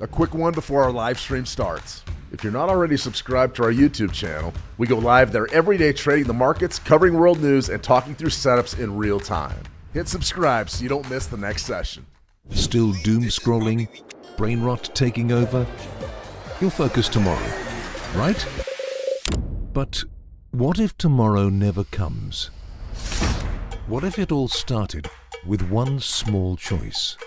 A quick one before our live stream starts. If you're not already subscribed to our YouTube channel, we go live there every day trading the markets, covering world news, and talking through setups in real time. Hit subscribe so you don't miss the next session. Still doom scrolling? Brain rot taking over? You'll focus tomorrow, right? But what if tomorrow never comes? What if it all started with one small choice?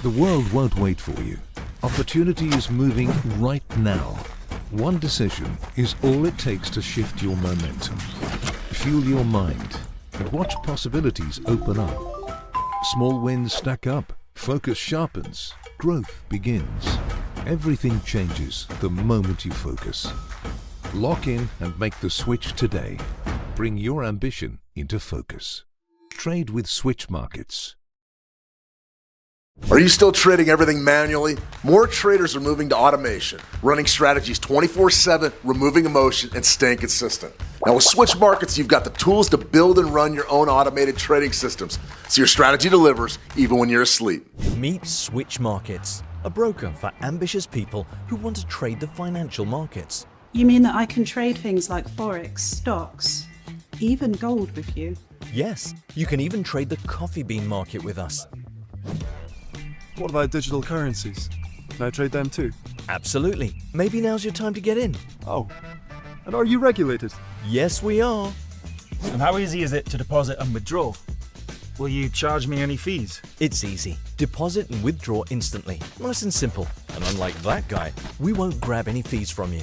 The world won't wait for you. Opportunity is moving right now. One decision is all it takes to shift your momentum. Fuel your mind and watch possibilities open up. Small wins stack up, focus sharpens, growth begins. Everything changes the moment you focus. Lock in and make the switch today. Bring your ambition into focus. Trade with Switch Markets. Are you still trading everything manually? More traders are moving to automation, running strategies 24/7, removing emotion, and staying consistent. Now with Switch Markets, you've got the tools to build and run your own automated trading systems, so your strategy delivers even when you're asleep. Meet Switch Markets, a broker for ambitious people who want to trade the financial markets. You mean that I can trade things like Forex, stocks, even gold with you? Yes, you can even trade the coffee bean market with us. What about digital currencies? Can I trade them too? Absolutely. Maybe now's your time to get in. Oh, and are you regulated? Yes, we are. And how easy is it to deposit and withdraw? Will you charge me any fees? It's easy. Deposit and withdraw instantly. Nice and simple. And unlike that guy, we won't grab any fees from you.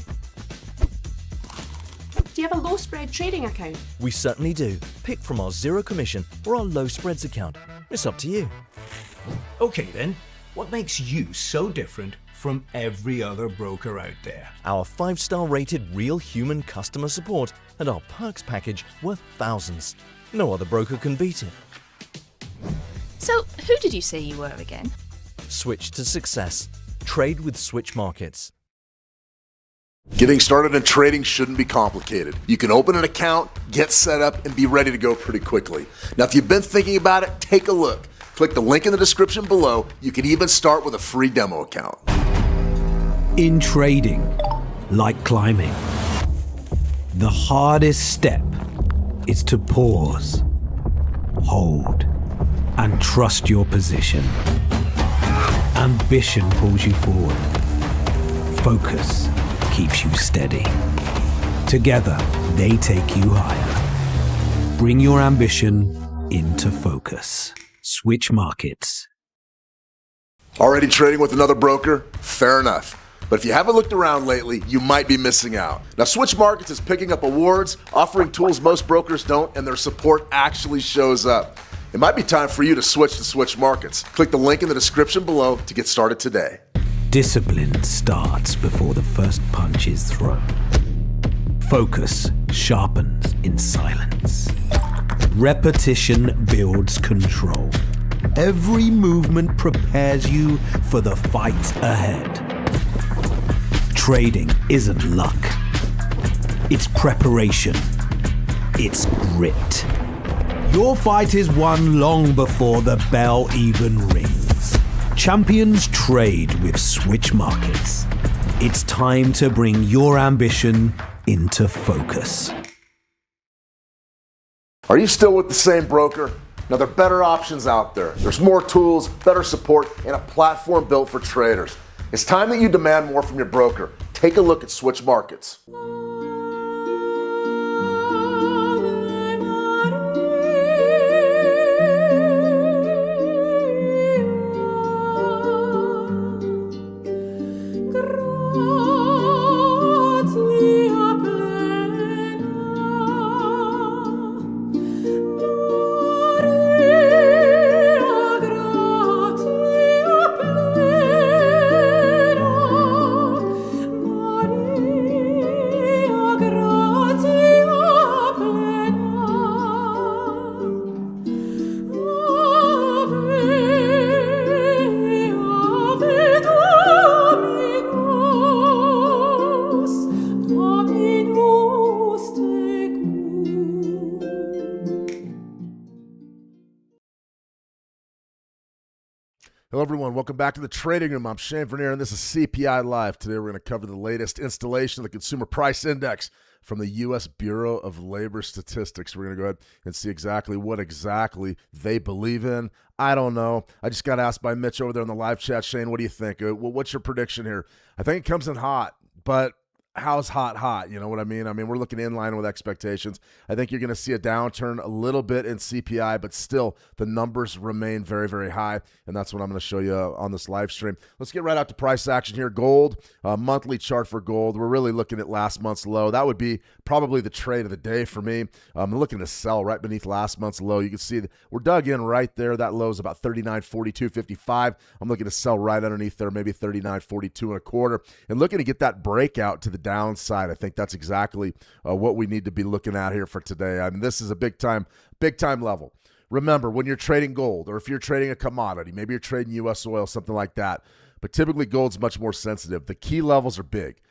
Do you have a low spread trading account? We certainly do. Pick from our zero commission or our low spreads account. It's up to you. Okay then, what makes you so different from every other broker out there? Our 5-star rated real human customer support and our perks package worth thousands. No other broker can beat it. So, who did you say you were again? Switch to success. Trade with Switch Markets. Getting started in trading shouldn't be complicated. You can open an account, get set up, and be ready to go pretty quickly. Now, if you've been thinking about it, take a look. Click the link in the description below. You can even start with a free demo account. In trading, like climbing, the hardest step is to pause, hold, and trust your position. Ambition pulls you forward. Focus keeps you steady. Together, they take you higher. Bring your ambition into focus. Switch Markets. Already trading with another broker? Fair enough. But if you haven't looked around lately, you might be missing out. Now, Switch Markets is picking up awards, offering tools most brokers don't, and their support actually shows up. It might be time for you to switch to Switch Markets. Click the link in the description below to get started today. Discipline starts before the first punch is thrown. Focus sharpens in silence. Repetition builds control. Every movement prepares you for the fight ahead. Trading isn't luck. It's preparation. It's grit. Your fight is won long before the bell even rings. Champions trade with Switch Markets. It's time to bring your ambition into focus. Are you still with the same broker? Now, there are better options out there. There's more tools, better support, and a platform built for traders. It's time that you demand more from your broker. Take a look at Switch Markets. Hello, everyone. Welcome back to the Trading Room. I'm Shane Vernier, and this is CPI Live. Today, we're going to cover the latest installation of the Consumer Price Index from the U.S. Bureau of Labor Statistics. We're going to go ahead and see exactly what they believe in. I don't know. I just got asked by Mitch over there in the live chat, Shane, what do you think? What's your prediction here? I think it comes in hot, but how's hot? You know what I mean? I mean, we're looking in line with expectations. I think you're going to see a downturn a little bit in CPI, but still the numbers remain very, very high, and that's what I'm going to show you on this live stream. Let's get right out to price action here. Gold, monthly chart for gold. We're really looking at last month's low. That would be probably the trade of the day for me. I'm looking to sell right beneath last month's low. You can see we're dug in right there. That low is about 39.42.55. I'm looking to sell right underneath there, maybe 39.42.25, and looking to get that breakout to the downside. I think that's exactly what we need to be looking at here for today. I mean, this is a big time level. Remember, when you're trading gold, or if you're trading a commodity, maybe you're trading U.S. oil, something like that, but typically gold's much more sensitive. The key levels are big.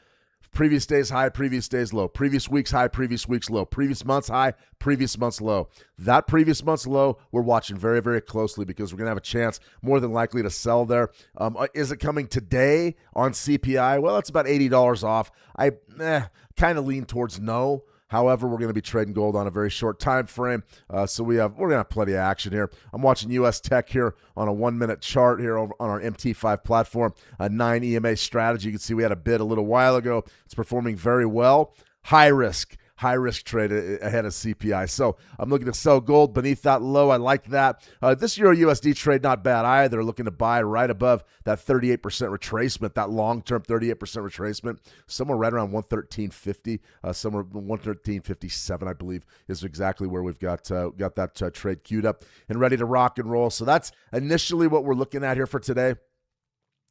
Previous days high, previous days low. Previous weeks high, previous weeks low. Previous months high, previous months low. That previous month's low, we're watching very, very closely because we're going to have a chance more than likely to sell there. Is it coming today on CPI? Well, it's about $80 off. I kind of lean towards no. However, we're going to be trading gold on a very short time frame, so we're going to have plenty of action here. I'm watching U.S. Tech here on a 1-minute chart here over on our MT5 platform, a 9 EMA strategy. You can see we had a bid a little while ago. It's performing very well. High risk trade ahead of CPI. So I'm looking to sell gold beneath that low. I like that. This Euro USD trade, not bad either. Looking to buy right above that 38% retracement, that long-term 38% retracement, somewhere right around 113.50, somewhere 113.57, I believe, is exactly where we've got that trade queued up and ready to rock and roll. So that's initially what we're looking at here for today.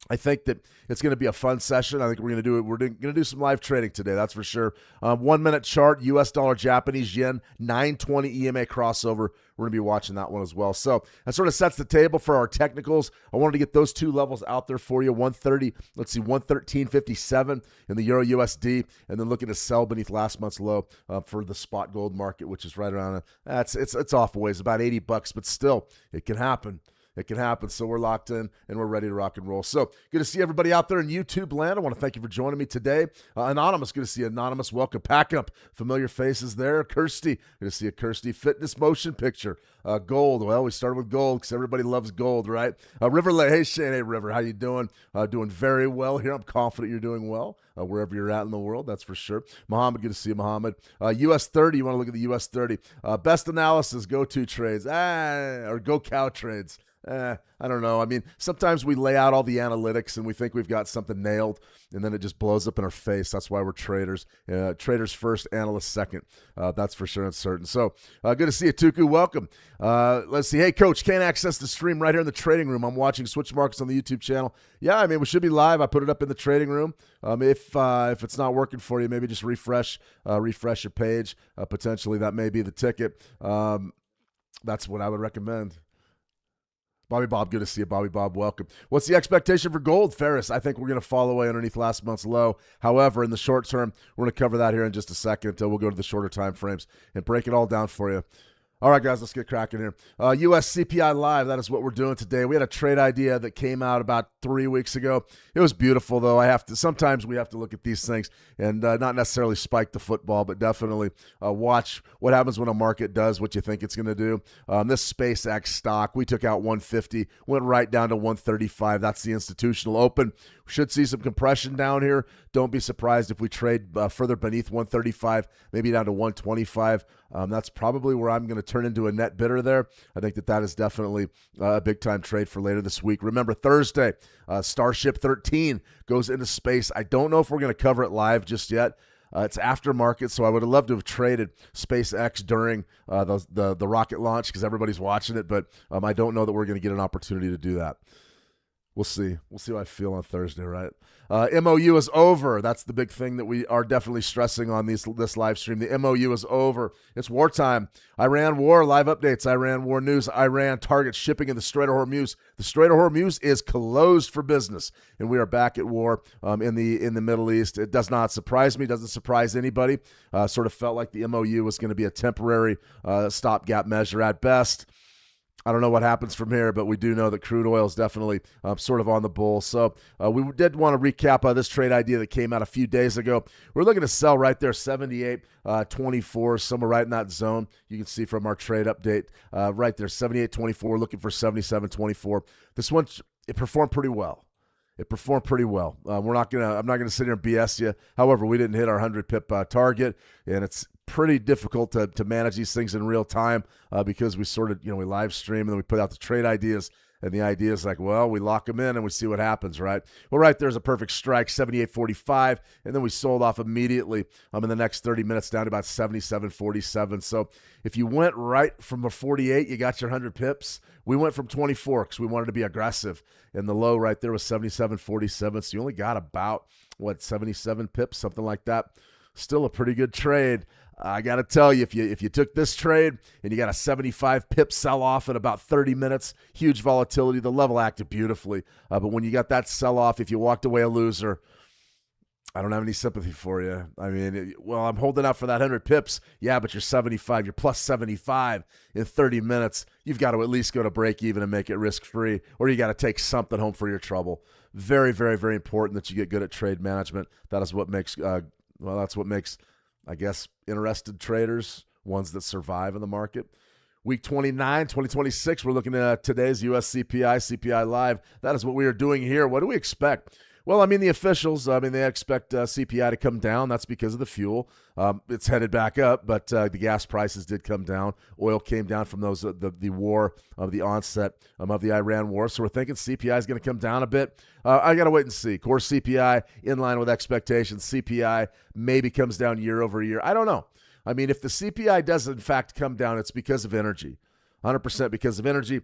I think that it's going to be a fun session. I think we're going to do some live trading today, that's for sure. 1-minute chart, US dollar, Japanese yen, 920 EMA crossover. We're going to be watching that one as well. So that sort of sets the table for our technicals. I wanted to get those two levels out there for you. 113.57 in the Euro USD, and then looking to sell beneath last month's low for the spot gold market, which is right around it's off a ways, about $80, but still it can happen. It can happen. So we're locked in and we're ready to rock and roll. So good to see everybody out there in YouTube land. I want to thank you for joining me today. Anonymous, good to see Anonymous. Welcome. Pack up. Familiar faces there. Kirsty, good to see a Kirsty. Fitness motion picture. Gold. Well, we started with gold because everybody loves gold, right? River, hey Shane, hey River, how you doing? Doing very well here. I'm confident you're doing well wherever you're at in the world. That's for sure. Muhammad, good to see you, Muhammad. US 30. You want to look at the US 30. Best analysis. Go-to trades. Or go cow trades. I don't know. I mean, sometimes we lay out all the analytics and we think we've got something nailed, and then it just blows up in our face. That's why we're traders. Traders first, analysts second. That's for sure and certain. So good to see you, Tuku. Welcome. Let's see. Hey, Coach, can't access the stream right here in the trading room. I'm watching Switch Markets on the YouTube channel. Yeah, I mean, we should be live. I put it up in the trading room. If it's not working for you, maybe just refresh your page. Potentially that may be the ticket. That's what I would recommend. Bobby Bob, good to see you. Bobby Bob, welcome. What's the expectation for gold, Ferris? I think we're going to fall away underneath last month's low. However, in the short term, we're going to cover that here in just a second. We'll go to the shorter time frames and break it all down for you. All right, guys, let's get cracking here. US CPI Live, that is what we're doing today. We had a trade idea that came out about 3 weeks ago. It was beautiful, though. Sometimes we have to look at these things and not necessarily spike the football, but definitely watch what happens when a market does what you think it's going to do. This SpaceX stock, we took out 150, went right down to 135. That's the institutional open. We should see some compression down here. Don't be surprised if we trade further beneath 135, maybe down to 125. That's probably where I'm going to turn into a net bidder there. I think that is definitely a big-time trade for later this week. Remember, Thursday, Starship 13 goes into space. I don't know if we're going to cover it live just yet. It's aftermarket, so I would have loved to have traded SpaceX during the rocket launch because everybody's watching it, but I don't know that we're going to get an opportunity to do that. We'll see. We'll see how I feel on Thursday, right? MOU is over. That's the big thing that we are definitely stressing on this live stream. The MOU is over. It's wartime. Iran war, live updates. Iran war news. Iran targets shipping in the Strait of Hormuz. The Strait of Hormuz is closed for business, and we are back at war in the Middle East. It does not surprise me. Doesn't surprise anybody. Sort of felt like the MOU was going to be a temporary stopgap measure at best. I don't know what happens from here, but we do know that crude oil is definitely sort of on the bull. So we did want to recap this trade idea that came out a few days ago. We're looking to sell right there, 78.24, somewhere right in that zone. You can see from our trade update right there, 78.24, looking for 77.24. This one, it performed pretty well. It performed pretty well. I'm not gonna sit here and BS you. However, we didn't hit our 100 pip target, and it's pretty difficult to manage these things in real time because we sort of, we live stream and then we put out the trade ideas. And the idea is like, well, we lock them in and we see what happens, right? Well, right there's a perfect strike, 78.45, and then we sold off immediately in the next 30 minutes down to about 77.47. So if you went right from a 48, you got your 100 pips. We went from 24 because we wanted to be aggressive. And the low right there was 77.47, so you only got about, 77 pips, something like that. Still a pretty good trade. I got to tell you, if you took this trade and you got a 75 pip sell-off in about 30 minutes, huge volatility, the level acted beautifully. But when you got that sell-off, if you walked away a loser, I don't have any sympathy for you. I mean, I'm holding out for that 100 pips. Yeah, but you're 75. You're plus 75 in 30 minutes. You've got to at least go to break even and make it risk-free, or you got to take something home for your trouble. Very, very, very important that you get good at trade management. That is what makes that's what makes, I guess, interested traders, ones that survive in the market. Week 29, 2026, we're looking at today's U.S. CPI Live. That is what we are doing here. What do we expect? Well, the officials, they expect CPI to come down. That's because of the fuel. It's headed back up, but the gas prices did come down. Oil came down from those the war of the onset of the Iran war. So we're thinking CPI is going to come down a bit. I got to wait and see. Core CPI in line with expectations. CPI maybe comes down year over year. I don't know. If the CPI does in fact come down, it's because of energy. 100% because of energy.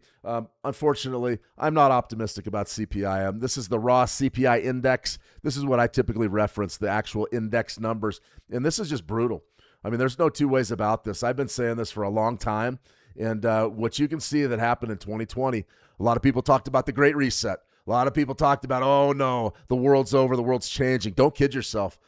Unfortunately, I'm not optimistic about CPI. This is the raw CPI index. This is what I typically reference, the actual index numbers. And this is just brutal. There's no two ways about this. I've been saying this for a long time. And what you can see that happened in 2020, a lot of people talked about the Great Reset. A lot of people talked about, oh no, the world's over, the world's changing. Don't kid yourself.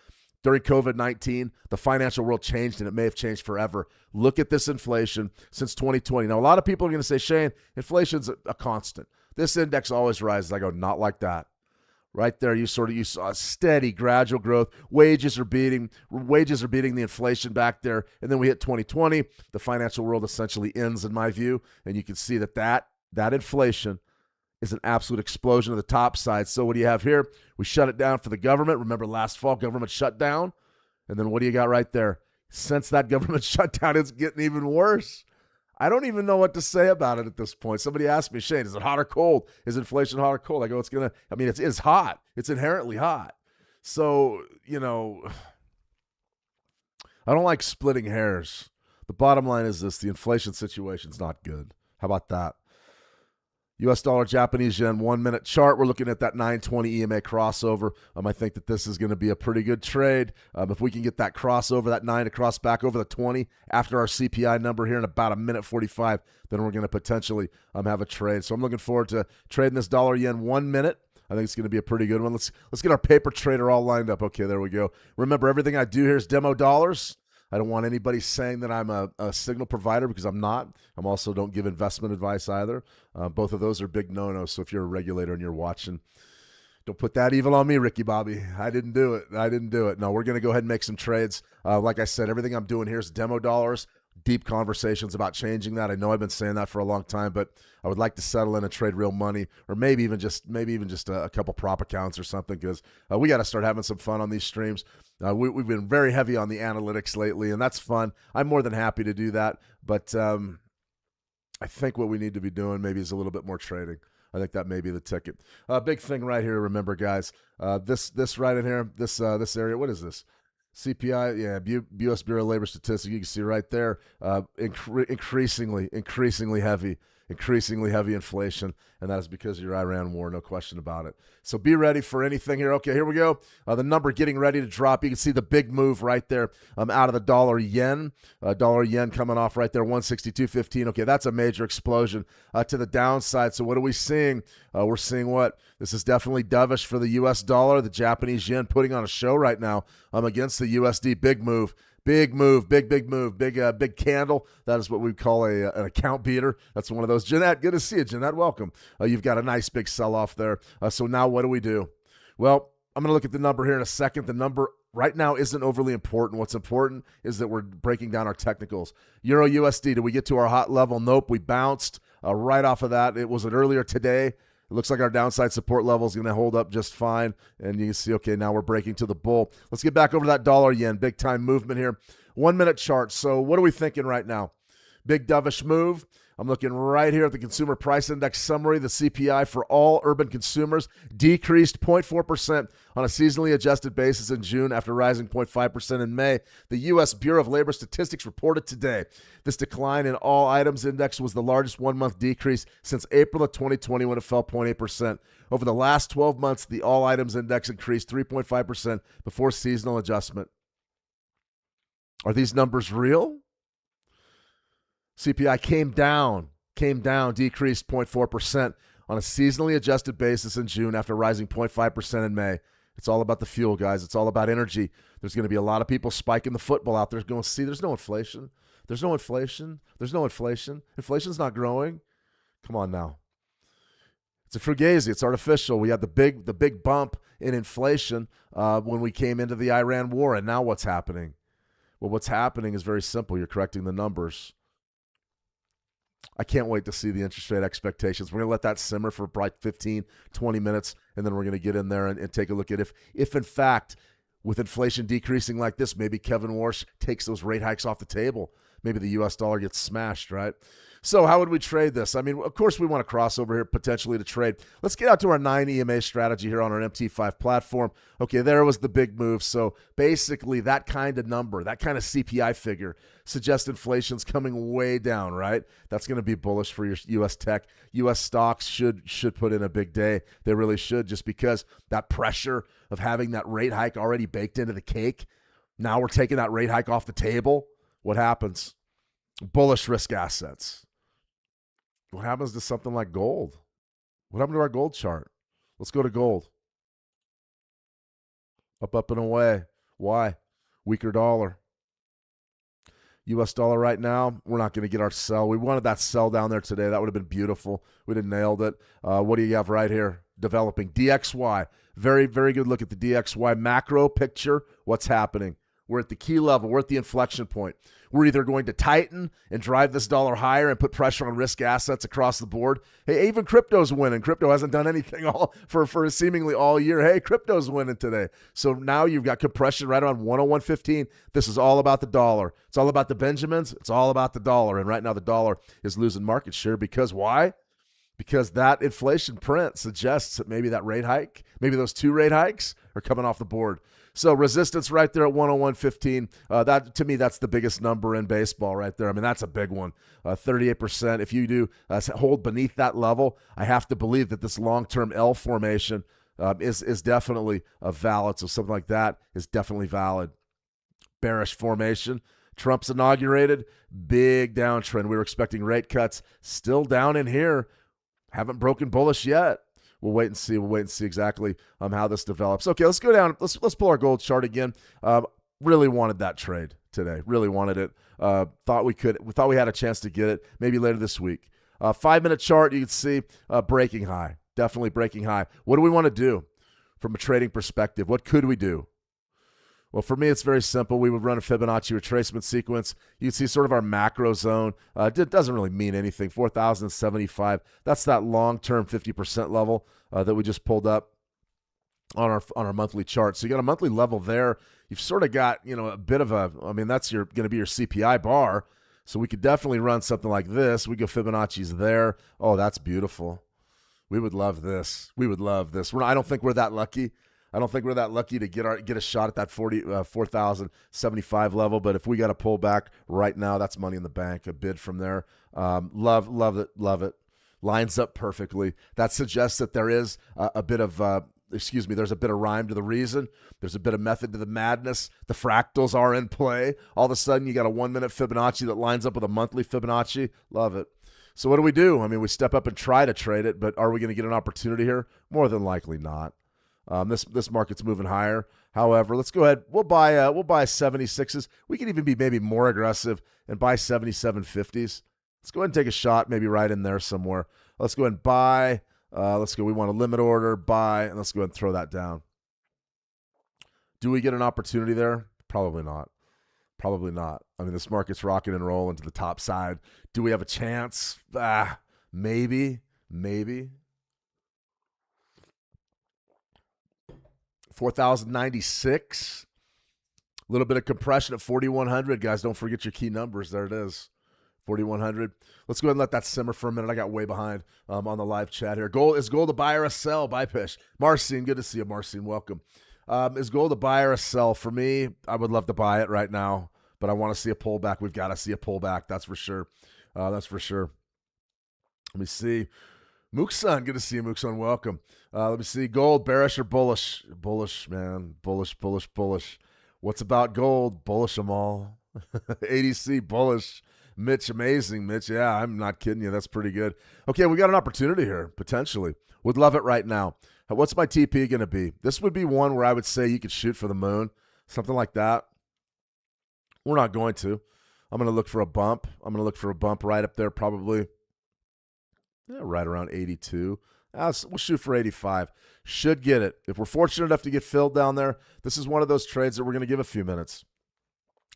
During COVID-19, the financial world changed, and it may have changed forever. Look at this inflation since 2020. Now, a lot of people are going to say, Shane, inflation's a constant. This index always rises. I go, not like that. Right there, you saw a steady, gradual growth. Wages are beating the inflation back there. And then we hit 2020. The financial world essentially ends, in my view. And you can see that inflation is an absolute explosion of the top side. So what do you have here? We shut it down for the government. Remember last fall, government shut down. And then what do you got right there? Since that government shutdown, it's getting even worse. I don't even know what to say about it at this point. Somebody asked me, Shane, is it hot or cold? Is inflation hot or cold? I go, it's hot. It's inherently hot. So, I don't like splitting hairs. The bottom line is this: the inflation situation's not good. How about that? U.S. dollar, Japanese yen, 1 minute chart. We're looking at that 920 EMA crossover. I think that this is going to be a pretty good trade. If we can get that crossover, that 9 to cross back over the 20 after our CPI number here in about a minute 45, then we're going to potentially have a trade. So I'm looking forward to trading this dollar yen 1 minute. I think it's going to be a pretty good one. Let's get our paper trader all lined up. Okay, there we go. Remember, everything I do here is demo dollars. I don't want anybody saying that I'm a signal provider, because I'm not. I'm also don't give investment advice either. Both of those are big no-nos. So if you're a regulator and you're watching, don't put that evil on me, Ricky Bobby. I didn't do it. No, we're going to go ahead and make some trades. Like I said, everything I'm doing here is demo dollars. Deep conversations about changing that. I know I've been saying that for a long time, but I would like to settle in and trade real money, or maybe even just a couple prop accounts or something, because we got to start having some fun on these streams. We've been very heavy on the analytics lately, and that's fun. I'm more than happy to do that, but I think what we need to be doing maybe is a little bit more trading. I think that may be the ticket. Big thing right here, remember, guys, this right in here, this area, what is this? CPI, yeah, U.S. Bureau of Labor Statistics. You can see right there, increasingly heavy inflation, and that is because of your Iran war, no question about it. So be ready for anything here. Okay, here we go. The number getting ready to drop. You can see the big move right there out of the dollar yen. Dollar yen coming off right there, 162.15. Okay, that's a major explosion to the downside. So what are we seeing? We're seeing what? This is definitely dovish for the U.S. dollar. The Japanese yen putting on a show right now against the USD. Big move Big move, big move, big candle. That is what we call an account beater. That's one of those. Jeanette, good to see you, Jeanette. Welcome. You've got a nice big sell-off there. So now what do we do? Well, I'm going to look at the number here in a second. The number right now isn't overly important. What's important is that we're breaking down our technicals. Euro USD, did we get to our hot level? Nope, we bounced right off of that. It was earlier today. It looks like our downside support level is going to hold up just fine. And you can see, okay, now we're breaking to the bull. Let's get back over to that dollar yen. Big time movement here. 1 minute chart. So what are we thinking right now? Big dovish move. I'm looking right here at the Consumer Price Index summary. The CPI for all urban consumers decreased 0.4% on a seasonally adjusted basis in June after rising 0.5% in May. The U.S. Bureau of Labor Statistics reported today. This decline in all items index was the largest one-month decrease since April of 2020 when it fell 0.8%. Over the last 12 months, the all items index increased 3.5% before seasonal adjustment. Are these numbers real? CPI came down, decreased 0.4% on a seasonally adjusted basis in June after rising 0.5% in May. It's all about the fuel, guys. It's all about energy. There's going to be a lot of people spiking the football out there going, see, there's no inflation. There's no inflation. There's no inflation. Inflation's not growing. Come on now. It's a fugazi. It's artificial. We had the big bump in inflation when we came into the Iran war, and now what's happening? Well, what's happening is very simple. You're correcting the numbers. I can't wait to see the interest rate expectations. We're going to let that simmer for probably 15, 20 minutes, and then we're going to get in there and take a look at if in fact, with inflation decreasing like this, maybe Kevin Warsh takes those rate hikes off the table. Maybe the U.S. dollar gets smashed, right? So how would we trade this? I mean, of course, we want to cross over here potentially to trade. Let's get out to our 9 EMA strategy here on our MT5 platform. Okay, there was the big move. So basically that kind of number, that kind of CPI figure suggests inflation's coming way down, right? That's going to be bullish for your U.S. tech. U.S. stocks should put in a big day. They really should, just because that pressure of having that rate hike already baked into the cake. Now we're taking that rate hike off the table. What happens? Bullish risk assets. What happens to something like gold? What happened to our gold chart? Let's go to gold. Up and away. Why? Weaker dollar. U.S. dollar right now, we're not going to get our sell. We wanted that sell down there today. That would have been beautiful. We'd have nailed it. What do you have right here? Developing. DXY. Very, very good look at the DXY macro picture. What's happening? We're at the key level. We're at the inflection point. We're either going to tighten and drive this dollar higher and put pressure on risk assets across the board. Hey, even crypto's winning. Crypto hasn't done anything for seemingly all year. Hey, crypto's winning today. So now you've got compression right around 101.15. This is all about the dollar. It's all about the Benjamins. It's all about the dollar. And right now the dollar is losing market share because why? Because that inflation print suggests that maybe that rate hike, maybe those 2 rate hikes are coming off the board. So resistance right there at 101.15. That to me, that's the biggest number in baseball right there. I mean, that's a big one. 38%. If you do hold beneath that level, I have to believe that this long-term L formation is definitely valid. So something like that is definitely valid. Bearish formation. Trump's inaugurated. Big downtrend. We were expecting rate cuts. Still down in here. Haven't broken bullish yet. We'll wait and see. We'll wait and see exactly how this develops. Okay, let's go down. Let's pull our gold chart again. Really wanted that trade today. Really wanted it. Thought we had a chance to get it. Maybe later this week. 5-minute chart. You can see breaking high. Definitely breaking high. What do we want to do from a trading perspective? What could we do? Well, for me, it's very simple. We would run a Fibonacci retracement sequence. You can see sort of our macro zone. It doesn't really mean anything. 4,075. That's that long-term 50% level that we just pulled up on our monthly chart. So you got a monthly level there. You've sort of got, a bit of that's going to be your CPI bar. So we could definitely run something like this. We go Fibonacci's there. Oh, that's beautiful. We would love this. We would love this. I don't think we're that lucky. I don't think we're that lucky to get a shot at that 4,075 level. But if we got a pullback right now, that's money in the bank. A bid from there. Love it. Lines up perfectly. That suggests that there is a bit of there's a bit of rhyme to the reason. There's a bit of method to the madness. The fractals are in play. All of a sudden, you got a 1-minute Fibonacci that lines up with a monthly Fibonacci. Love it. So what do? I mean, we step up and try to trade it, but are we going to get an opportunity here? More than likely not. This market's moving higher. However, let's go ahead. We'll buy 76s. We can even be maybe more aggressive and buy 77.50s. Let's go ahead and take a shot, maybe right in there somewhere. Let's go ahead and buy. Let's go. We want a limit order, buy, and let's go ahead and throw that down. Do we get an opportunity there? Probably not. Probably not. I mean, this market's rocking and rolling to the top side. Do we have a chance? Maybe. 4,096. A little bit of compression at 4,100. Guys, don't forget your key numbers. There it is. 4,100. Let's go ahead and let that simmer for a minute. I got way behind on the live chat here. Is gold a buy or a sell? Buy Pish. Marcin, good to see you, Marcin. Welcome. Is gold a buy or a sell? For me, I would love to buy it right now, but I want to see a pullback. We've got to see a pullback. That's for sure. Let me see. Mookson, good to see you, Mookson. Welcome. Let me see. Gold, bearish or bullish? Bullish, man. Bullish. What's about gold? Bullish them all. ADC, bullish. Mitch, amazing, Mitch. Yeah, I'm not kidding you. That's pretty good. Okay, we got an opportunity here, potentially. Would love it right now. What's my TP going to be? This would be one where I would say you could shoot for the moon, something like that. We're not going to. I'm going to look for a bump. I'm going to look for a bump right up there, probably right around 82. We'll shoot for 85. Should get it. If we're fortunate enough to get filled down there, this is one of those trades that we're going to give a few minutes.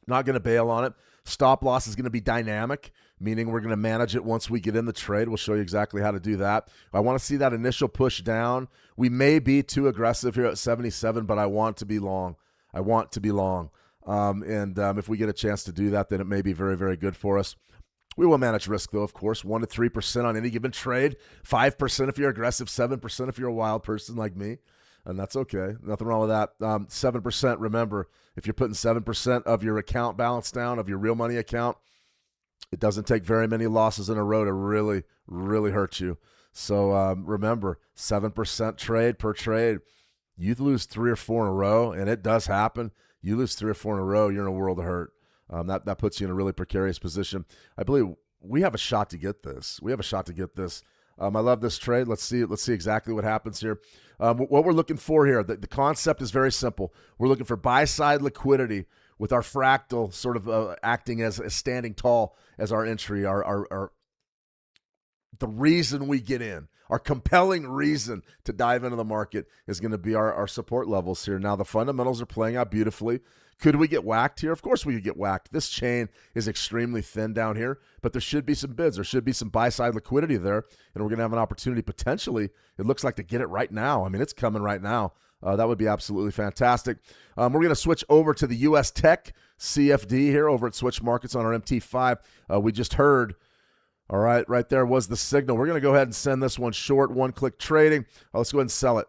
Not going to bail on it. Stop loss is going to be dynamic, meaning we're going to manage it once we get in the trade. We'll show you exactly how to do that. I want to see that initial push down. We may be too aggressive here at 77, but I want to be long. If we get a chance to do that, then it may be very, very good for us. We will manage risk, though, of course. 1% to 3% on any given trade. 5% if you're aggressive. 7% if you're a wild person like me. And that's okay. Nothing wrong with that. 7%, remember, if you're putting 7% of your account balance down, of your real money account, it doesn't take very many losses in a row to really, really hurt you. So remember, 7% trade per trade. You lose 3 or 4 in a row, and it does happen. You lose 3 or 4 in a row, you're in a world of hurt. That puts you in a really precarious position. I believe we have a shot to get this. I love this trade. Let's see exactly what happens here. What we're looking for here, the concept is very simple. We're looking for buy-side liquidity with our fractal sort of acting as standing tall as our entry, the reason we get in. Our compelling reason to dive into the market is going to be our support levels here. Now, the fundamentals are playing out beautifully. Could we get whacked here? Of course we could get whacked. This chain is extremely thin down here, but there should be some bids. There should be some buy-side liquidity there, and we're going to have an opportunity potentially, it looks like, to get it right now. I mean, it's coming right now. That would be absolutely fantastic. We're going to switch over to the U.S. Tech CFD here over at Switch Markets on our MT5. We just heard, all right there was the signal. We're going to go ahead and send this one short, one-click trading. Let's go ahead and sell it.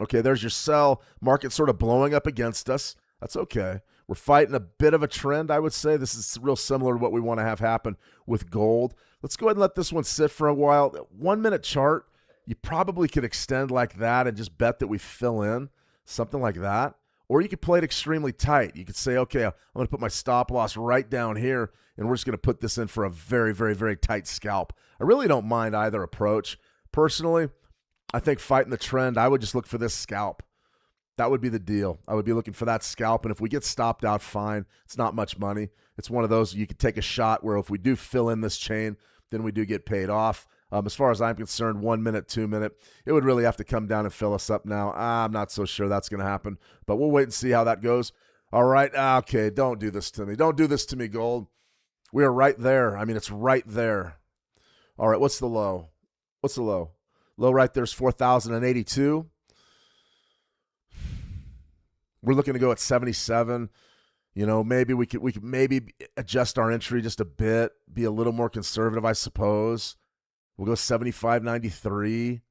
Okay, there's your sell. Market sort of blowing up against us. That's okay. We're fighting a bit of a trend, I would say. This is real similar to what we want to have happen with gold. Let's go ahead and let this one sit for a while. 1 minute chart, you probably could extend like that and just bet that we fill in, something like that. Or you could play it extremely tight. You could say, okay, I'm going to put my stop loss right down here, and we're just going to put this in for a very, very, very tight scalp. I really don't mind either approach. Personally, I think fighting the trend, I would just look for this scalp. That would be the deal. I would be looking for that scalp, and if we get stopped out, fine. It's not much money. It's one of those you could take a shot where if we do fill in this chain, then we do get paid off. As far as I'm concerned, 1 minute, 2 minute, it would really have to come down and fill us up now. I'm not so sure that's going to happen, but we'll wait and see how that goes. All right, okay, don't do this to me. Don't do this to me, gold. We are right there. I mean, it's right there. All right, what's the low? What's the low? Low right there is 4,082. We're looking to go at 77. You know, maybe we could maybe adjust our entry just a bit, be a little more conservative, I suppose. We'll go 75.93,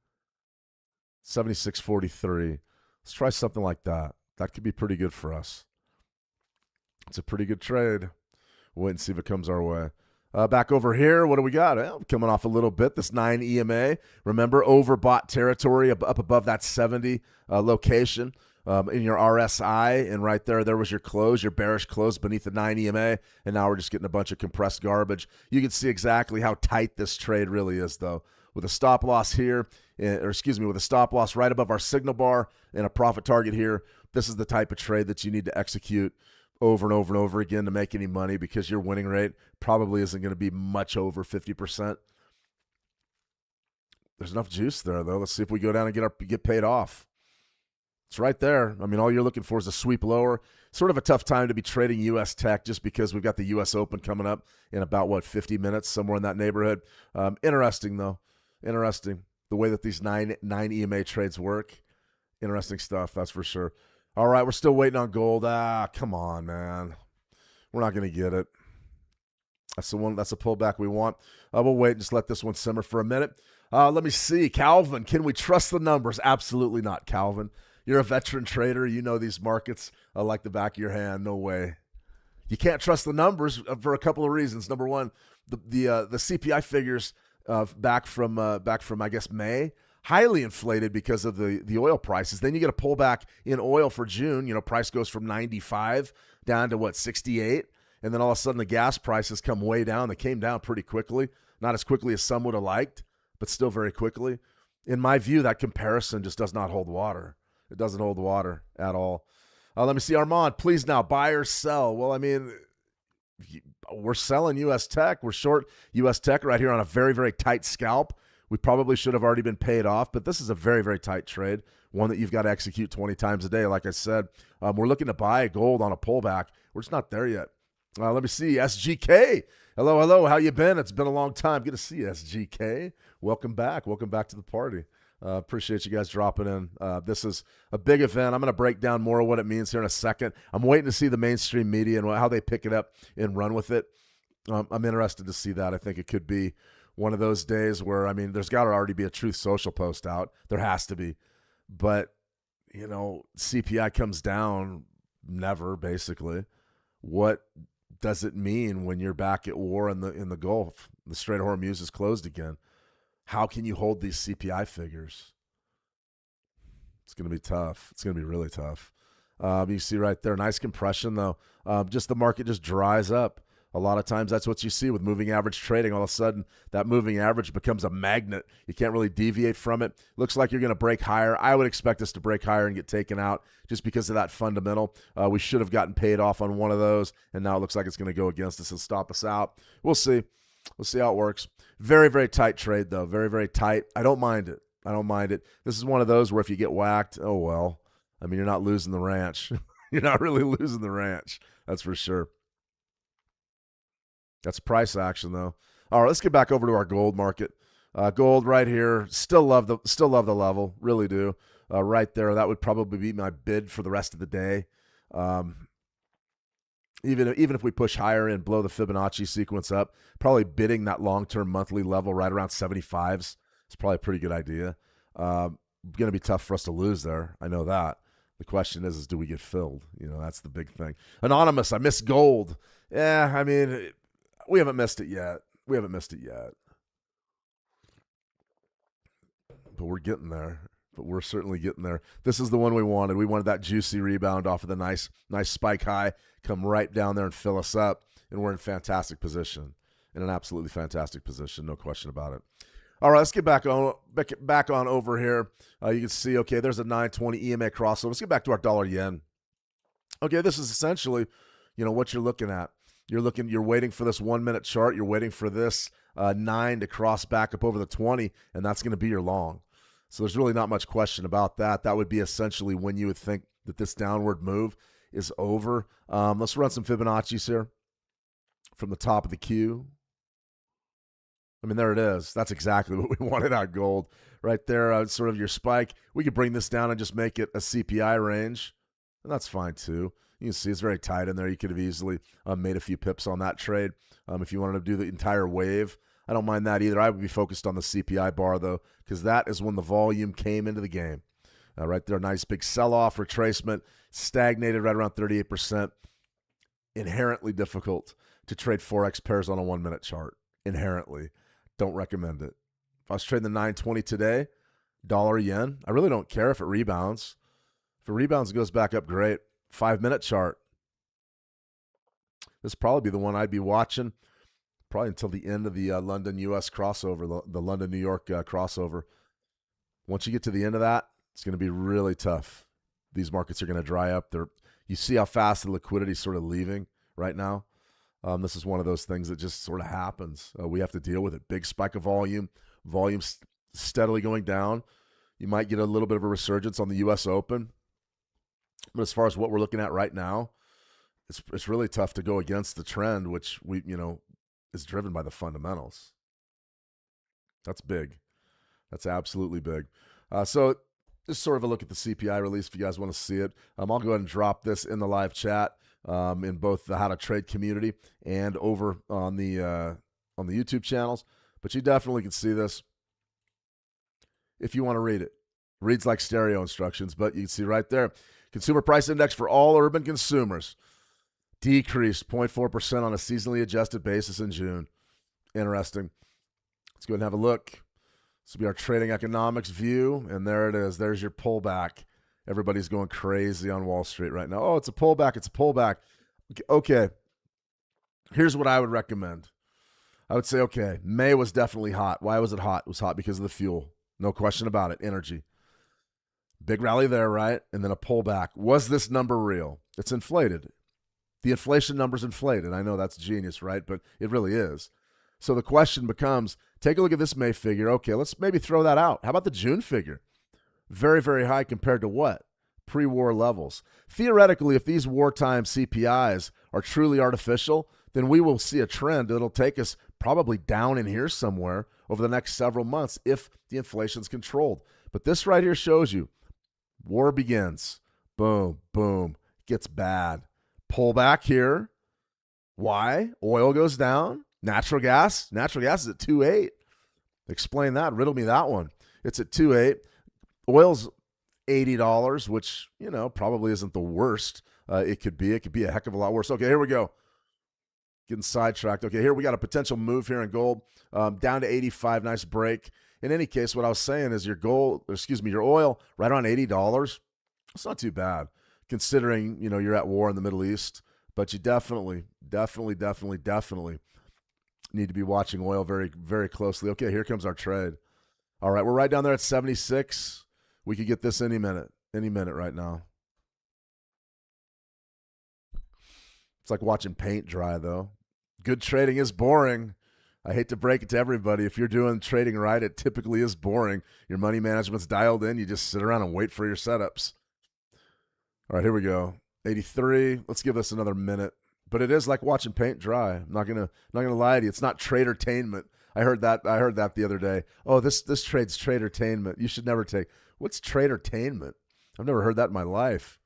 76.43. Let's try something like that. That could be pretty good for us. It's a pretty good trade. We'll wait and see if it comes our way. Back over here, what do we got? Well, coming off a little bit, this 9 EMA. Remember, overbought territory up above that 70 location. In your RSI, and right there was your close, your bearish close beneath the 9 EMA, and now we're just getting a bunch of compressed garbage. You can see exactly how tight this trade really is, though. With a stop loss here, with a stop loss right above our signal bar and a profit target here. This is the type of trade that you need to execute over and over and over again to make any money, because your winning rate probably isn't going to be much over 50%. There's enough juice there, though. Let's see if we go down and get paid off. It's right there. I mean, all you're looking for is a sweep lower. Sort of a tough time to be trading U.S. tech just because we've got the U.S. Open coming up in about, 50 minutes, somewhere in that neighborhood. Interesting, though. Interesting. The way that these nine EMA trades work. Interesting stuff, that's for sure. All right, we're still waiting on gold. Come on, man. We're not going to get it. That's the one. That's a pullback we want. We'll wait and just let this one simmer for a minute. Let me see. Calvin, can we trust the numbers? Absolutely not, Calvin. You're a veteran trader. You know these markets like the back of your hand. No way. You can't trust the numbers for a couple of reasons. Number one, the CPI figures back from I guess May, highly inflated because of the oil prices. Then you get a pullback in oil for June. Price goes from 95 down to 68, and then all of a sudden the gas prices come way down. They came down pretty quickly, not as quickly as some would have liked, but still very quickly. In my view, that comparison just does not hold water. It doesn't hold water at all. Let me see, Armand, please now, buy or sell. Well, I mean, we're selling U.S. tech. We're short U.S. tech right here on a very, very tight scalp. We probably should have already been paid off, but this is a very, very tight trade, one that you've got to execute 20 times a day. Like I said, we're looking to buy gold on a pullback. We're just not there yet. Let me see, SGK. Hello. How you been? It's been a long time. Good to see you, SGK. Welcome back. Welcome back to the party. Appreciate you guys dropping in. This is a big event. I'm going to break down more of what it means here in a second. I'm waiting to see the mainstream media and how they pick it up and run with it. I'm interested to see that. I think it could be one of those days where, there's got to already be a Truth Social post out. There has to be. But, CPI comes down, never, basically. What does it mean when you're back at war in the Gulf? The Strait of Hormuz is closed again. How can you hold these CPI figures? It's going to be tough. It's going to be really tough. You see right there, nice compression, though. Just the market just dries up. A lot of times that's what you see with moving average trading. All of a sudden, that moving average becomes a magnet. You can't really deviate from it. Looks like you're going to break higher. I would expect us to break higher and get taken out just because of that fundamental. We should have gotten paid off on one of those, and now it looks like it's going to go against us and stop us out. We'll see. We'll see how it works. Very, very tight trade, though. Very, very tight. I don't mind it. This is one of those where if you get whacked, oh, well. You're not losing the ranch. You're not really losing the ranch. That's for sure. That's price action, though. All right, let's get back over to our gold market. Gold right here. Still love the level. Really do. Right there. That would probably be my bid for the rest of the day. Even if we push higher and blow the Fibonacci sequence up, probably bidding that long-term monthly level right around 75s is probably a pretty good idea. Going to be tough for us to lose there. I know that. The question is do we get filled? That's the big thing. Anonymous, I miss gold. Yeah, we haven't missed it yet. But we're getting there. But we're certainly getting there. This is the one we wanted. We wanted that juicy rebound off of the nice spike high, come right down there and fill us up, and we're in fantastic position. In an absolutely fantastic position, no question about it. All right, let's get back on over here. You can see, okay, there's a 920 EMA crossover. Let's get back to our dollar yen. Okay, this is essentially, what you're looking at. You're waiting for this 1 minute chart. You're waiting for this 9 to cross back up over the 20, and that's going to be your long. So there's really not much question about that. That would be essentially when you would think that this downward move is over. Let's run some Fibonacci's here from the top of the queue. There it is. That's exactly what we wanted on gold. Right there, sort of your spike. We could bring this down and just make it a CPI range, and that's fine too. You can see it's very tight in there. You could have easily made a few pips on that trade if you wanted to do the entire wave. I don't mind that either. I would be focused on the CPI bar, though, because that is when the volume came into the game. Right there, nice big sell-off, retracement, stagnated right around 38%. Inherently difficult to trade Forex pairs on a 1 minute chart. Inherently. Don't recommend it. If I was trading the 920 today, dollar yen, I really don't care if it rebounds. If it rebounds and goes back up, great. 5 minute chart. This would probably be the one I'd be watching probably until the end of the London U.S. crossover, the London-New York crossover. Once you get to the end of that, it's going to be really tough. These markets are going to dry up. You see how fast the liquidity is sort of leaving right now. This is one of those things that just sort of happens. We have to deal with it. Big spike of volume steadily going down. You might get a little bit of a resurgence on the U.S. Open. But as far as what we're looking at right now, it's really tough to go against the trend, which is driven by the fundamentals. That's big. That's absolutely big. So just sort of a look at the CPI release if you guys want to see it. I'll go ahead and drop this in the live chat in both the How to Trade community and over on the YouTube channels. But you definitely can see this if you want to read it. Reads like stereo instructions, but you can see right there. Consumer Price Index for all urban consumers decreased 0.4% on a seasonally adjusted basis in June. Interesting. Let's go ahead and have a look. This will be our trading economics view, and there it is. There's your pullback. Everybody's going crazy on Wall Street right now. Oh, it's a pullback. It's a pullback. Okay. Here's what I would recommend. I would say, okay, May was definitely hot. Why was it hot? It was hot because of the fuel. No question about it. Energy. Big rally there, right? And then a pullback. Was this number real? It's inflated. The inflation number's inflated. I know that's genius, right? But it really is. So the question becomes, take a look at this May figure. Okay, let's maybe throw that out. How about the June figure? Very, very high compared to what? Pre-war levels. Theoretically, if these wartime CPIs are truly artificial, then we will see a trend that'll take us probably down in here somewhere over the next several months if the inflation's controlled. But this right here shows you, war begins. Boom, boom. Gets bad. Pullback here. Why? Oil goes down. Natural gas is at 2.8. Explain that. Riddle me that one. It's at 2.8. Oil's $80, which, probably isn't the worst. It could be. It could be a heck of a lot worse. Okay, here we go. Getting sidetracked. Okay, here we got a potential move here in gold. Down to 85. Nice break. In any case, what I was saying is your oil right around $80. It's not too bad considering, you're at war in the Middle East. But you definitely need to be watching oil very, very closely. Okay, here comes our trade. All right, we're right down there at 76. We could get this any minute right now. It's like watching paint dry, though. Good trading is boring. I hate to break it to everybody. If you're doing trading right, it typically is boring. Your money management's dialed in. You just sit around and wait for your setups. All right, here we go. 83. Let's give this another minute. But it is like watching paint dry. I'm not gonna lie to you. It's not tradertainment. I heard that the other day. Oh, this trade's tradertainment. You should never take. What's tradertainment? I've never heard that in my life.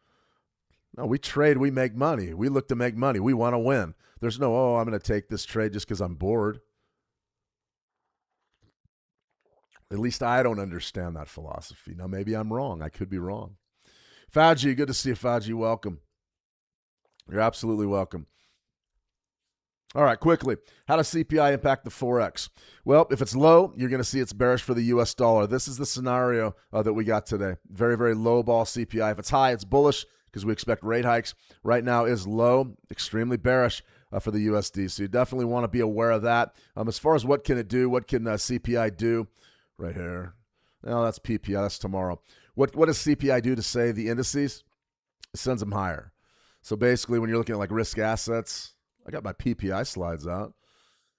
No, we trade, we make money. We look to make money. We want to win. There's no, I'm going to take this trade just because I'm bored. At least I don't understand that philosophy. Now, maybe I'm wrong. I could be wrong. Faji, good to see you, Faji. Welcome. You're absolutely welcome. All right, quickly. How does CPI impact the Forex? Well, if it's low, you're going to see it's bearish for the U.S. dollar. This is the scenario that we got today. Very, very low ball CPI. If it's high, it's bullish because we expect rate hikes. Right now is low, extremely bearish for the USD. So you definitely want to be aware of that. As far as what can it do, what can CPI do? Right here. No, that's PPI. That's tomorrow. What does CPI do to say the indices? It sends them higher. So basically, when you're looking at like risk assets, I got my PPI slides out.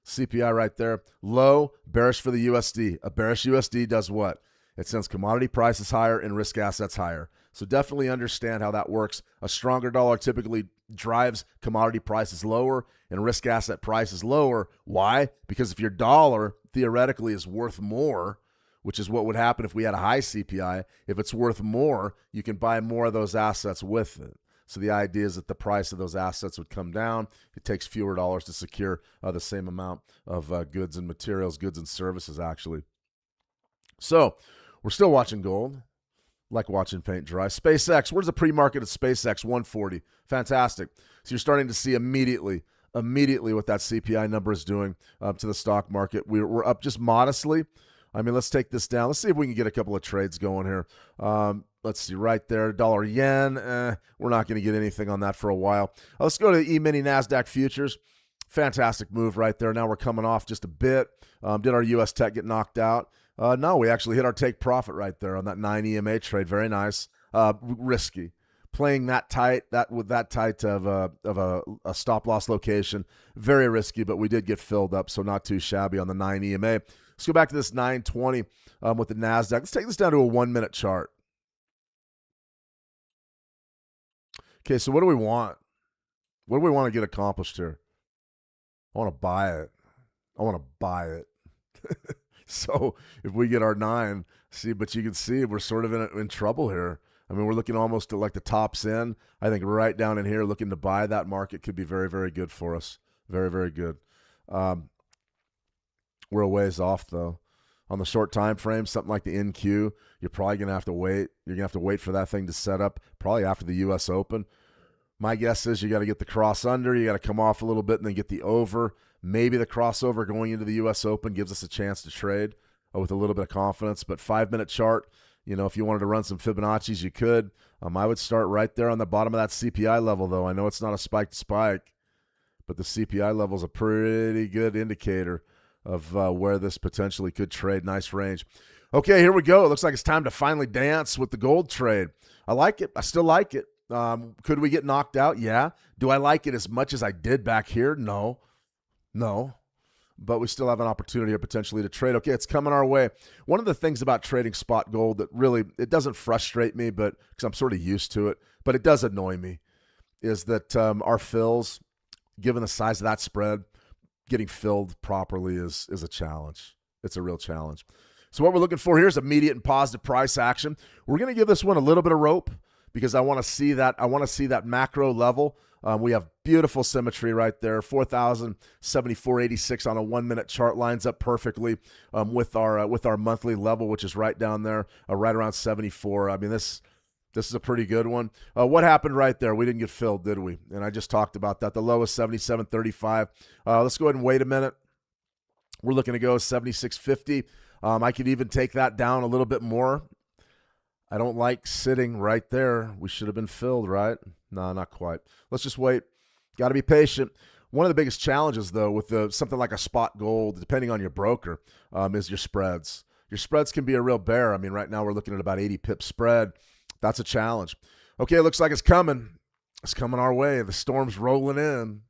CPI right there. Low, bearish for the USD. A bearish USD does what? It sends commodity prices higher and risk assets higher. So definitely understand how that works. A stronger dollar typically drives commodity prices lower and risk asset prices lower. Why? Because if your dollar theoretically is worth more, which is what would happen if we had a high CPI, if it's worth more, you can buy more of those assets with it. So the idea is that the price of those assets would come down. It takes fewer dollars to secure the same amount of goods and materials, goods and services, actually. So we're still watching gold, like watching paint dry. SpaceX, where's the pre-market at SpaceX? 140. Fantastic. So you're starting to see immediately what that CPI number is doing to the stock market. We're up just modestly. I mean, let's take this down. Let's see if we can get a couple of trades going here. Let's see right there. Dollar yen. We're not going to get anything on that for a while. Let's go to the E-mini NASDAQ futures. Fantastic move right there. Now we're coming off just a bit. Did our U.S. tech get knocked out? No, we actually hit our take profit right there on that 9 EMA trade. Very nice. Risky. Playing that tight, with that tight of a stop loss location, very risky, but we did get filled up, so not too shabby on the 9 EMA. Let's go back to this 920 with the NASDAQ. Let's take this down to a 1-minute chart. Okay, so what do we want? What do we want to get accomplished here? I want to buy it. I want to buy it. So if we get our 9, but you can see we're sort of in trouble here. I mean, we're looking almost at like the tops in. I think right down in here, looking to buy that market could be very, very good for us. Very, very good. We're a ways off, though. On the short time frame, something like the NQ, you're probably going to have to wait. You're going to have to wait for that thing to set up probably after the U.S. Open. My guess is you got to get the cross under. You got to come off a little bit and then get the over. Maybe the crossover going into the U.S. Open gives us a chance to trade with a little bit of confidence. But 5-minute chart, if you wanted to run some Fibonacci's, you could. I would start right there on the bottom of that CPI level, though. I know it's not a spike, but the CPI level is a pretty good indicator of where this potentially could trade. Nice range. Okay, here we go. It looks like it's time to finally dance with the gold trade. I like it. I still like it. Could we get knocked out? Yeah. Do I like it as much as I did back here? No. But we still have an opportunity here potentially to trade. Okay, it's coming our way. One of the things about trading spot gold that really, it doesn't frustrate me, but because I'm sort of used to it, but it does annoy me, is that our fills, given the size of that spread, getting filled properly is a challenge. It's a real challenge. So what we're looking for here is immediate and positive price action. We're going to give this one a little bit of rope because I want to see that macro level. We have beautiful symmetry right there. 4,074.86 on a 1-minute chart lines up perfectly with our monthly level, which is right down there, right around 74. I mean, this is a pretty good one. What happened right there? We didn't get filled, did we? And I just talked about that. The low is 77.35. Let's go ahead and wait a minute. We're looking to go 76.50. I could even take that down a little bit more. I don't like sitting right there. We should have been filled, right? No, not quite. Let's just wait. Got to be patient. One of the biggest challenges, though, with something like a spot gold, depending on your broker, is your spreads. Your spreads can be a real bear. I mean, right now we're looking at about 80 pip spread. That's a challenge. Okay, it looks like it's coming. It's coming our way. The storm's rolling in.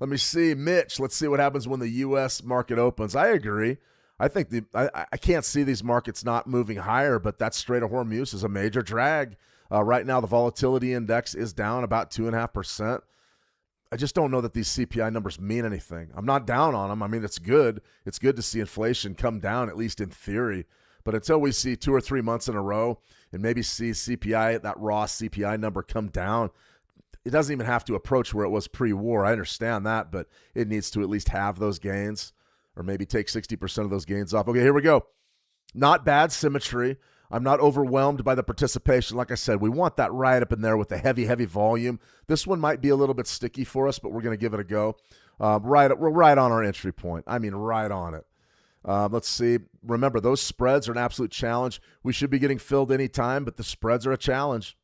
Let me see. Mitch, let's see what happens when the U.S. market opens. I agree. I think I can't see these markets not moving higher, but that Strait of Hormuz is a major drag. Right now, the volatility index is down about 2.5%. I just don't know that these CPI numbers mean anything. I'm not down on them. I mean, it's good. It's good to see inflation come down, at least in theory. But until we see 2 or 3 months in a row and maybe see CPI, that raw CPI number come down, it doesn't even have to approach where it was pre-war. I understand that, but it needs to at least have those gains or maybe take 60% of those gains off. Okay, here we go. Not bad symmetry. I'm not overwhelmed by the participation. Like I said, we want that right up in there with the heavy, heavy volume. This one might be a little bit sticky for us, but we're going to give it a go. We're right on our entry point. I mean, right on it. Let's see. Remember, those spreads are an absolute challenge. We should be getting filled anytime, but the spreads are a challenge.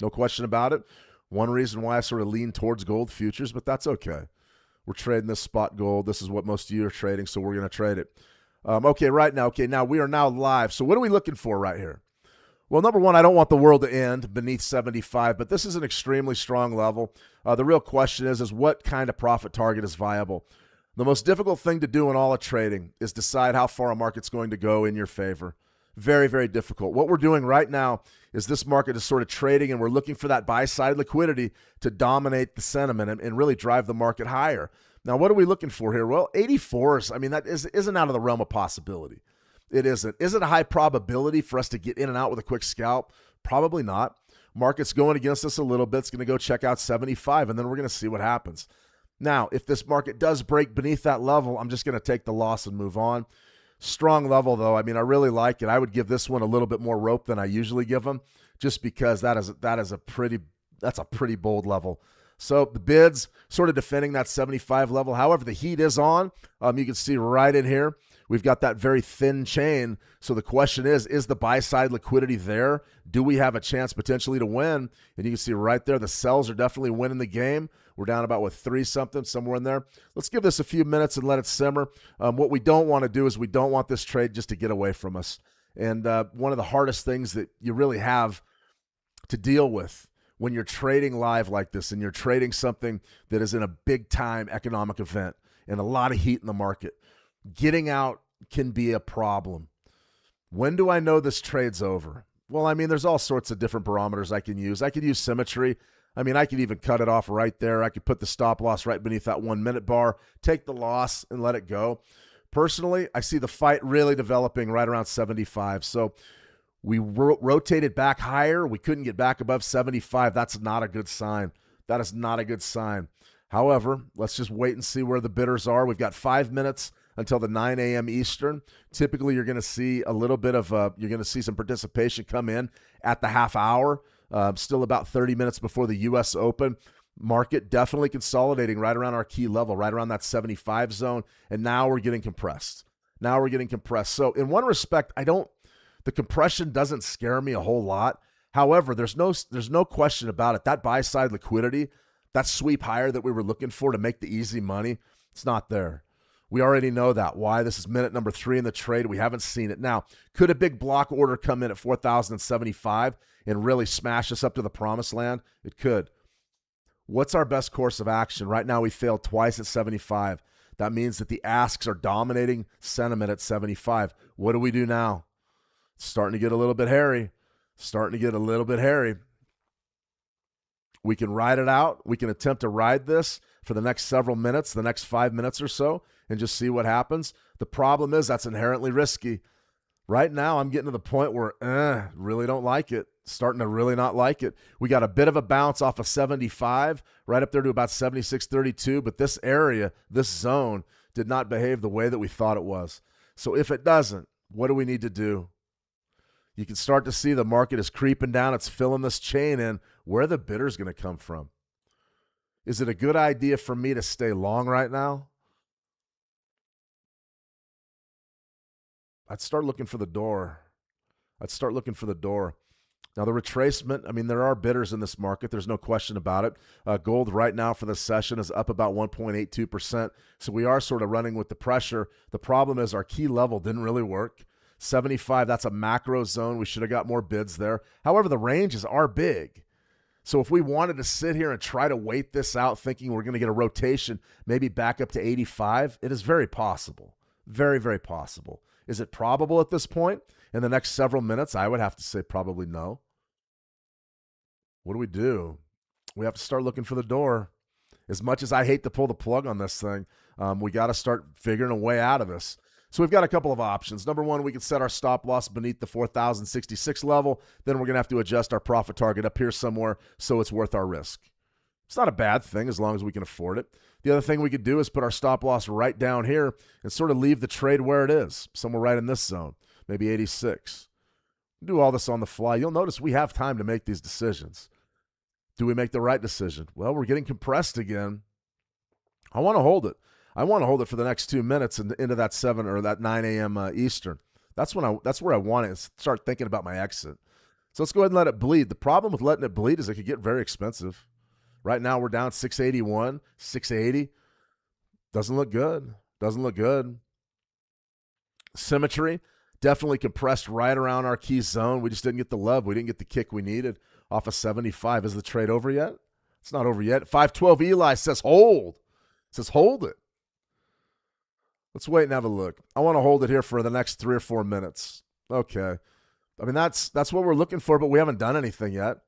No question about it. One reason why I sort of lean towards gold futures, but that's okay. We're trading this spot gold. This is what most of you are trading, so we're going to trade it. Now we are now live. So what are we looking for right here? Well, number one, I don't want the world to end beneath 75, but this is an extremely strong level. The real question is what kind of profit target is viable? The most difficult thing to do in all of trading is decide how far a market's going to go in your favor. Very, very difficult. What we're doing right now is this market is sort of trading, and we're looking for that buy-side liquidity to dominate the sentiment and really drive the market higher. Now, what are we looking for here? Well, 84s, I mean, that isn't out of the realm of possibility. It isn't. Is it a high probability for us to get in and out with a quick scalp? Probably not. Market's going against us a little bit. It's going to go check out 75, and then we're going to see what happens. Now, if this market does break beneath that level, I'm just going to take the loss and move on. Strong level, though. I mean, I really like it. I would give this one a little bit more rope than I usually give them, just because that's a pretty bold level. So the bids sort of defending that 75 level. However, the heat is on. You can see right in here, we've got that very thin chain. So the question is the buy-side liquidity there? Do we have a chance potentially to win? And you can see right there, the sells are definitely winning the game. We're down about, what, 3 something, somewhere in there. Let's give this a few minutes and let it simmer. What we don't want to do is we don't want this trade just to get away from us. And one of the hardest things that you really have to deal with when you're trading live like this and you're trading something that is in a big-time economic event and a lot of heat in the market, getting out can be a problem. When do I know this trade's over? Well, I mean, there's all sorts of different barometers I can use. I could use symmetry. I mean, I could even cut it off right there. I could put the stop loss right beneath that 1 minute bar, take the loss and let it go. Personally, I see the fight really developing right around 75. So we rotated back higher. We couldn't get back above 75. That's not a good sign. That is not a good sign. However, let's just wait and see where the bidders are. We've got 5 minutes until the 9 a.m. Eastern. Typically, you're going to see a little bit of you're going to see some participation come in at the half hour. Still about 30 minutes before the U.S. Open. Market definitely consolidating right around our key level, right around that 75 zone. And now we're getting compressed. So in one respect, the compression doesn't scare me a whole lot. However, there's no question about it. That buy side liquidity, that sweep higher that we were looking for to make the easy money, it's not there. We already know that. Why? This is minute number 3 in the trade. We haven't seen it. Now, could a big block order come in at 4,075 and really smash us up to the promised land? It could. What's our best course of action? Right now, we failed twice at 75. That means that the asks are dominating sentiment at 75. What do we do now? It's starting to get a little bit hairy. We can ride it out. We can attempt to ride this for the next several minutes, the next 5 minutes or so, and just see what happens. The problem is that's inherently risky. Right now, I'm getting to the point where really don't like it. Starting to really not like it. We got a bit of a bounce off of 75, right up there to about 76.32, but this area, this zone, did not behave the way that we thought it was. So if it doesn't, what do we need to do? You can start to see the market is creeping down. It's filling this chain in. Where are the bidders going to come from? Is it a good idea for me to stay long right now? I'd start looking for the door. Now, the retracement, I mean, there are bidders in this market. There's no question about it. Gold right now for the session is up about 1.82%. So we are sort of running with the pressure. The problem is our key level didn't really work. 75, that's a macro zone. We should have got more bids there. However, the ranges are big. So if we wanted to sit here and try to wait this out thinking we're going to get a rotation, maybe back up to 85, it is very possible. Very, very possible. Is it probable at this point? In the next several minutes, I would have to say probably no. What do? We have to start looking for the door. As much as I hate to pull the plug on this thing, we got to start figuring a way out of this. So we've got a couple of options. Number one, we can set our stop loss beneath the 4,066 level. Then we're going to have to adjust our profit target up here somewhere so it's worth our risk. It's not a bad thing as long as we can afford it. The other thing we could do is put our stop loss right down here and sort of leave the trade where it is, somewhere right in this zone, maybe 86. Do all this on the fly. You'll notice we have time to make these decisions. Do we make the right decision? Well, we're getting compressed again. I want to hold it. I want to hold it for the next 2 minutes and into that 7 or that 9 a.m. Eastern. That's where I want to start thinking about my exit. So let's go ahead and let it bleed. The problem with letting it bleed is it could get very expensive. Right now we're down 681, 680. Doesn't look good. Symmetry, definitely compressed right around our key zone. We just didn't get the love. We didn't get the kick we needed off of 75. Is the trade over yet? It's not over yet. 512 Eli says hold. Says hold it. Let's wait and have a look. I want to hold it here for the next 3 or 4 minutes. Okay. I mean, that's what we're looking for, but we haven't done anything yet.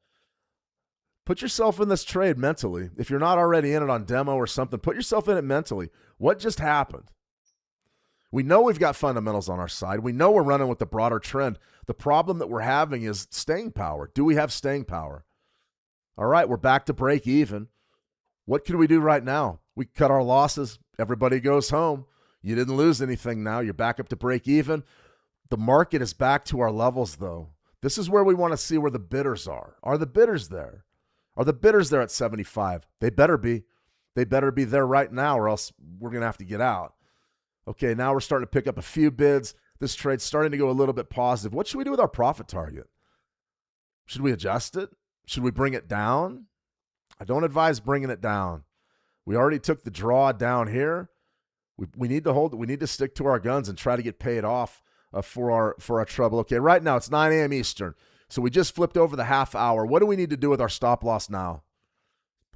Put yourself in this trade mentally. If you're not already in it on demo or something, put yourself in it mentally. What just happened? We know we've got fundamentals on our side. We know we're running with the broader trend. The problem that we're having is staying power. Do we have staying power? All right, we're back to break even. What can we do right now? We cut our losses. Everybody goes home. You didn't lose anything now. You're back up to break even. The market is back to our levels, though. This is where we want to see where the bidders are. Are the bidders there? Are the bidders there at 75? They better be. They better be there right now, or else we're going to have to get out. Okay, now we're starting to pick up a few bids. This trade's starting to go a little bit positive. What should we do with our profit target? Should we adjust it? Should we bring it down? I don't advise bringing it down. We already took the draw down here. We need to hold. We need to stick to our guns and try to get paid off for our trouble. Okay, right now it's 9 a.m. Eastern. So we just flipped over the half hour. What do we need to do with our stop loss now?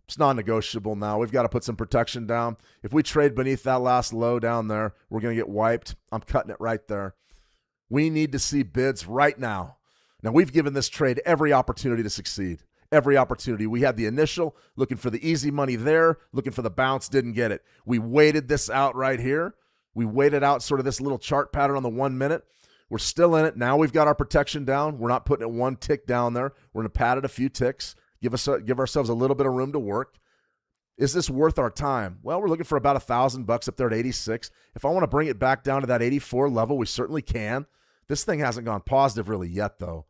It's non-negotiable now. We've got to put some protection down. If we trade beneath that last low down there, we're going to get wiped. I'm cutting it right there. We need to see bids right now. Now, we've given this trade every opportunity to succeed. Every opportunity. We had the initial, looking for the easy money there, looking for the bounce, didn't get it. We waited this out right here. We waited out sort of this little chart pattern on the 1 minute. We're still in it. Now we've got our protection down. We're not putting it one tick down there. We're going to pad it a few ticks, give ourselves a little bit of room to work. Is this worth our time? Well, we're looking for about $1,000 up there at 86. If I want to bring it back down to that 84 level, we certainly can. This thing hasn't gone positive really yet, though.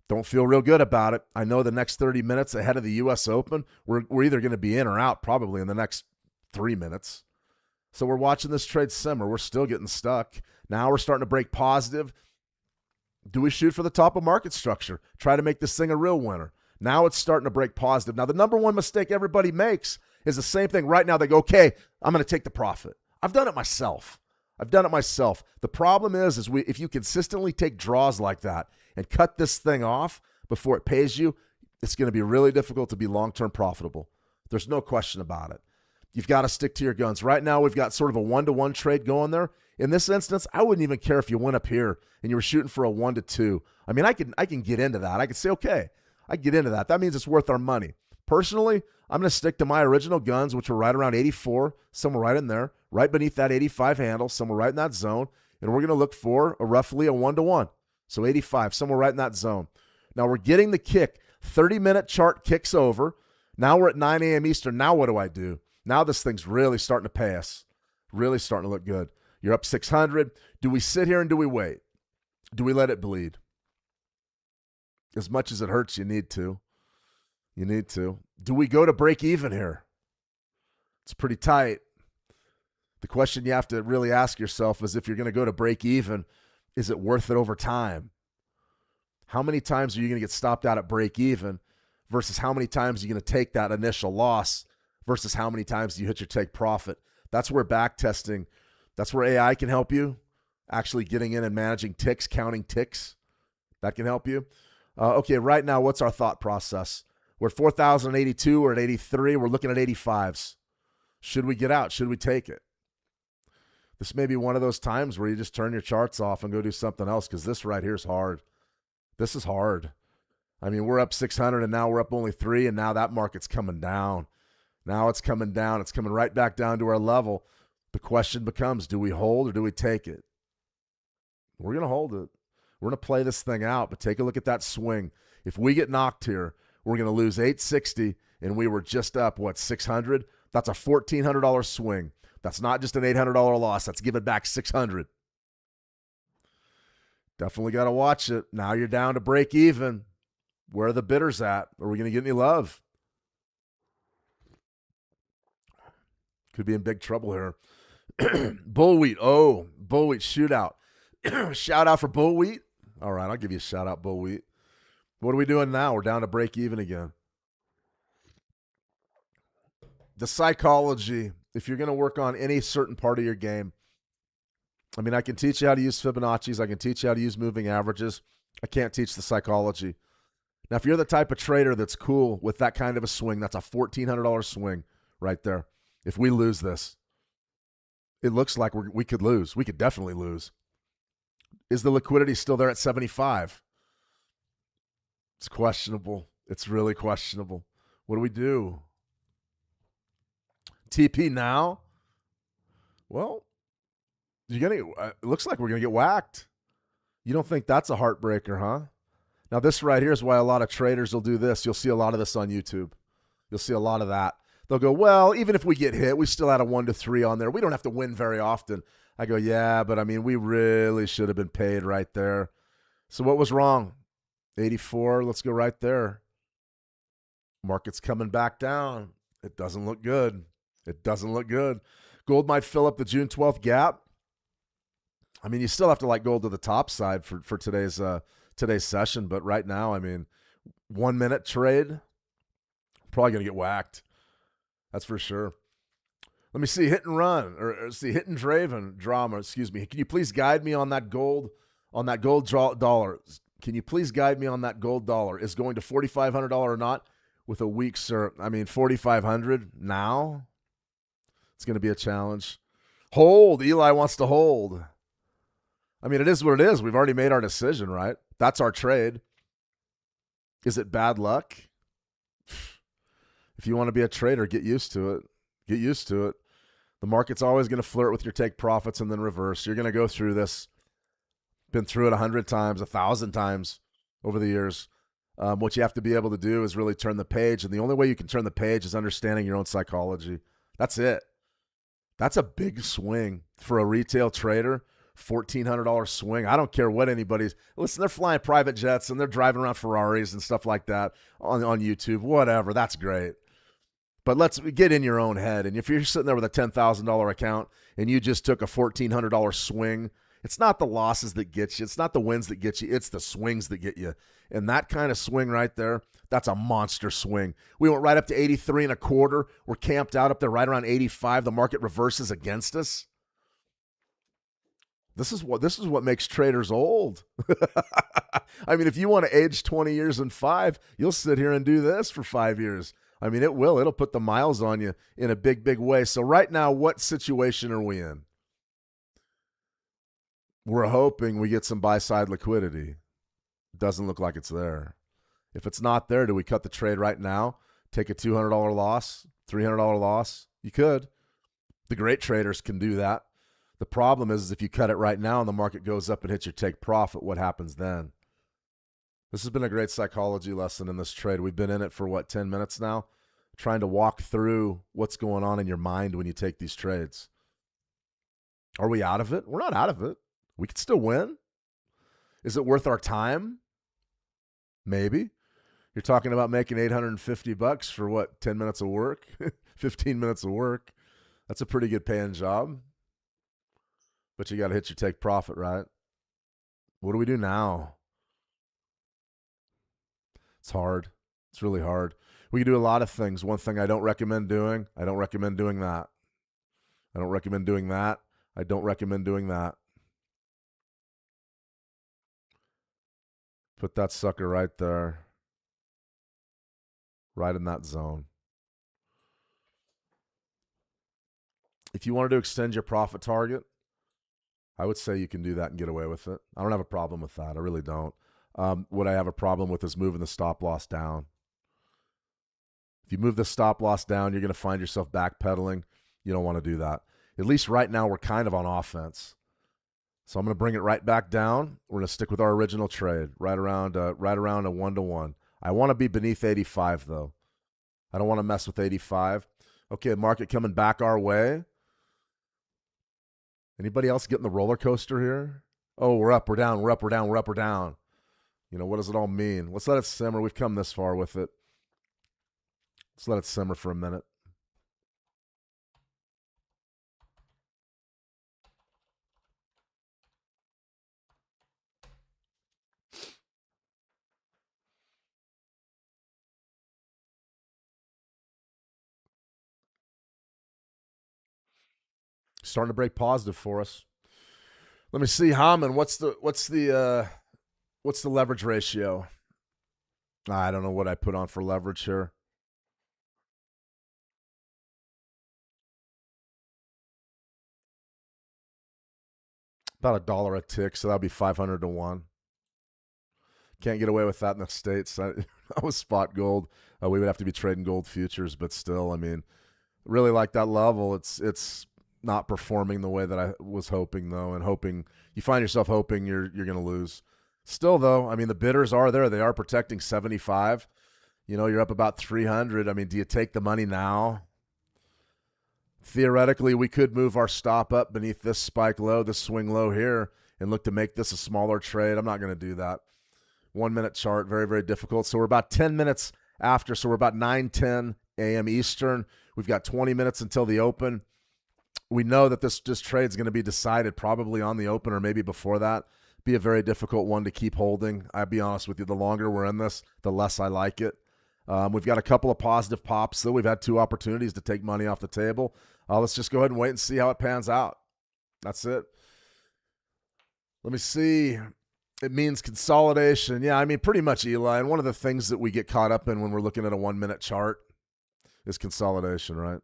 Don't feel real good about it. I know the next 30 minutes ahead of the U.S. Open, we're either going to be in or out probably in the next 3 minutes. So we're watching this trade simmer. We're still getting stuck. Now we're starting to break positive. Do we shoot for the top of market structure? Try to make this thing a real winner. Now it's starting to break positive. Now the number one mistake everybody makes is the same thing. Right now they go, okay, I'm going to take the profit. I've done it myself. The problem is if you consistently take draws like that and cut this thing off before it pays you, it's going to be really difficult to be long-term profitable. There's no question about it. You've got to stick to your guns. Right now, we've got sort of a 1-to-1 trade going there. In this instance, I wouldn't even care if you went up here and you were shooting for a 1-to-2. I mean, I can get into that. I can say, okay, I get into that. That means it's worth our money. Personally, I'm going to stick to my original guns, which were right around 84, somewhere right in there, right beneath that 85 handle, somewhere right in that zone, and we're going to look for roughly a 1-to-1. So 85, somewhere right in that zone. Now we're getting the kick. 30-minute chart kicks over. Now we're at 9 a.m. Eastern. Now what do I do? Now this thing's really starting to pay us. Really starting to look good. You're up 600. Do we sit here and do we wait? Do we let it bleed? As much as it hurts, you need to. You need to. Do we go to break even here? It's pretty tight. The question you have to really ask yourself is if you're going to go to break even, is it worth it over time? How many times are you going to get stopped out at break even versus how many times are you going to take that initial loss versus how many times do you hit your take profit? That's where back testing, that's where AI can help you, actually getting in and managing ticks, counting ticks. That can help you. Okay, right now, what's our thought process? We're at 4,082, we're at 83, we're looking at 85s. Should we get out? Should we take it? This may be one of those times where you just turn your charts off and go do something else because this right here is hard. This is hard. I mean, we're up 600 and now we're up only 3, and now that market's coming down. Now it's coming down. It's coming right back down to our level. The question becomes, do we hold or do we take it? We're going to hold it. We're going to play this thing out, but take a look at that swing. If we get knocked here, we're going to lose 860, and we were just up, 600? That's a $1,400 swing. That's not just an $800 loss. That's giving back $600. Definitely got to watch it. Now you're down to break even. Where are the bidders at? Are we going to get any love? Could be in big trouble here. Bullwheat. Oh, bullwheat shootout. Shout out for bullwheat. All right, I'll give you a shout out, bullwheat. What are we doing now? We're down to break even again. The psychology, if you're going to work on any certain part of your game, I mean, I can teach you how to use Fibonacci's. I can teach you how to use moving averages. I can't teach the psychology. Now, if you're the type of trader that's cool with that kind of a swing, that's a $1,400 swing right there. If we lose this, it looks like we could lose. We could definitely lose. Is the liquidity still there at 75? It's questionable. It's really questionable. What do we do? TP now? Well, it looks like we're going to get whacked. You don't think that's a heartbreaker, huh? Now, this right here is why a lot of traders will do this. You'll see a lot of this on YouTube. You'll see a lot of that. They'll go, well, even if we get hit, we still had a 1-to-3 on there. We don't have to win very often. I go, yeah, but I mean, we really should have been paid right there. So what was wrong? 84, let's go right there. Market's coming back down. It doesn't look good. It doesn't look good. Gold might fill up the June 12th gap. I mean, you still have to like gold to the top side for today's session, but right now, I mean, 1 minute trade, probably going to get whacked. That's for sure. Let me see hit and run, or see hit and draven drama. Excuse me. Can you please guide me on that gold dollar? Can you please guide me on that gold dollar? Is going to $4,500 or not with a week, sir? I mean, 4,500 now. It's going to be a challenge. Hold. Eli wants to hold. I mean, it is what it is. We've already made our decision, right? That's our trade. Is it bad luck? If you want to be a trader, get used to it. Get used to it. The market's always going to flirt with your take profits and then reverse. You're going to go through this. Been through it 100 times, 1,000 times over the years. What you have to be able to do is really turn the page. And the only way you can turn the page is understanding your own psychology. That's it. That's a big swing for a retail trader. $1,400 swing. I don't care what anybody's. Listen, they're flying private jets and they're driving around Ferraris and stuff like that on YouTube. Whatever. That's great. But let's get in your own head. And if you're sitting there with a $10,000 account and you just took a $1,400 swing, it's not the losses that get you. It's not the wins that get you. It's the swings that get you. And that kind of swing right there, that's a monster swing. We went right up to 83 and a quarter. We're camped out up there right around 85. The market reverses against us. This is what makes traders old. I mean, if you want to age 20 years and 5, you'll sit here and do this for 5 years. I mean, it will. It'll put the miles on you in a big, big way. So right now, what situation are we in? We're hoping we get some buy-side liquidity. Doesn't look like it's there. If it's not there, do we cut the trade right now? Take a $200 loss, $300 loss? You could. The great traders can do that. The problem is if you cut it right now and the market goes up and hits your take profit, what happens then? This has been a great psychology lesson in this trade. We've been in it for, 10 minutes now? Trying to walk through what's going on in your mind when you take these trades. Are we out of it? We're not out of it. We could still win. Is it worth our time? Maybe. You're talking about making $850 for 10 minutes of work? 15 minutes of work. That's a pretty good paying job. But you got to hit your take profit, right? What do we do now? It's hard. It's really hard. We can do a lot of things. One thing I don't recommend doing, I don't recommend doing that. I don't recommend doing that. I don't recommend doing that. Put that sucker right there. Right in that zone. If you wanted to extend your profit target, I would say you can do that and get away with it. I don't have a problem with that. I really don't. What I have a problem with is moving the stop loss down. If you move the stop loss down, you're going to find yourself backpedaling. You don't want to do that. At least right now, we're kind of on offense. So I'm going to bring it right back down. We're going to stick with our original trade, right around a 1-to-1. I want to be beneath 85, though. I don't want to mess with 85. Okay, market coming back our way. Anybody else getting the roller coaster here? Oh, we're up, we're down, we're up, we're down, we're up, we're down. You know, what does it all mean? Let's let it simmer. We've come this far with it. Let's let it simmer for a minute. Starting to break positive for us. Let me see, Haman. What's the leverage ratio? I don't know what I put on for leverage here. About $1 a tick, so that'll be 500 to 1. Can't get away with that in the States. I was spot gold. We would have to be trading gold futures, but still, I mean, really like that level. It's not performing the way that I was hoping, though, and hoping you find yourself hoping you're going to lose. Still, though, I mean, the bidders are there. They are protecting 75. You know, you're up about 300. I mean, do you take the money now? Theoretically, we could move our stop up beneath this spike low, this swing low here, and look to make this a smaller trade. I'm not going to do that. 1 minute chart, very, very difficult. So we're about 10 minutes after. So we're about 9:10 a.m. Eastern. We've got 20 minutes until the open. We know that this trade is going to be decided probably on the open or maybe before that. Be a very difficult one to keep holding. I'll be honest with you, the longer we're in this, the less I like it. We've got a couple of positive pops, though. We've had 2 opportunities to take money off the table. let's just go ahead and wait and see how it pans out. That's it. Let me see. It means consolidation. Yeah, I mean, pretty much, Eli. And one of the things that we get caught up in when we're looking at a 1-minute chart is consolidation, right?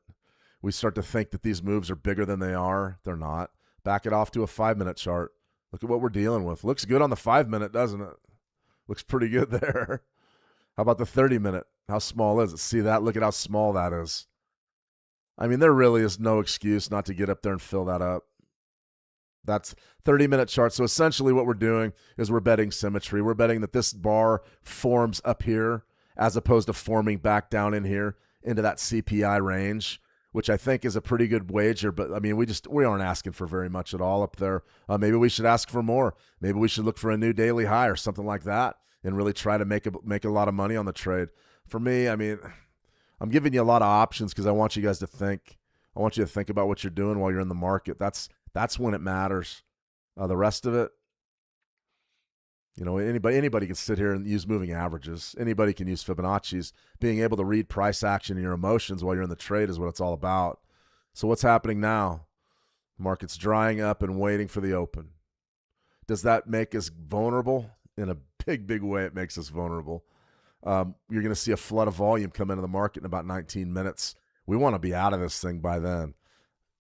We start to think that these moves are bigger than they are. They're not. Back it off to a 5-minute chart. Look at what we're dealing with. Looks good on the 5-minute, doesn't it? Looks pretty good there. How about the 30-minute? How small is it? See that? Look at how small that is. I mean, there really is no excuse not to get up there and fill that up. That's 30-minute chart. So essentially what we're doing is we're betting symmetry. We're betting that this bar forms up here as opposed to forming back down in here into that CPI range, which I think is a pretty good wager. But, I mean, we aren't asking for very much at all up there. Maybe we should ask for more. Maybe we should look for a new daily high or something like that and really try to make a lot of money on the trade. For me, I mean, I'm giving you a lot of options because I want you guys to think. I want you to think about what you're doing while you're in the market. That's when it matters. The rest of it, you know, anybody can sit here and use moving averages. Anybody can use Fibonacci's. Being able to read price action and your emotions while you're in the trade is what it's all about. So what's happening now? Market's drying up and waiting for the open. Does that make us vulnerable? In a big, big way, it makes us vulnerable. You're going to see a flood of volume come into the market in about 19 minutes. We want to be out of this thing by then.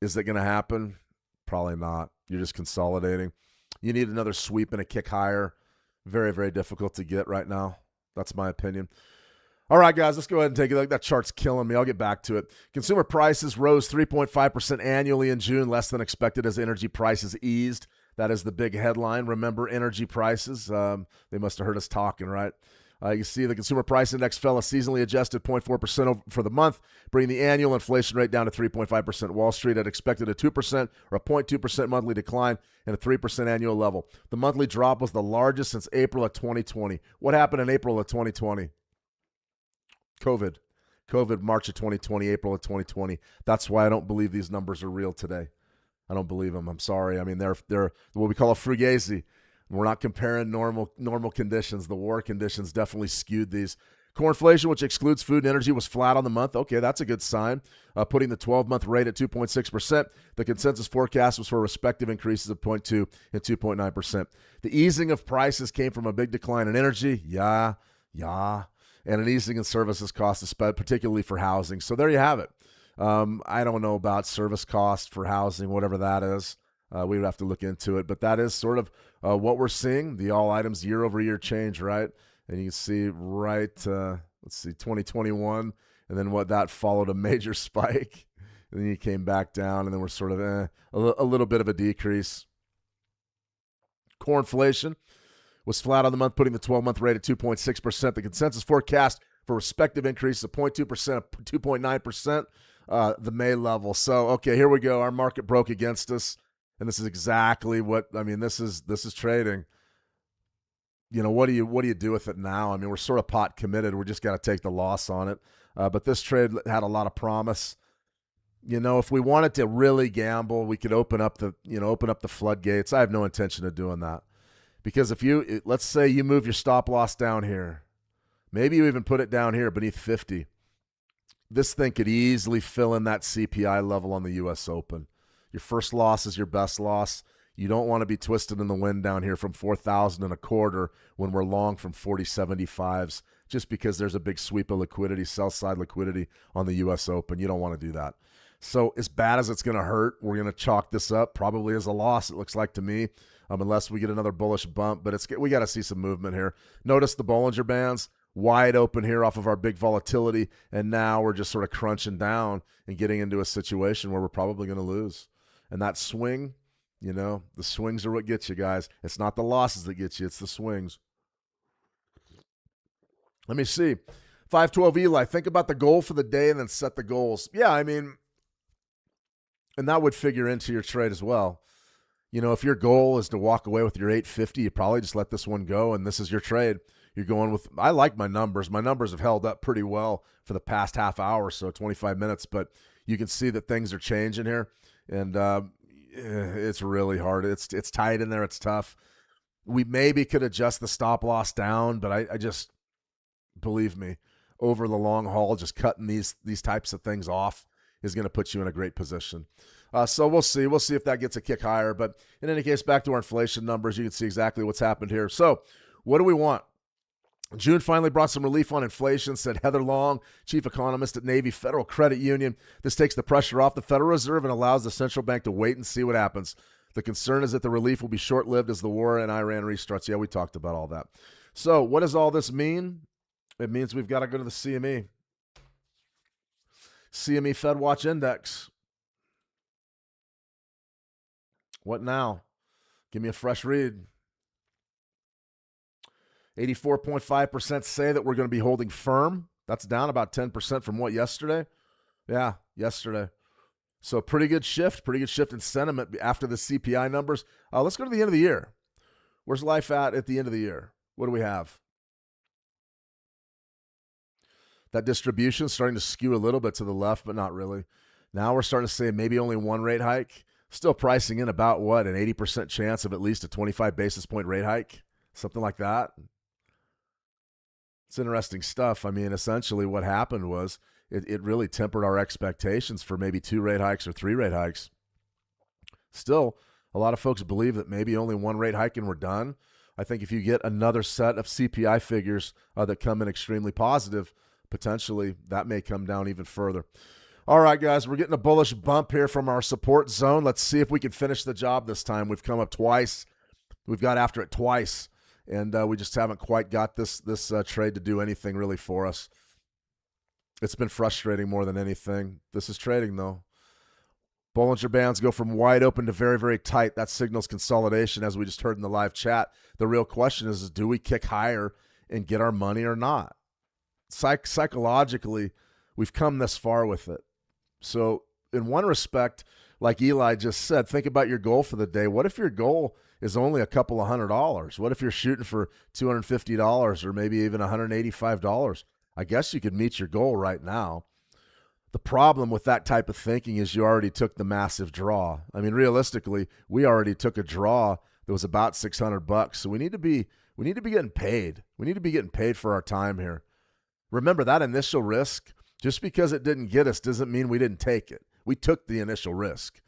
Is it going to happen? Probably not. You're just consolidating. You need another sweep and a kick higher. Very, very difficult to get right now. That's my opinion. All right, guys, let's go ahead and take a look. That chart's killing me. I'll get back to it. Consumer prices rose 3.5% annually in June, less than expected as energy prices eased. That is the big headline. Remember energy prices. They must have heard us talking, right? You see the consumer price index fell a seasonally adjusted 0.4% for the month, bringing the annual inflation rate down to 3.5%. Wall Street had expected a 2% or a 0.2% monthly decline and a 3% annual level. The monthly drop was the largest since April of 2020. What happened in April of 2020? COVID, March of 2020, April of 2020. That's why I don't believe these numbers are real today. I don't believe them. I'm sorry. I mean, they're what we call a fugazi. We're not comparing normal conditions. The war conditions definitely skewed these. Core inflation, which excludes food and energy, was flat on the month. Okay, that's a good sign. Putting the 12-month rate at 2.6%. The consensus forecast was for respective increases of 0.2 and 2.9%. The easing of prices came from a big decline in energy. Yeah. And an easing in services costs, particularly for housing. So there you have it. I don't know about service costs for housing, whatever that is. We would have to look into it. But that is sort of what we're seeing, the all items year-over-year change, right? And you can see right, 2021, and then what that followed a major spike. And then you came back down, and then we're sort of a little bit of a decrease. Core inflation was flat on the month, putting the 12-month rate at 2.6%. The consensus forecast for respective increases of 0.2%, 2.9%, the May level. So, okay, here we go. Our market broke against us. And this is exactly what, I mean, this is trading. You know, what do you do with it now? I mean, we're sort of pot committed. We just got to take the loss on it. But this trade had a lot of promise. You know, if we wanted to really gamble, we could open up the floodgates. I have no intention of doing that. Because let's say you move your stop loss down here. Maybe you even put it down here beneath 50. This thing could easily fill in that CPI level on the U.S. Open. Your first loss is your best loss. You don't want to be twisted in the wind down here from 4,000 and a quarter when we're long from 40.75s just because there's a big sweep of liquidity, sell-side liquidity on the U.S. Open. You don't want to do that. So as bad as it's going to hurt, we're going to chalk this up probably as a loss, it looks like to me, unless we get another bullish bump. But we got to see some movement here. Notice the Bollinger Bands wide open here off of our big volatility, and now we're just sort of crunching down and getting into a situation where we're probably going to lose. And that swing, you know, the swings are what gets you, guys. It's not the losses that get you. It's the swings. Let me see. 512 Eli, think about the goal for the day and then set the goals. Yeah, I mean, and that would figure into your trade as well. You know, if your goal is to walk away with your 850, you probably just let this one go, and this is your trade. You're going with, I like my numbers. My numbers have held up pretty well for the past half hour or so, 25 minutes, but you can see that things are changing here. And it's really hard. It's tight in there. It's tough. We maybe could adjust the stop loss down, but I just, believe me, over the long haul, just cutting these types of things off is going to put you in a great position. So we'll see. We'll see if that gets a kick higher. But in any case, back to our inflation numbers, you can see exactly what's happened here. So what do we want? June finally brought some relief on inflation, said Heather Long, chief economist at Navy Federal Credit Union. This takes the pressure off the Federal Reserve and allows the central bank to wait and see what happens. The concern is that the relief will be short-lived as the war in Iran restarts. Yeah, we talked about all that. So what does all this mean? It means we've got to go to the CME. CME Fed Watch Index. What now? Give me a fresh read. 84.5% say that we're going to be holding firm. That's down about 10% from what, yesterday? Yeah, yesterday. So pretty good shift in sentiment after the CPI numbers. Let's go to the end of the year. Where's life at the end of the year? What do we have? That distribution starting to skew a little bit to the left, but not really. Now we're starting to say maybe only one rate hike. Still pricing in about what, an 80% chance of at least a 25 basis point rate hike? Something like that. It's interesting stuff. I mean, essentially what happened was it really tempered our expectations for maybe 2 rate hikes or 3 rate hikes. Still, a lot of folks believe that maybe only 1 rate hike and we're done. I think if you get another set of CPI figures that come in extremely positive, potentially that may come down even further. All right, guys, we're getting a bullish bump here from our support zone. Let's see if we can finish the job this time. We've come up twice. We've got after it twice. And we just haven't quite got this trade to do anything really for us. It's been frustrating more than anything. This is trading, though. Bollinger Bands go from wide open to very, very tight. That signals consolidation, as we just heard in the live chat. The real question is do we kick higher and get our money or not? Psychologically, we've come this far with it. So in one respect, like Eli just said, think about your goal for the day. What if your goal is only a couple of $100? What if you're shooting for $250 or maybe even $185? I guess you could meet your goal right now. The problem with that type of thinking is you already took the massive draw. I mean, realistically, we already took a draw that was about $600. So we need to be getting paid. We need to be getting paid for our time here. Remember, that initial risk, just because it didn't get us doesn't mean we didn't take it. We took the initial risk.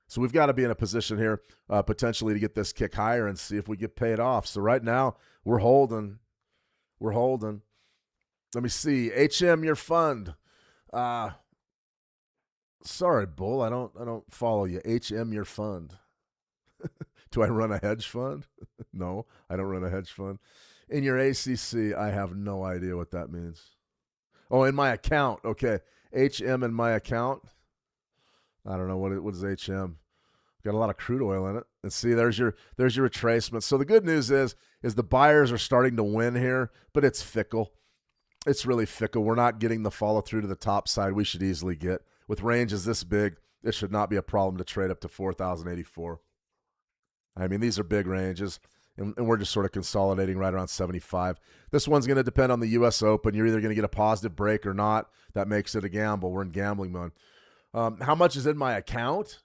So we've got to be in a position here potentially to get this kick higher and see if we get paid off. So right now, we're holding. We're holding. Let me see. HM, your fund. Sorry, Bull, I don't follow you. HM, your fund. Do I run a hedge fund? No, I don't run a hedge fund. In your ACC, I have no idea what that means. Oh, in my account. Okay. HM in my account. I don't know what is HM. Got a lot of crude oil in it. And see, there's your retracement. So the good news is the buyers are starting to win here, but it's fickle. It's really fickle. We're not getting the follow through to the top side we should easily get. With ranges this big, it should not be a problem to trade up to 4,084. I mean, these are big ranges, and we're just sort of consolidating right around 75. This one's going to depend on the U.S. Open. You're either going to get a positive break or not. That makes it a gamble. We're in gambling mode. How much is in my account?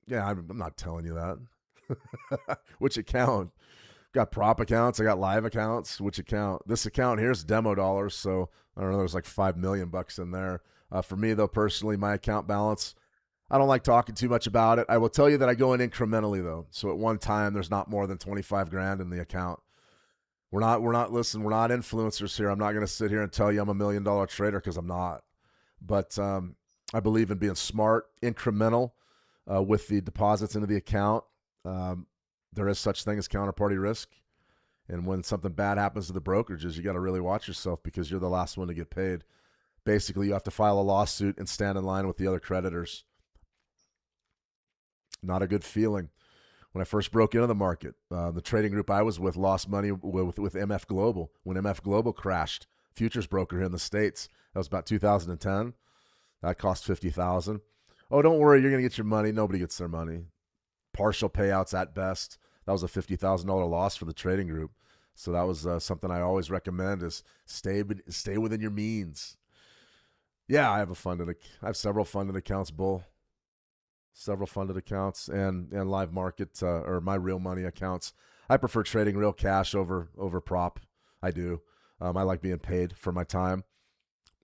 Yeah, I'm not telling you that. Which account? Got prop accounts. I got live accounts. Which account? This account here is demo dollars, so I don't know. There's like $5 million in there. For me, though, personally, my account balance, I don't like talking too much about it. I will tell you that I go in incrementally, though. So at one time, there's not more than 25 grand in the account. We're not influencers here. I'm not going to sit here and tell you I'm $1 million trader because I'm not. But I believe in being smart, incremental with the deposits into the account. There is such thing as counterparty risk. And when something bad happens to the brokerages, you got to really watch yourself because you're the last one to get paid. Basically, you have to file a lawsuit and stand in line with the other creditors. Not a good feeling. When I first broke into the market, the trading group I was with lost money with MF Global. When MF Global crashed, futures broker here in the States, that was about 2010. That cost $50,000. Oh, don't worry, you're going to get your money. Nobody gets their money. Partial payouts at best. That was a $50,000 loss for the trading group. So that was something I always recommend is stay within your means. Yeah, I have several funded accounts, Bull. Several funded accounts and live market or my real money accounts. I prefer trading real cash over prop. I do. I like being paid for my time.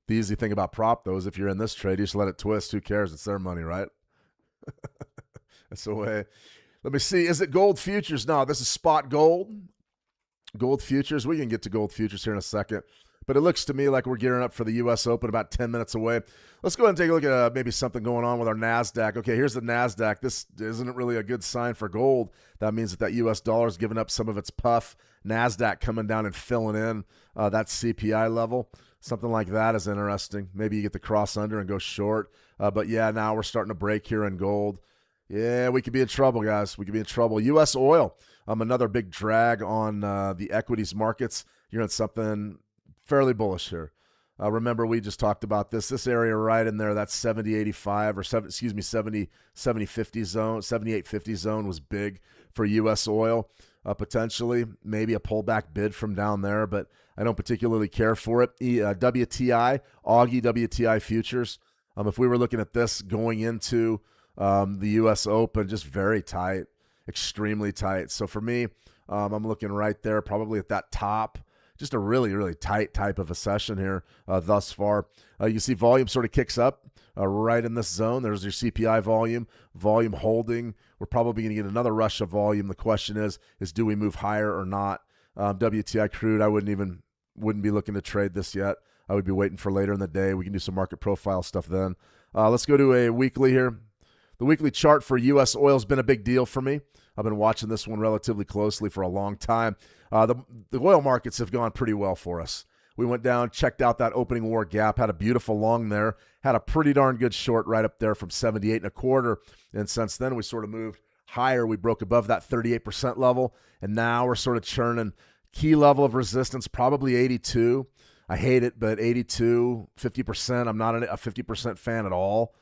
The easy thing about prop, though, is if you're in this trade, you just let it twist. Who cares? It's their money, right? That's the way. Let me see. Is it gold futures? No, this is spot gold. Gold futures. We can get to gold futures here in a second. But it looks to me like we're gearing up for the U.S. Open about 10 minutes away. Let's go ahead and take a look at maybe something going on with our NASDAQ. Okay, here's the NASDAQ. This isn't really a good sign for gold. That means that U.S. dollar is giving up some of its puff. NASDAQ coming down and filling in that CPI level. Something like that is interesting. Maybe you get the cross under and go short. But yeah, now we're starting to break here in gold. Yeah, we could be in trouble, guys. We could be in trouble. U.S. oil, another big drag on the equities markets. You're in something fairly bullish here. Remember, we just talked about this area right in there, that 70.85 or 70.50 zone, 78.50 zone was big for U.S. oil. Potentially, maybe a pullback bid from down there, but I don't particularly care for it. WTI, Augie WTI futures. If we were looking at this going into the U.S. Open, just very tight, extremely tight. So for me, I'm looking right there, probably at that top. Just a really, really tight type of a session here thus far. You see volume sort of kicks up right in this zone. There's your CPI volume holding. We're probably going to get another rush of volume. The question is do we move higher or not? WTI crude, I wouldn't be looking to trade this yet. I would be waiting for later in the day. We can do some market profile stuff then. Let's go to a weekly here. The weekly chart for U.S. oil has been a big deal for me. I've been watching this one relatively closely for a long time. The oil markets have gone pretty well for us. We went down, checked out that opening war gap, had a beautiful long there, had a pretty darn good short right up there from 78.25. And since then, we sort of moved higher. We broke above that 38% level, and now we're sort of churning. Key level of resistance, probably 82. I hate it, but 82, 50%. I'm not a 50% fan at all.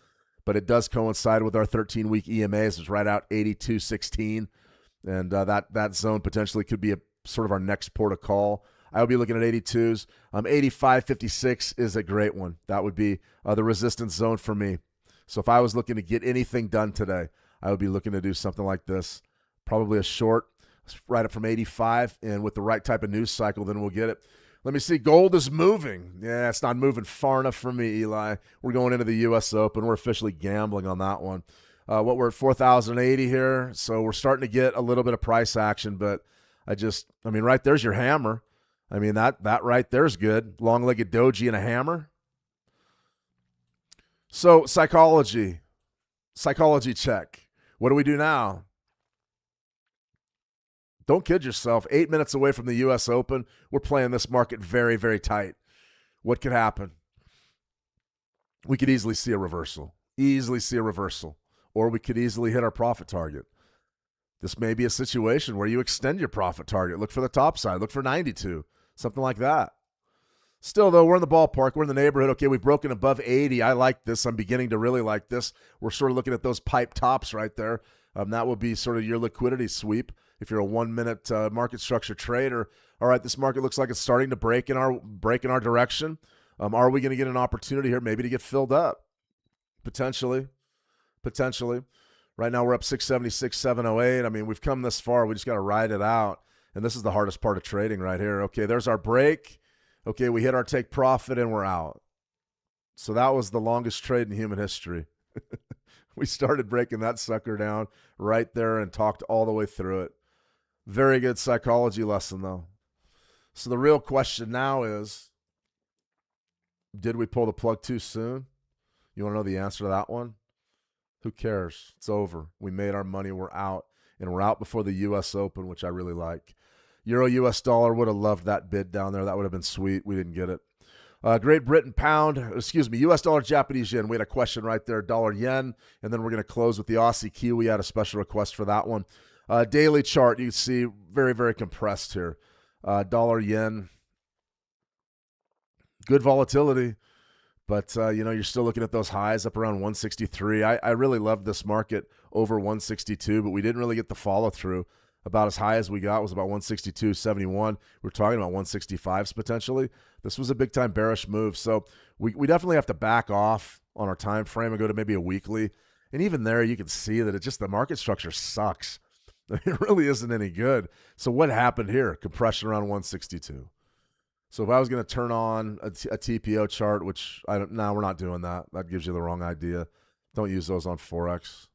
But it does coincide with our 13-week EMAs. It's right out 82.16, and that zone potentially could be a sort of our next port of call. I would be looking at 82s. 85.56 is a great one. That would be the resistance zone for me. So if I was looking to get anything done today, I would be looking to do something like this. Probably a short, right up from 85, and with the right type of news cycle, then we'll get it. Let me see. Gold is moving. Yeah, it's not moving far enough for me, Eli. We're going into the U.S. Open. We're officially gambling on that one. We're at 4,080 here, so we're starting to get a little bit of price action, but right there's your hammer. I mean, that right there's good. Long-legged doji and a hammer. So psychology check. What do we do now? Don't kid yourself. 8 minutes away from the U.S. Open, we're playing this market very, very tight. What could happen? We could easily see a reversal. Or we could easily hit our profit target. This may be a situation where you extend your profit target. Look for the top side. Look for 92. Something like that. Still, though, we're in the ballpark. We're in the neighborhood. Okay, we've broken above 80. I like this. I'm beginning to really like this. We're sort of looking at those pipe tops right there. That would be sort of your liquidity sweep if you're a 1 minute market structure trader. All right, this market looks like it's starting to break in our direction. Are we going to get an opportunity here maybe to get filled up? Potentially. Right now we're up 676, 708. I mean, we've come this far. We just got to ride it out. And this is the hardest part of trading right here. Okay, there's our break. Okay, we hit our take profit and we're out. So that was the longest trade in human history. We started breaking that sucker down right there and talked all the way through it. Very good psychology lesson, though. So the real question now is, did we pull the plug too soon? You want to know the answer to that one? Who cares? It's over. We made our money. We're out. And we're out before the U.S. Open, which I really like. Euro US dollar, would have loved that bid down there. That would have been sweet. We didn't get it. Great Britain pound, US dollar, Japanese yen. We had a question right there, dollar yen. And then we're going to close with the Aussie Kiwi. We had a special request for that one. Daily chart, you can see very, very compressed here. Dollar yen, good volatility. But, you're still looking at those highs up around 163. I really love this market over 162, but we didn't really get the follow through. About as high as we got was about 162.71. We're talking about 165s potentially. This was a big-time bearish move. So we definitely have to back off on our time frame and go to maybe a weekly. And even there, you can see that the market structure sucks. It really isn't any good. So what happened here? Compression around 162. So if I was going to turn on a TPO chart, which we're not doing that. That gives you the wrong idea. Don't use those on Forex.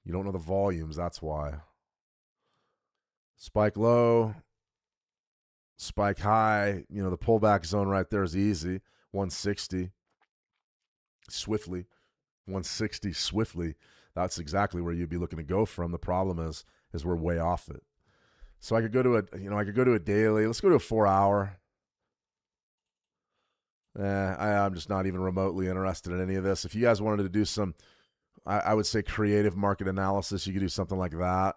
You don't know the volumes, that's why. Spike low, spike high. You know, the pullback zone right there is easy. 160 swiftly. 160 swiftly. That's exactly where you'd be looking to go from. The problem is we're way off it. So I could go to a daily. Let's go to a 4-hour. I'm just not even remotely interested in any of this. If you guys wanted to do some, I would say creative market analysis, you could do something like that.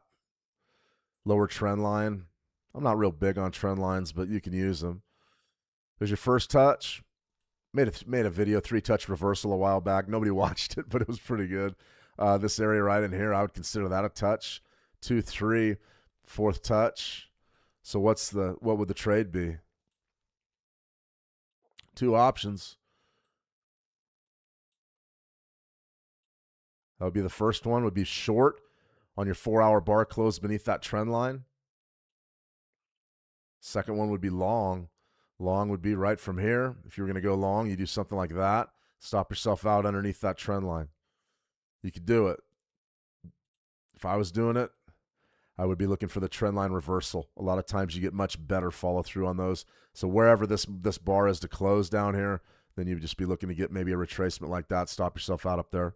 Lower trend line. I'm not real big on trend lines, but you can use them. There's your first touch. Made a video, 3-touch reversal a while back. Nobody watched it, but it was pretty good. This area right in here, I would consider that a touch. 2, 3, fourth touch. So what would the trade be? 2 options. That would be the first one, would be short on your 4-hour bar close beneath that trend line. Second one would be long. Long would be right from here. If you were going to go long, you do something like that. Stop yourself out underneath that trend line. You could do it. If I was doing it, I would be looking for the trend line reversal. A lot of times you get much better follow through on those. So wherever this bar is to close down here, then you would just be looking to get maybe a retracement like that. Stop yourself out up there.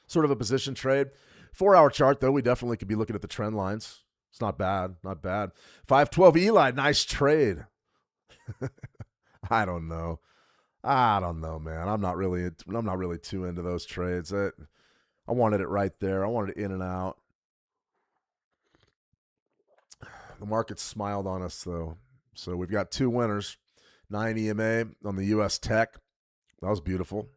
Sort of a position trade. 4-hour chart, though, we definitely could be looking at the trend lines. It's not bad. Not bad. 512 Eli, nice trade. I don't know, man. I'm not really too into those trades. I wanted it right there. I wanted it in and out. The market smiled on us, though. So we've got 2 winners. 9 EMA on the U.S. Tech. That was beautiful.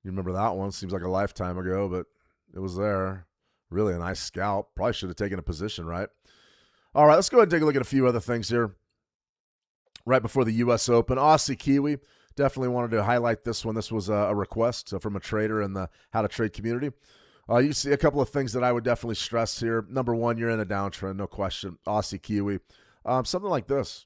You remember that one? Seems like a lifetime ago, but it was there. Really a nice scalp. Probably should have taken a position, right? All right, let's go ahead and take a look at a few other things here. Right before the U.S. Open, Aussie Kiwi. Definitely wanted to highlight this one. This was a request from a trader in the How to Trade community. You see a couple of things that I would definitely stress here. Number one, you're in a downtrend, no question. Aussie Kiwi. Something like this.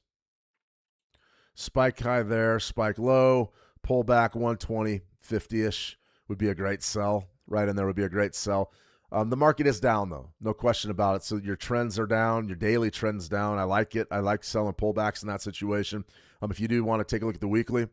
Spike high there, spike low, pull back 120, 50-ish would be a great sell. Right in there would be a great sell. The market is down, though. No question about it. So your trends are down. Your daily trend's down. I like it. I like selling pullbacks in that situation. If you do want to take a look at the weekly,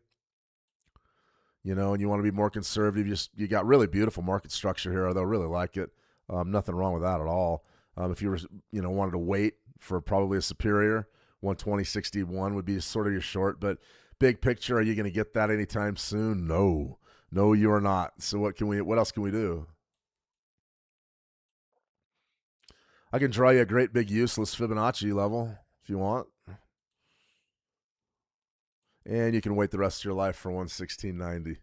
and you want to be more conservative, you got really beautiful market structure here. Although I really like it. Nothing wrong with that at all. If you were, wanted to wait for probably a superior, 120.61 would be sort of your short. But big picture, are you going to get that anytime soon? No, you are not. So what else can we do? I can draw you a great big useless Fibonacci level if you want. And you can wait the rest of your life for 116.90.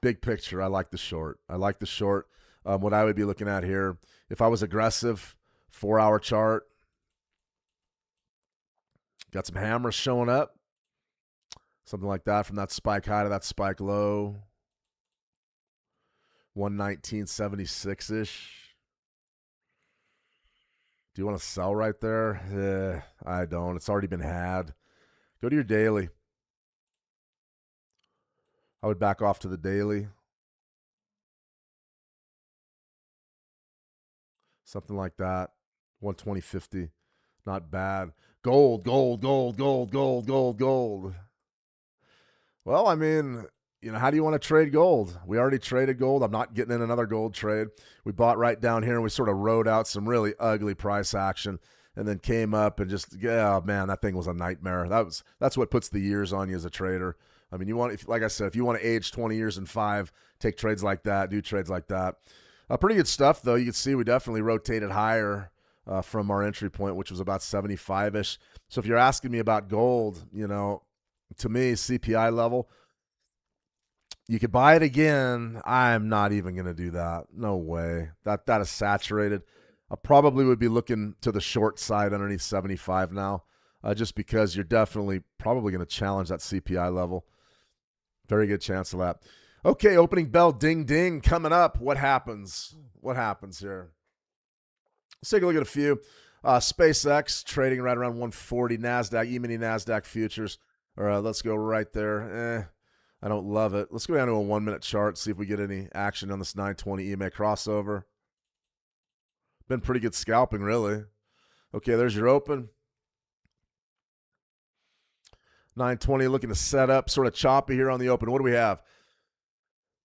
Big picture, I like the short. What I would be looking at here, if I was aggressive, 4-hour chart, got some hammers showing up. Something like that from that spike high to that spike low. 119.76-ish. Do you want to sell right there? I don't. It's already been had. Go to your daily. I would back off to the daily. Something like that. 120.50. Not bad. Gold. Well, I mean, how do you want to trade gold? We already traded gold. I'm not getting in another gold trade. We bought right down here, and we sort of rode out some really ugly price action and then came up and just, man, that thing was a nightmare. That's what puts the years on you as a trader. I mean, like I said, if you want to age 20 years and 5, take trades like that, do trades like that. Pretty good stuff, though. You can see we definitely rotated higher from our entry point, which was about 75-ish. So if you're asking me about gold, to me, CPI level, you could buy it again. I'm not even going to do that. No way. That is saturated. I probably would be looking to the short side underneath 75 now, just because you're definitely probably going to challenge that CPI level. Very good chance of that. Okay, opening bell, ding, ding, coming up. What happens? What happens here? Let's take a look at a few. SpaceX trading right around 140. NASDAQ, E-mini NASDAQ futures. All right, let's go right there. I don't love it. Let's go down to a 1-minute chart, see if we get any action on this 920 EMA crossover. Been pretty good scalping, really. Okay, there's your open. 920 looking to set up, sort of choppy here on the open. What do we have?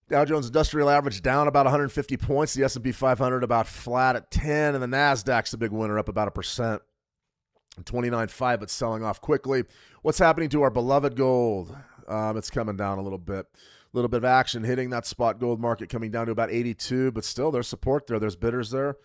Dow Jones Industrial Average down about 150 points. The S&P 500 about flat at 10. And the NASDAQ's the big winner, up about 1%. 29.5, but selling off quickly. What's happening to our beloved gold? It's coming down a little bit. A little bit of action hitting that spot gold market, coming down to about 82. But still, there's support there. There's bidders there.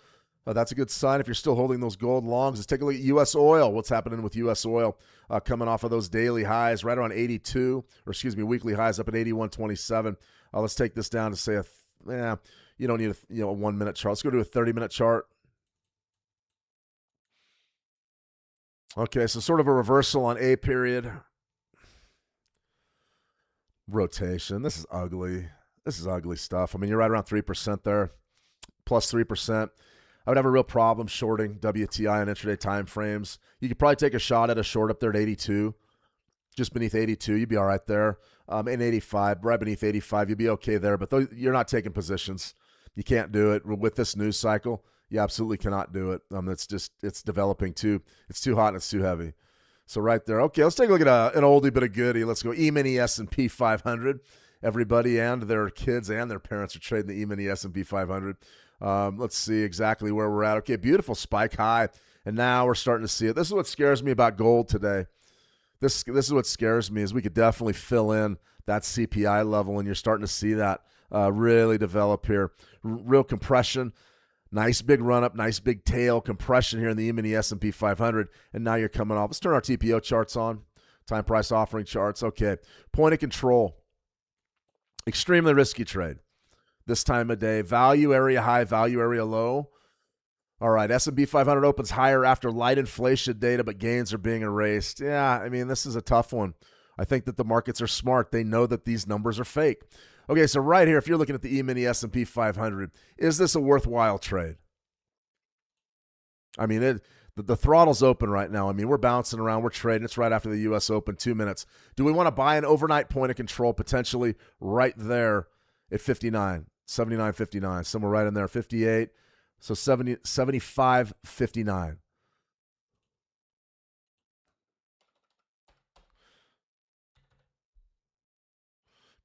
That's a good sign if you're still holding those gold longs. Let's take a look at U.S. oil. What's happening with U.S. oil coming off of those daily highs right around 82, or excuse me, weekly highs up at 81.27. Let's take this down to say, you don't need a 1-minute chart. Let's go to a 30-minute chart. Okay, so sort of a reversal on A period. Rotation. This is ugly. This is ugly stuff. I mean, you're right around 3% there, plus 3%. I would have a real problem shorting WTI on intraday time frames. You could probably take a shot at a short up there at 82, just beneath 82. You'd be all right there. In 85, right beneath 85, you'd be okay there. But you're not taking positions. You can't do it with this news cycle. You absolutely cannot do it. It's developing too. It's too hot and it's too heavy. So right there. Okay, let's take a look at an oldie but a goodie. Let's go E-mini S&P 500. Everybody and their kids and their parents are trading the E-mini S&P 500. Let's see exactly where we're at. Okay, beautiful spike high, and now we're starting to see it. This is what scares me about gold today. This is what scares me is we could definitely fill in that CPI level, and you're starting to see that really develop here. Real compression, nice big run up, nice big tail compression here in the E-mini S&P 500, and now you're coming off. Let's turn our TPO charts on, time price offering charts. Okay, point of control, extremely risky trade. This time of day, value area high, value area low. All right, S&P 500 opens higher after light inflation data, but gains are being erased. Yeah, I mean, this is a tough one. I think that the markets are smart. They know that these numbers are fake. Okay, so right here, if you're looking at the E-mini S&P 500, is this a worthwhile trade? I mean, the throttle's open right now. I mean, we're bouncing around. We're trading. It's right after the U.S. Open, 2 minutes. Do we want to buy an overnight point of control potentially right there at 59? 79.59, somewhere right in there, 58, so 75.59.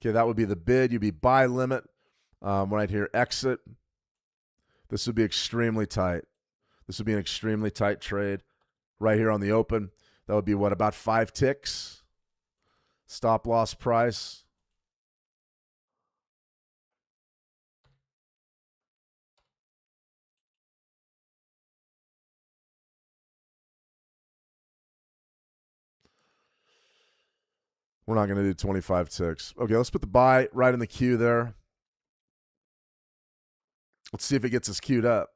Okay, that would be the bid. You'd be buy limit right here, exit. This would be extremely tight. This would be an extremely tight trade right here on the open. That would be what, about 5 ticks? Stop loss price. We're not going to do 25 ticks. Okay, let's put the buy right in the queue there. Let's see if it gets us queued up.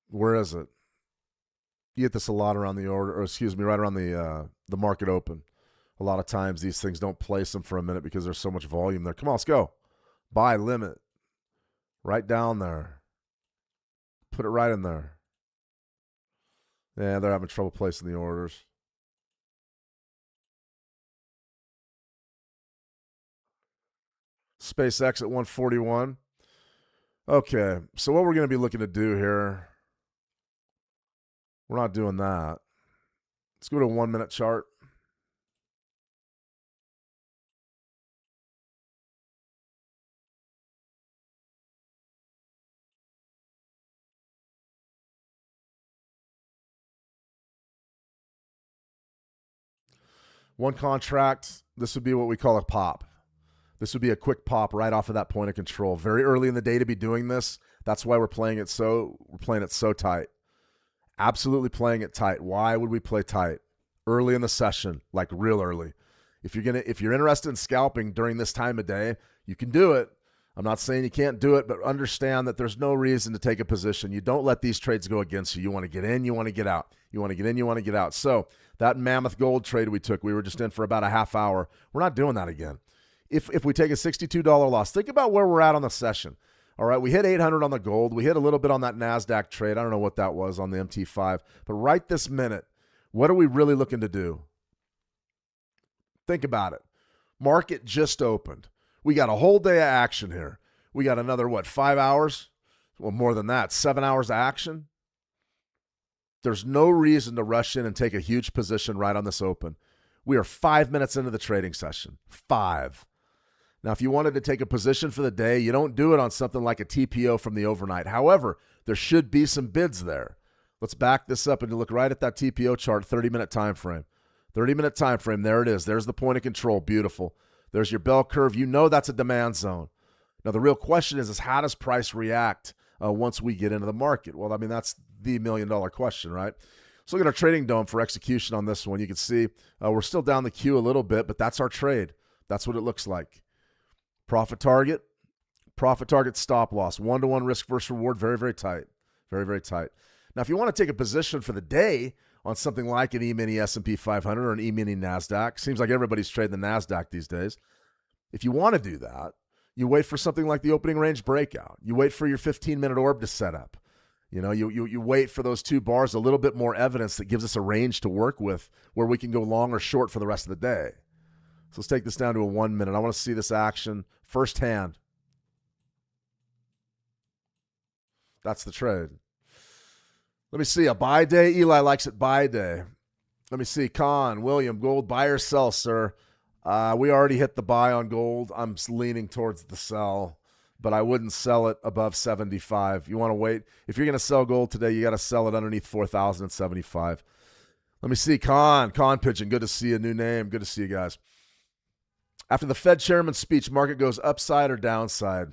Where is it? You get this a lot around the order, or excuse me, right around the market open. A lot of times these things don't place them for a minute because there's so much volume there. Come on, let's go. Buy limit. Right down there. Put it right in there. Yeah, they're having trouble placing the orders. SpaceX at 141. Okay, so what we're going to be looking to do here, we're not doing that. Let's go to a 1-minute chart. One contract, this would be what we call a pop. This would be a quick pop right off of that point of control. Very early in the day to be doing this. That's why we're playing it so tight. Absolutely playing it tight. Why would we play tight? Early in the session, like real early. If you're interested in scalping during this time of day, you can do it. I'm not saying you can't do it, but understand that there's no reason to take a position. You don't let these trades go against you. You want to get in, you want to get out. You want to get in, you want to get out. So that mammoth gold trade we took, we were just in for about a half hour. We're not doing that again. If we take a $62 loss, think about where we're at on the session. All right, we hit 800 on the gold. We hit a little bit on that NASDAQ trade. I don't know what that was on the MT5. But right this minute, what are we really looking to do? Think about it. Market just opened. We got a whole day of action here. We got another, 5 hours? Well, more than that, 7 hours of action. There's no reason to rush in and take a huge position right on this open. We are 5 minutes into the trading session. 5. Now, if you wanted to take a position for the day, you don't do it on something like a TPO from the overnight. However, there should be some bids there. Let's back this up and look right at that TPO chart, 30-minute time frame. 30-minute time frame, there it is. There's the point of control. Beautiful. There's your bell curve. You know that's a demand zone. Now, the real question is how does price react once we get into the market? Well, I mean, that's the million-dollar question, right? Let's look at our trading dome for execution on this one. You can see we're still down the queue a little bit, but that's our trade. That's what it looks like. Profit target, stop loss, 1-to-1 risk versus reward, very, very tight. Very, very tight. Now, if you want to take a position for the day on something like an E-mini S&P 500 or an E-mini NASDAQ, seems like everybody's trading the NASDAQ these days. If you want to do that, you wait for something like the opening range breakout. You wait for your 15-minute orb to set up. You know, you wait for those two bars, a little bit more evidence that gives us a range to work with where we can go long or short for the rest of the day. So let's take this down to a 1 minute. I want to see this action firsthand. That's the trade. Let me see. A buy day. Eli likes it buy day. Let me see. Con, William, gold, buy or sell, sir. We already hit the buy on gold. I'm leaning towards the sell, but I wouldn't sell it above 75. You want to wait. If you're going to sell gold today, you got to sell it underneath 4,075. Let me see. Con Pigeon. Good to see you. New name. Good to see you guys. After the Fed chairman's speech, market goes upside or downside?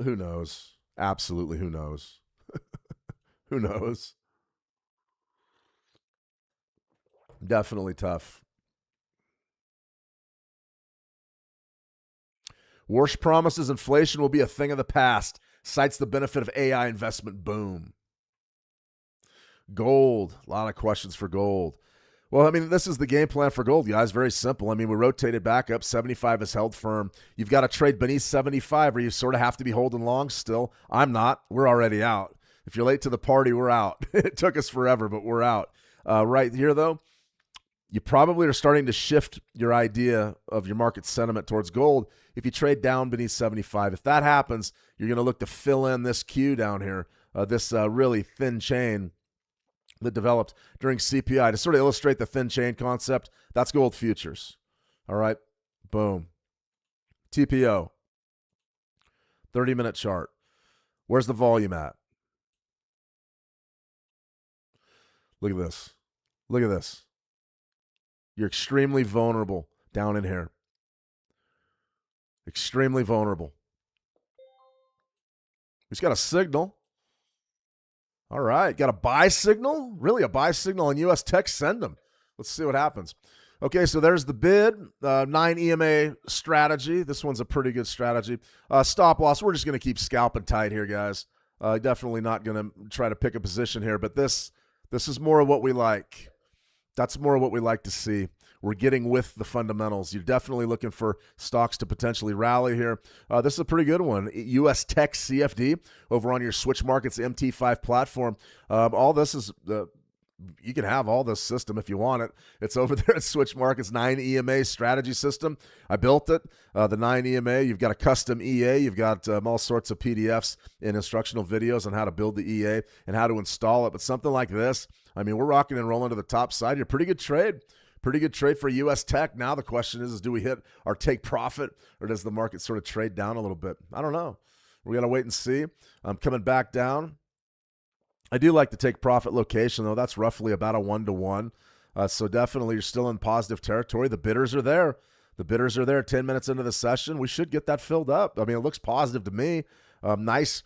Who knows? Absolutely, who knows? Who knows? Definitely tough. Warsh promises inflation will be a thing of the past. Cites the benefit of AI investment boom. Gold. A lot of questions for gold. Well, I mean, this is the game plan for gold, guys. Very simple. I mean, we rotated back up. 75 is held firm. You've got to trade beneath 75 or you sort of have to be holding long still. I'm not. We're already out. If you're late to the party, we're out. It took us forever, but we're out. Right here, though, you probably are starting to shift your idea of your market sentiment towards gold if you trade down beneath 75. If that happens, you're going to look to fill in this queue down here, this really thin chain that developed during CPI. To sort of illustrate the thin chain concept, that's gold futures. All right, boom. TPO, 30-minute chart. Where's the volume at? Look at this. Look at this. You're extremely vulnerable down in here. Extremely vulnerable. He's got a signal. All right, got a buy signal? Really, a buy signal on U.S. Tech? Send them. Let's see what happens. Okay, so there's the bid, 9 EMA strategy. This one's a pretty good strategy. Stop loss, we're just going to keep scalping tight here, guys. Definitely not going to try to pick a position here, but this is more of what we like. That's more of what we like to see. We're getting with the fundamentals. You're definitely looking for stocks to potentially rally here. This is a pretty good one. U.S. Tech CFD over on your Switch Markets MT5 platform. All this is you can have all this system if you want it. It's over there at Switch Markets 9 EMA strategy system. I built it, the 9 EMA. You've got a custom EA. You've got all sorts of PDFs and instructional videos on how to build the EA and how to install it. But something like this, I mean, we're rocking and rolling to the top side. You're pretty good trade. Pretty good trade for U.S. Tech. Now the question is do we hit our take profit or does the market sort of trade down a little bit? I don't know. We're going to wait and see. I'm coming back down. I do like the take profit location, though. That's roughly about a 1-to-1. So definitely you're still in positive territory. The bidders are there. The bidders are there 10 minutes into the session. We should get that filled up. I mean, it looks positive to me. Nice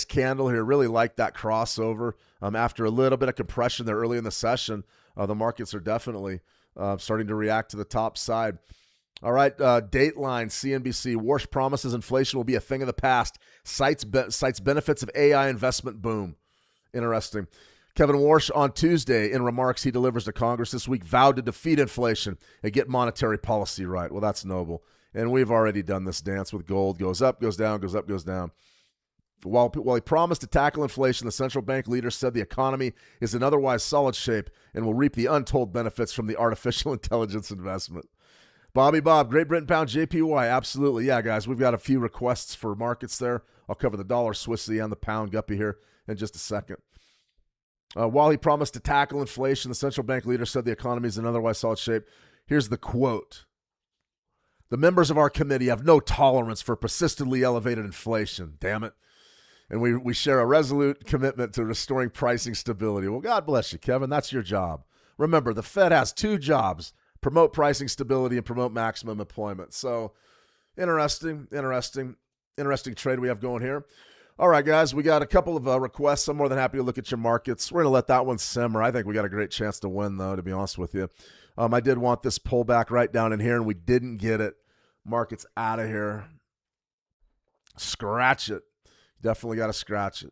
candle here. Really like that crossover. After a little bit of compression there early in the session, the markets are definitely starting to react to the top side. All right, Dateline, CNBC. Warsh promises inflation will be a thing of the past. Cites benefits of AI investment boom. Interesting. Kevin Warsh on Tuesday, in remarks he delivers to Congress this week, vowed to defeat inflation and get monetary policy right. Well, that's noble. And we've already done this dance with gold. Goes up, goes down, goes up, goes down. While he promised to tackle inflation, the central bank leader said the economy is in otherwise solid shape and will reap the untold benefits from the artificial intelligence investment. Bobby Bob, Great Britain pound JPY, absolutely. Yeah, guys, we've got a few requests for markets there. I'll cover the dollar Swissy and the pound guppy here in just a second. While he promised to tackle inflation, the central bank leader said the economy is in otherwise solid shape. Here's the quote. The members of our committee have no tolerance for persistently elevated inflation. Damn it. And we share a resolute commitment to restoring pricing stability. Well, God bless you, Kevin. That's your job. Remember, the Fed has two jobs, promote pricing stability and promote maximum employment. So interesting trade we have going here. All right, guys, we got a couple of requests. I'm more than happy to look at your markets. We're going to let that one simmer. I think we got a great chance to win, though, to be honest with you. I did want this pullback right down in here, and we didn't get it. Market's out of here. Scratch it. Definitely got to scratch it.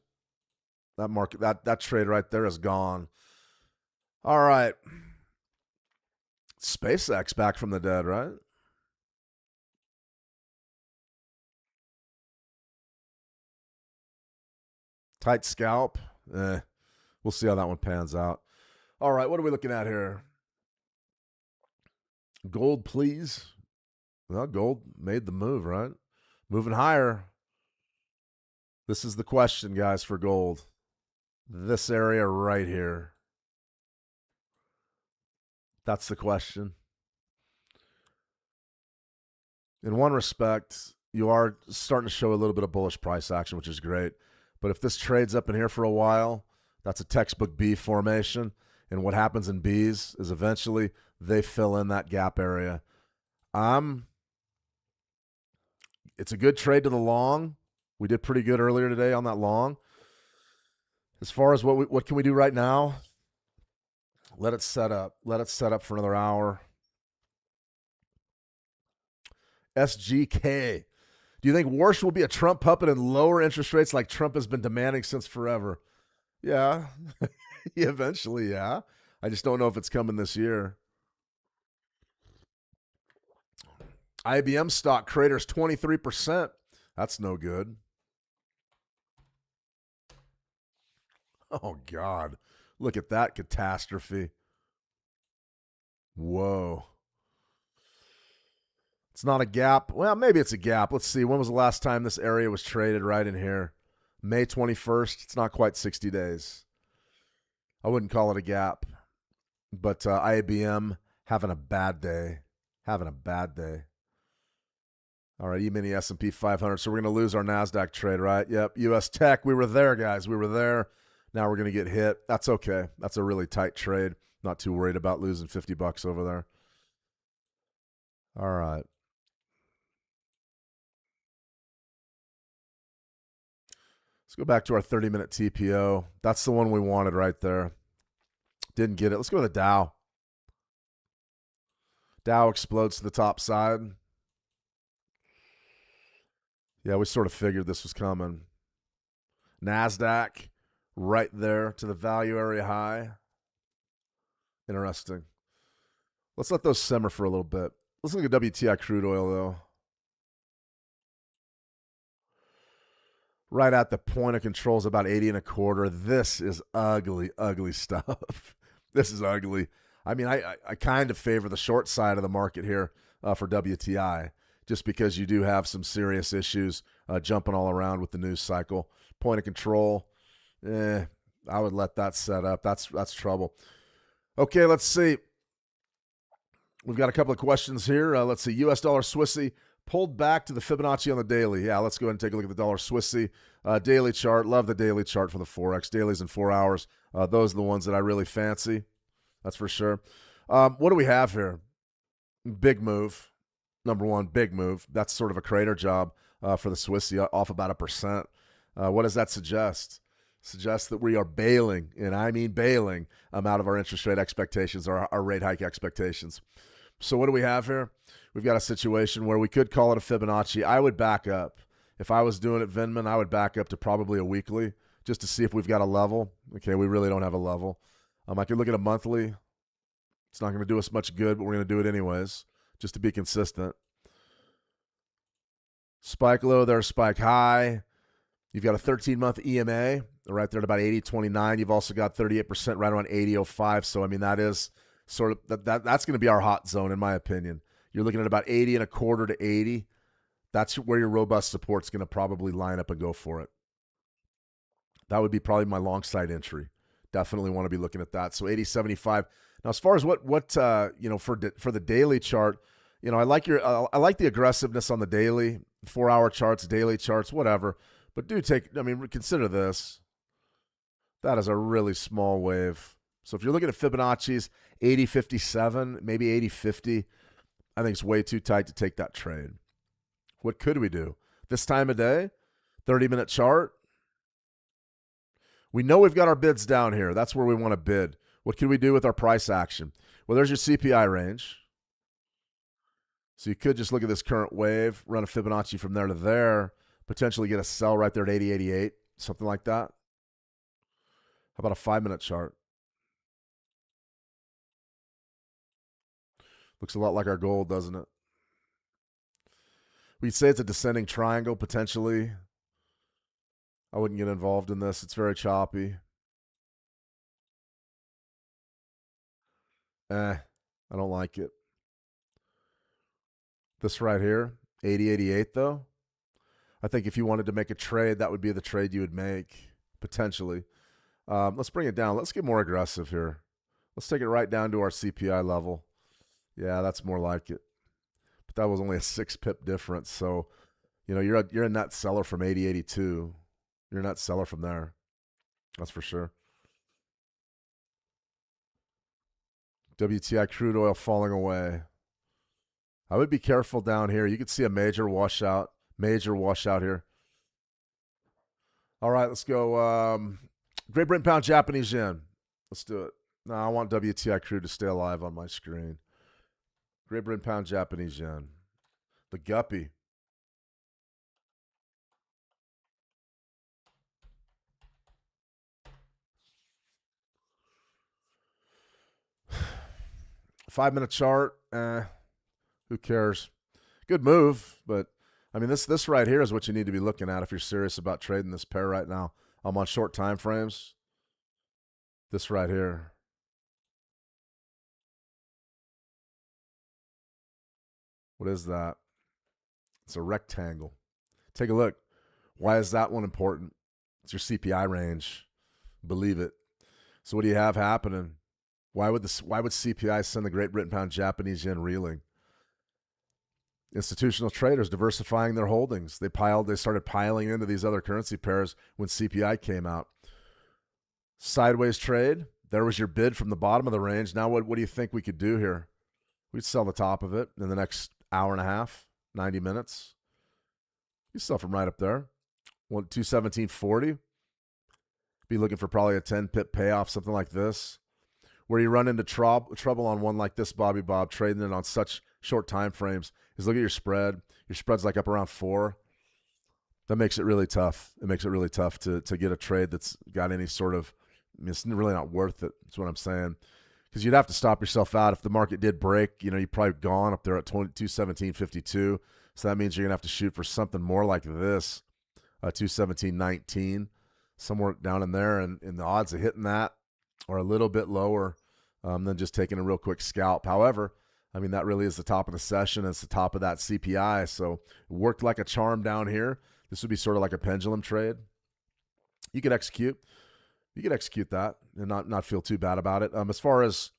That market, that trade right there is gone. All right. SpaceX back from the dead, right? Tight scalp. We'll see how that one pans out. All right, what are we looking at here? Gold, please. Well, gold made the move, right? Moving higher. This is the question, guys, for gold. This area right here. That's the question. In one respect, you are starting to show a little bit of bullish price action, which is great. But if this trades up in here for a while, that's a textbook B formation. And what happens in Bs is eventually they fill in that gap area. It's a good trade to the long. We did pretty good earlier today on that long. As far as what can we do right now? Let it set up. Let it set up for another hour. SGK. Do you think Warsh will be a Trump puppet and lower interest rates like Trump has been demanding since forever? Yeah. Eventually, yeah. I just don't know if it's coming this year. IBM stock craters 23%. That's no good. Oh, God. Look at that catastrophe. Whoa. It's not a gap. Well, maybe it's a gap. Let's see. When was the last time this area was traded right in here? May 21st. It's not quite 60 days. I wouldn't call it a gap. But IBM having a bad day. Having a bad day. All right, E-mini S&P 500. So we're going to lose our NASDAQ trade, right? Yep, U.S. Tech. We were there, guys. We were there. Now we're going to get hit. That's okay. That's a really tight trade. Not too worried about losing $50 over there. All right. Let's go back to our 30-minute TPO. That's the one we wanted right there. Didn't get it. Let's go to the Dow. Dow explodes to the top side. Yeah, we sort of figured this was coming. NASDAQ right there to the value area high. Interesting. Let's let those simmer for a little bit. Let's look at WTI crude oil, though. Right at the point of control is about 80 and a quarter. This is ugly, ugly stuff. This is ugly. I mean, I kind of favor the short side of the market here for WTI, just because you do have some serious issues jumping all around with the news cycle. Point of control, I would let that set up. That's trouble. Okay, let's see. We've got a couple of questions here. Let's see. U.S. dollar Swissy pulled back to the Fibonacci on the daily. Yeah, let's go ahead and take a look at the dollar Swissy. Daily chart. Love the daily chart for the Forex. Dailies in 4 hours. Those are the ones that I really fancy. That's for sure. What do we have here? Big move. Number one, big move. That's sort of a crater job for the Swissy, off about 1%. What does that suggest? Suggests that we are bailing, and I mean bailing, out of our interest rate expectations, or our rate hike expectations. So what do we have here? We've got a situation where we could call it a Fibonacci. I would back up. If I was doing it, Vinman, I would back up to probably a weekly just to see if we've got a level. Okay, we really don't have a level. I could look at a monthly. It's not going to do us much good, but we're going to do it anyways, just to be consistent. Spike low there, spike high. You've got a 13-month EMA right there at about 80.29. You've also got 38% right around 80.05. So, I mean, that is sort of that's going to be our hot zone, in my opinion. You're looking at about 80.25 to 80. That's where your robust support's going to probably line up and go for it. That would be probably my long side entry. Definitely want to be looking at that. So 80.75. Now, as far as what you know, for the daily chart, you know, I like the aggressiveness on the daily, 4-hour charts, daily charts, whatever. But consider this. That is a really small wave. So if you're looking at Fibonacci's 80.57, maybe 80.50, I think it's way too tight to take that trade. What could we do? This time of day, 30-minute chart. We know we've got our bids down here. That's where we want to bid. What can we do with our price action? Well, there's your CPI range. So you could just look at this current wave, run a Fibonacci from there to there, potentially get a sell right there at 80.88, something like that. How about a 5-minute chart? Looks a lot like our gold, doesn't it? We'd say it's a descending triangle, potentially. I wouldn't get involved in this. It's very choppy. I don't like it. This right here, 80.88 though. I think if you wanted to make a trade, that would be the trade you would make, potentially. Let's bring it down. Let's get more aggressive here. Let's take it right down to our CPI level. Yeah, that's more like it. But that was only a 6-pip difference. So, you know, you're a net seller from 80.82. You're a net seller from there. That's for sure. WTI crude oil falling away. I would be careful down here. You could see a major washout here. All right, let's go. Great Britain pound, Japanese yen. Let's do it. No, I want WTI crude to stay alive on my screen. Great Britain pound, Japanese yen. The guppy. Five-minute chart. Who cares? Good move, but I mean this right here is what you need to be looking at if you're serious about trading this pair right now. I'm on short time frames. This right here. What is that? It's a rectangle. Take a look. Why is that one important? It's your CPI range. Believe it. So what do you have happening? Why would CPI send the Great Britain pound Japanese yen reeling? Institutional traders diversifying their holdings. They started piling into these other currency pairs when CPI came out. Sideways trade. There was your bid from the bottom of the range. Now what do you think we could do here? We'd sell the top of it in the next hour and a half, 90 minutes. You sell from right up there. 217.40. Be looking for probably a 10-pip payoff, something like this. Where you run into trouble on one like this, Bobby Bob, trading it on such short time frames, is look at your spread. Your spread's like up around 4. That makes it really tough. It makes it really tough to get a trade that's got any sort of, I mean, it's really not worth it. That's what I'm saying. Because you'd have to stop yourself out. If the market did break, you know, you've probably gone up there at 217.52. So that means you're going to have to shoot for something more like this, 217.19, somewhere down in there. And the odds of hitting that are a little bit lower than just taking a real quick scalp. However, I mean, that really is the top of the session. It's the top of that CPI. So it worked like a charm down here. This would be sort of like a pendulum trade. You could execute that and not feel too bad about it. As far as,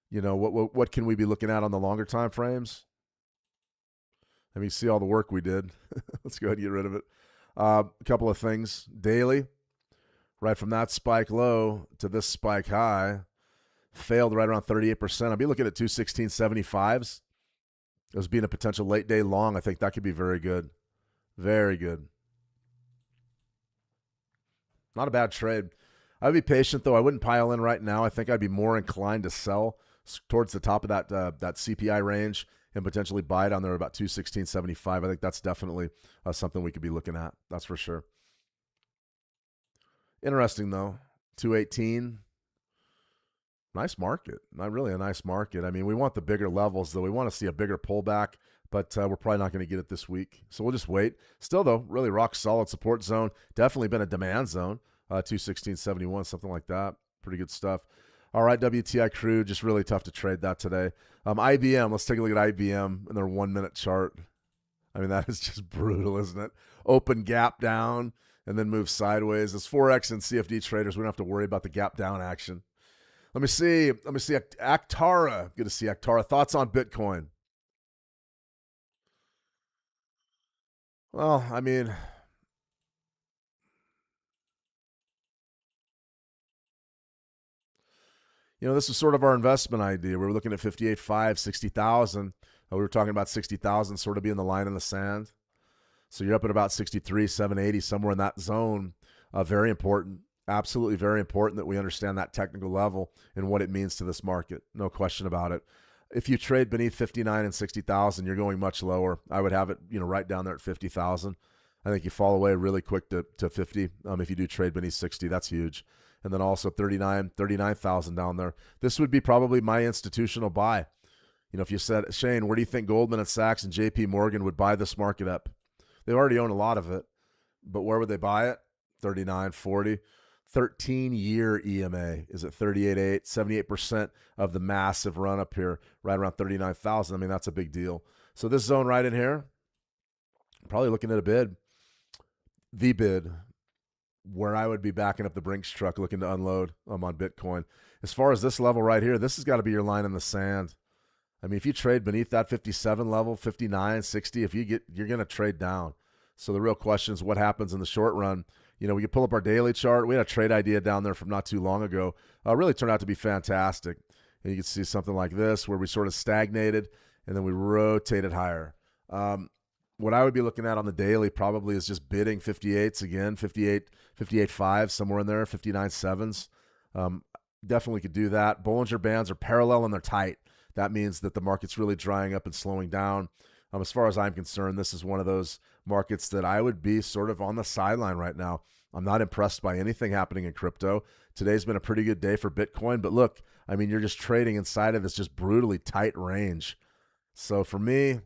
you know, what can we be looking at on the longer time frames? I mean, you see all the work we did. Let's go ahead and get rid of it. A couple of things. Daily, right from that spike low to this spike high, failed right around 38%. I'll be looking at 216.75s as being a potential late day long. I think that could be very good. Very good. Not a bad trade. I'd be patient, though. I wouldn't pile in right now. I think I'd be more inclined to sell towards the top of that CPI range and potentially buy it on there about 216.75. I think that's definitely something we could be looking at. That's for sure. Interesting, though. 218. Nice market. Not really a nice market. I mean, we want the bigger levels, though. We want to see a bigger pullback, but we're probably not going to get it this week. So we'll just wait. Still, though, really rock solid support zone. Definitely been a demand zone. 216.71, something like that. Pretty good stuff. All right, WTI crude, just really tough to trade that today. IBM, let's take a look at IBM and their 1 minute chart. I mean, that is just brutal, isn't it? Open gap down and then move sideways. As Forex and CFD traders, we don't have to worry about the gap down action. Let me see Actara. Good to see Actara. Thoughts on Bitcoin? Well, I mean, this is sort of our investment idea. We were looking at 58.5, 60,000. We were talking about 60,000 sort of being the line in the sand. So you're up at about 63, 780, somewhere in that zone. Very important. Absolutely very important that we understand that technical level and what it means to this market. No question about it. If you trade beneath 59 and 60,000, you're going much lower. I would have it, right down there at 50,000. I think you fall away really quick to 50. If you do trade beneath 60, that's huge. And then also 39,000 down there. This would be probably my institutional buy. If you said, Shane, where do you think Goldman and Sachs and JP Morgan would buy this market up? They already own a lot of it, but where would they buy it? 39, 40. 13-year EMA is at 38.8, 78% of the massive run up here, right around 39,000. I mean, that's a big deal. So this zone right in here, probably looking at a bid. The bid, where I would be backing up the Brinks truck looking to unload on Bitcoin. As far as this level right here, this has got to be your line in the sand. I mean, if you trade beneath that 57 level, 59, 60, you're going to trade down. So the real question is what happens in the short run. We could pull up our daily chart. We had a trade idea down there from not too long ago. Really turned out to be fantastic. And you can see something like this where we sort of stagnated and then we rotated higher. What I would be looking at on the daily probably is just bidding 58s again, 58.5, somewhere in there, 59.7s. Definitely could do that. Bollinger Bands are parallel and they're tight. That means that the market's really drying up and slowing down. As far as I'm concerned, this is one of those markets that I would be sort of on the sideline right now. I'm not impressed by anything happening in crypto. Today's been a pretty good day for Bitcoin, but look, I mean, you're just trading inside of this just brutally tight range. So for me,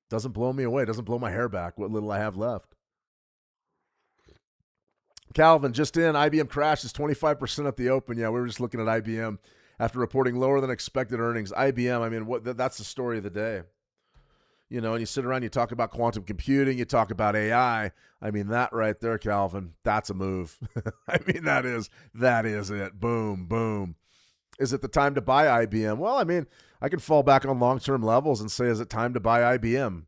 doesn't blow me away, doesn't blow my hair back, what little I have left. Calvin, just in, IBM crashes 25% at the open. Yeah, we were just looking at IBM after reporting lower than expected earnings. IBM, I mean, that's the story of the day. And you sit around, you talk about quantum computing, you talk about AI. I mean, that right there, Calvin, that's a move. I mean, that is it. Boom, boom. Is it the time to buy IBM? Well, I mean, I can fall back on long-term levels and say, is it time to buy IBM?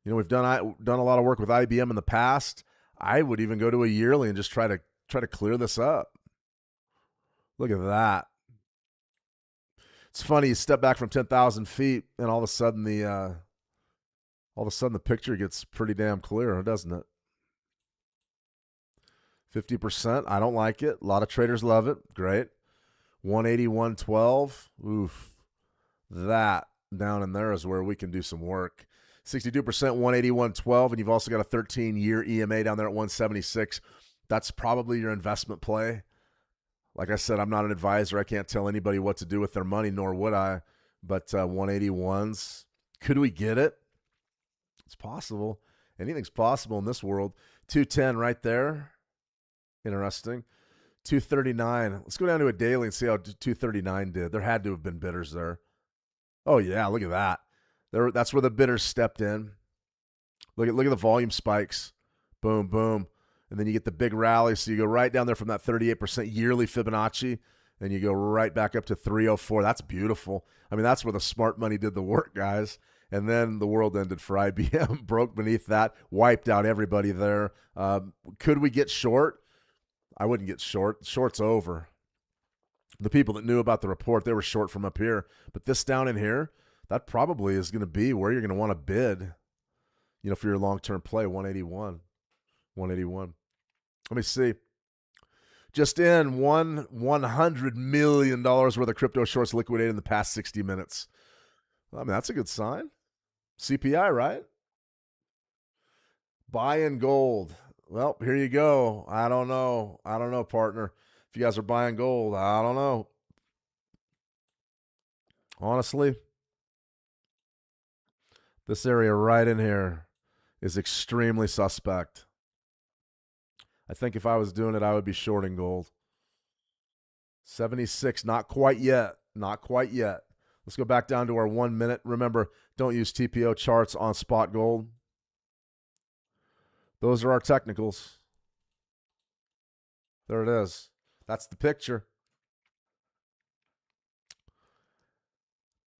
We've done a lot of work with IBM in the past. I would even go to a yearly and just try to clear this up. Look at that. It's funny, you step back from 10,000 feet and all of a sudden the picture gets pretty damn clear, doesn't it? 50%, I don't like it. A lot of traders love it. Great. 180, 112. Oof. That down in there is where we can do some work. 62%, 180, 112, and you've also got a 13-year EMA down there at 176. That's probably your investment play. Like I said, I'm not an advisor. I can't tell anybody what to do with their money, nor would I. But 181s, could we get it? It's possible. Anything's possible in this world. 210 right there. Interesting. 239. Let's go down to a daily and see how 239 did. There had to have been bidders there. Oh, yeah, look at that. That's where the bidders stepped in. Look at the volume spikes. Boom, boom. And then you get the big rally. So you go right down there from that 38% yearly Fibonacci, and you go right back up to 304. That's beautiful. I mean, that's where the smart money did the work, guys. And then the world ended for IBM, broke beneath that, wiped out everybody there. Could we get short? I wouldn't get short. Short's over. The people that knew about the report, they were short from up here. But this down in here, that probably is going to be where you're going to want to bid, for your long-term play, 181. 181. Let me see. Just in $100 million worth of crypto shorts liquidated in the past 60 minutes. I mean, that's a good sign. CPI, right? Buy in gold. Well, here you go. I don't know. I don't know, partner. If you guys are buying gold, I don't know. Honestly, this area right in here is extremely suspect. I think if I was doing it, I would be shorting gold. 76, not quite yet. Not quite yet. Let's go back down to our 1 minute. Remember, don't use TPO charts on spot gold. Those are our technicals. There it is. That's the picture.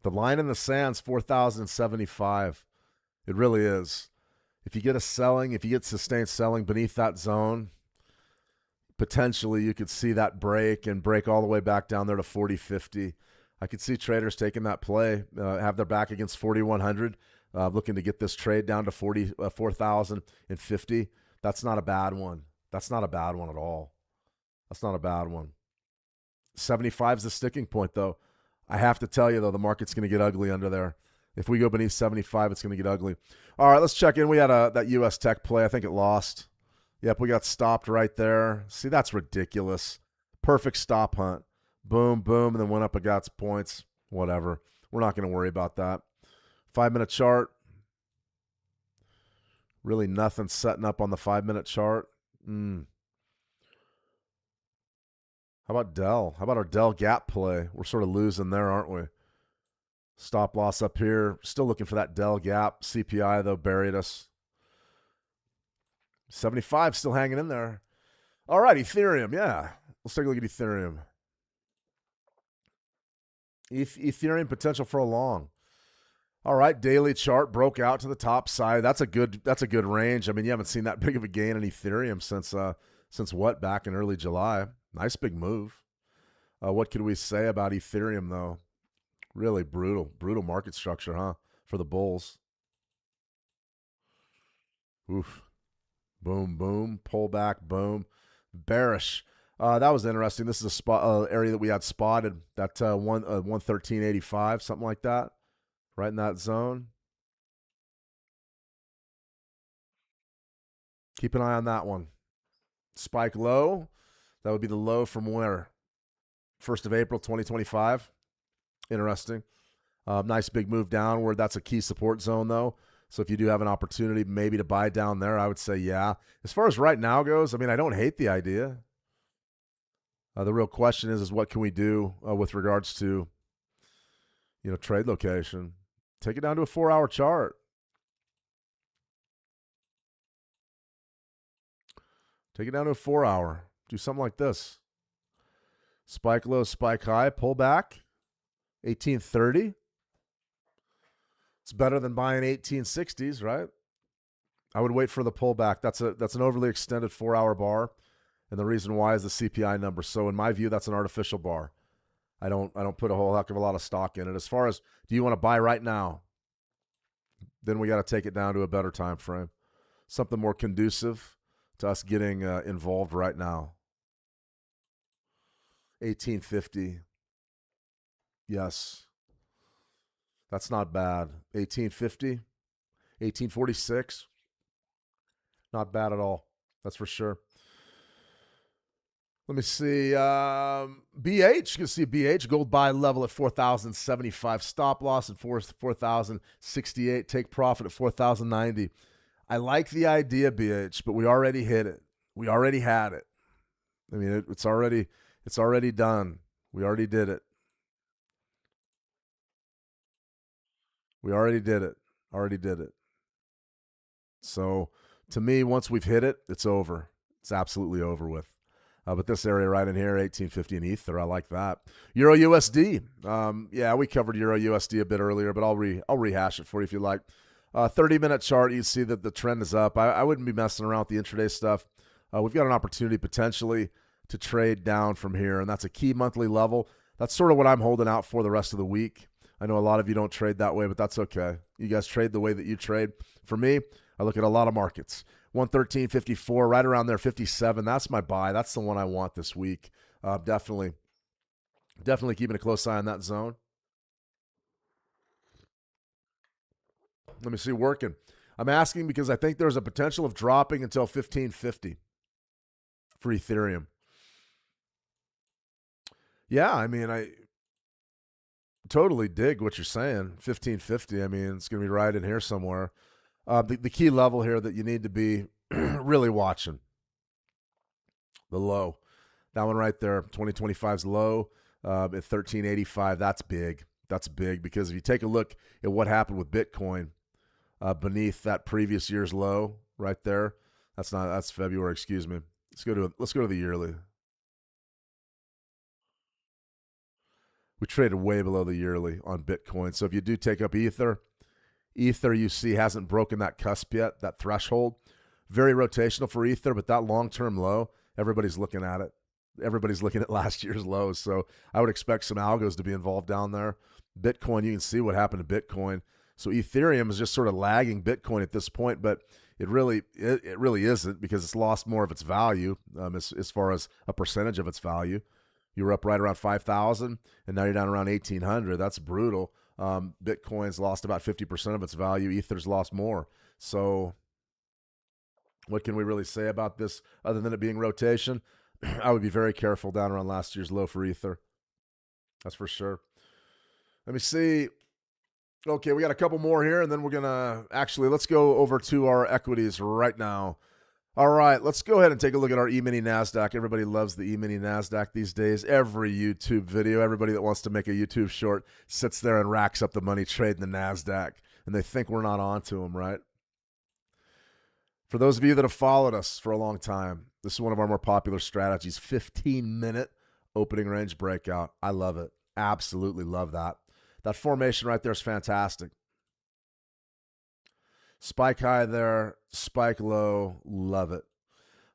The line in the sand's 4,075. It really is. If you get sustained selling beneath that zone, potentially you could see that break and break all the way back down there to 40.50. I could see traders taking that play, have their back against 4,100, looking to get this trade down to 4,050. That's not a bad one. That's not a bad one at all. That's not a bad one. 75 is the sticking point, though. I have to tell you, though, the market's going to get ugly under there. If we go beneath 75, it's going to get ugly. All right, let's check in. We had that U.S. tech play. I think it lost. Yep, we got stopped right there. See, that's ridiculous. Perfect stop hunt. Boom, boom, and then went up and got points. Whatever. We're not going to worry about that. 5-minute chart. Really nothing setting up on the 5-minute chart. How about Dell? How about our Dell gap play? We're sort of losing there, aren't we? Stop loss up here. Still looking for that Dell gap. CPI, though, buried us. 75 still hanging in there. All right, Ethereum. Yeah. Let's take a look at Ethereum. Ethereum potential for a long. All right, daily chart broke out to the top side. That's a good range. I mean, you haven't seen that big of a gain in Ethereum since what, back in early July. Nice big move. What could we say about Ethereum, though? Really brutal market structure, huh, for the bulls. Oof. Boom, boom, pullback, boom. Bearish. That was interesting. This is a spot area that we had spotted. That 113.85, something like that, right in that zone. Keep an eye on that one. Spike low. That would be the low from where? 1st of April, 2025. Interesting. Nice big move downward. That's a key support zone, though. So if you do have an opportunity maybe to buy down there, I would say yeah. As far as right now goes, I mean, I don't hate the idea. The real question is what can we do with regards to, trade location? Take it down to a 4-hour chart. Take it down to a 4-hour. Do something like this. Spike low, spike high, pull back. 1830. It's better than buying 1860s, right? I would wait for the pullback. That's an overly extended 4-hour bar, and the reason why is the CPI number. So in my view, that's an artificial bar. I don't put a whole heck of a lot of stock in it. As far as do you want to buy right now? Then we got to take it down to a better time frame, something more conducive to us getting involved right now. 1850. Yes. That's not bad. 1850, 1846. Not bad at all. That's for sure. Let me see. BH. You can see BH. Gold buy level at 4,075. Stop loss at 4,068. Take profit at 4,090. I like the idea, BH, but we already hit it. We already had it. I mean, it's already done. We already did it. We already did it. Already did it. So, to me, once we've hit it, it's over. It's absolutely over with. But this area right in here, 1850 in Ether, I like that. Euro USD. Yeah, we covered Euro USD a bit earlier, but I'll rehash it for you if you like. 30-minute chart, you see that the trend is up. I wouldn't be messing around with the intraday stuff. We've got an opportunity potentially to trade down from here, and that's a key monthly level. That's sort of what I'm holding out for the rest of the week. I know a lot of you don't trade that way, but that's okay. You guys trade the way that you trade. For me, I look at a lot of markets. 113.54, right around there, 57. That's my buy. That's the one I want this week. Definitely keeping a close eye on that zone. Let me see, working. I'm asking because I think there's a potential of dropping until 1550 for Ethereum. Yeah, I mean, I totally dig what you're saying. 1550, I mean, it's going to be right in here somewhere. The key level here that you need to be really watching, the low. That one right there, 2025's low at 1385. That's big. That's big because if you take a look at what happened with Bitcoin beneath that previous year's low right there, that's February, excuse me. Let's go to the yearly. We traded way below the yearly on Bitcoin. So if you do take up Ether you see hasn't broken that cusp yet, that threshold. Very rotational for Ether, but that long-term low, everybody's looking at it. Everybody's looking at last year's lows. So I would expect some algos to be involved down there. Bitcoin, you can see what happened to Bitcoin. So Ethereum is just sort of lagging Bitcoin at this point, but it really isn't because it's lost more of its value as far as a percentage of its value. You were up right around 5,000, and now you're down around 1,800. That's brutal. Bitcoin's lost about 50% of its value. Ether's lost more. So what can we really say about this other than it being rotation? I would be very careful down around last year's low for Ether. That's for sure. Let me see. Okay, we got a couple more here, and then we're going to let's go over to our equities right now. All right, let's go ahead and take a look at our E-mini NASDAQ. Everybody loves the E-mini NASDAQ these days. Every YouTube video, everybody that wants to make a YouTube short sits there and racks up the money trading the NASDAQ, and they think we're not on to them, right? For those of you that have followed us for a long time, this is one of our more popular strategies, 15-minute opening range breakout. I love it. Absolutely love that. That formation right there is fantastic. Spike high there, spike low, love it.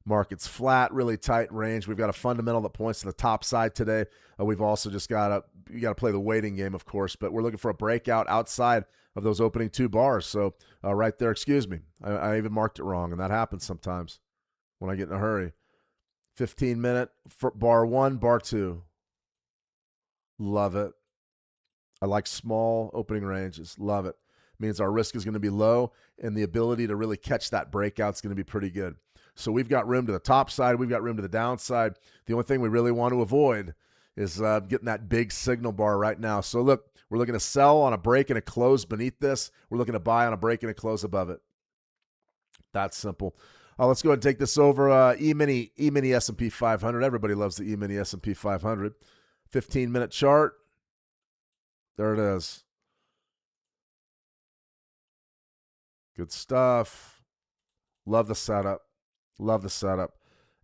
Market's flat, really tight range. We've got a fundamental that points to the top side today. We've also just you got to play the waiting game, of course, but we're looking for a breakout outside of those opening two bars. So right there, excuse me, I even marked it wrong, and that happens sometimes when I get in a hurry. 15-minute bar one, bar two. Love it. I like small opening ranges. Love it. Means our risk is going to be low, and the ability to really catch that breakout is going to be pretty good. So we've got room to the top side. We've got room to the downside. The only thing we really want to avoid is getting that big signal bar right now. So look, we're looking to sell on a break and a close beneath this. We're looking to buy on a break and a close above it. That's simple. Let's go ahead and take this over. E-mini S&P 500. Everybody loves the E-mini S&P 500. 15-minute chart. There it is. Good stuff. Love the setup. Love the setup.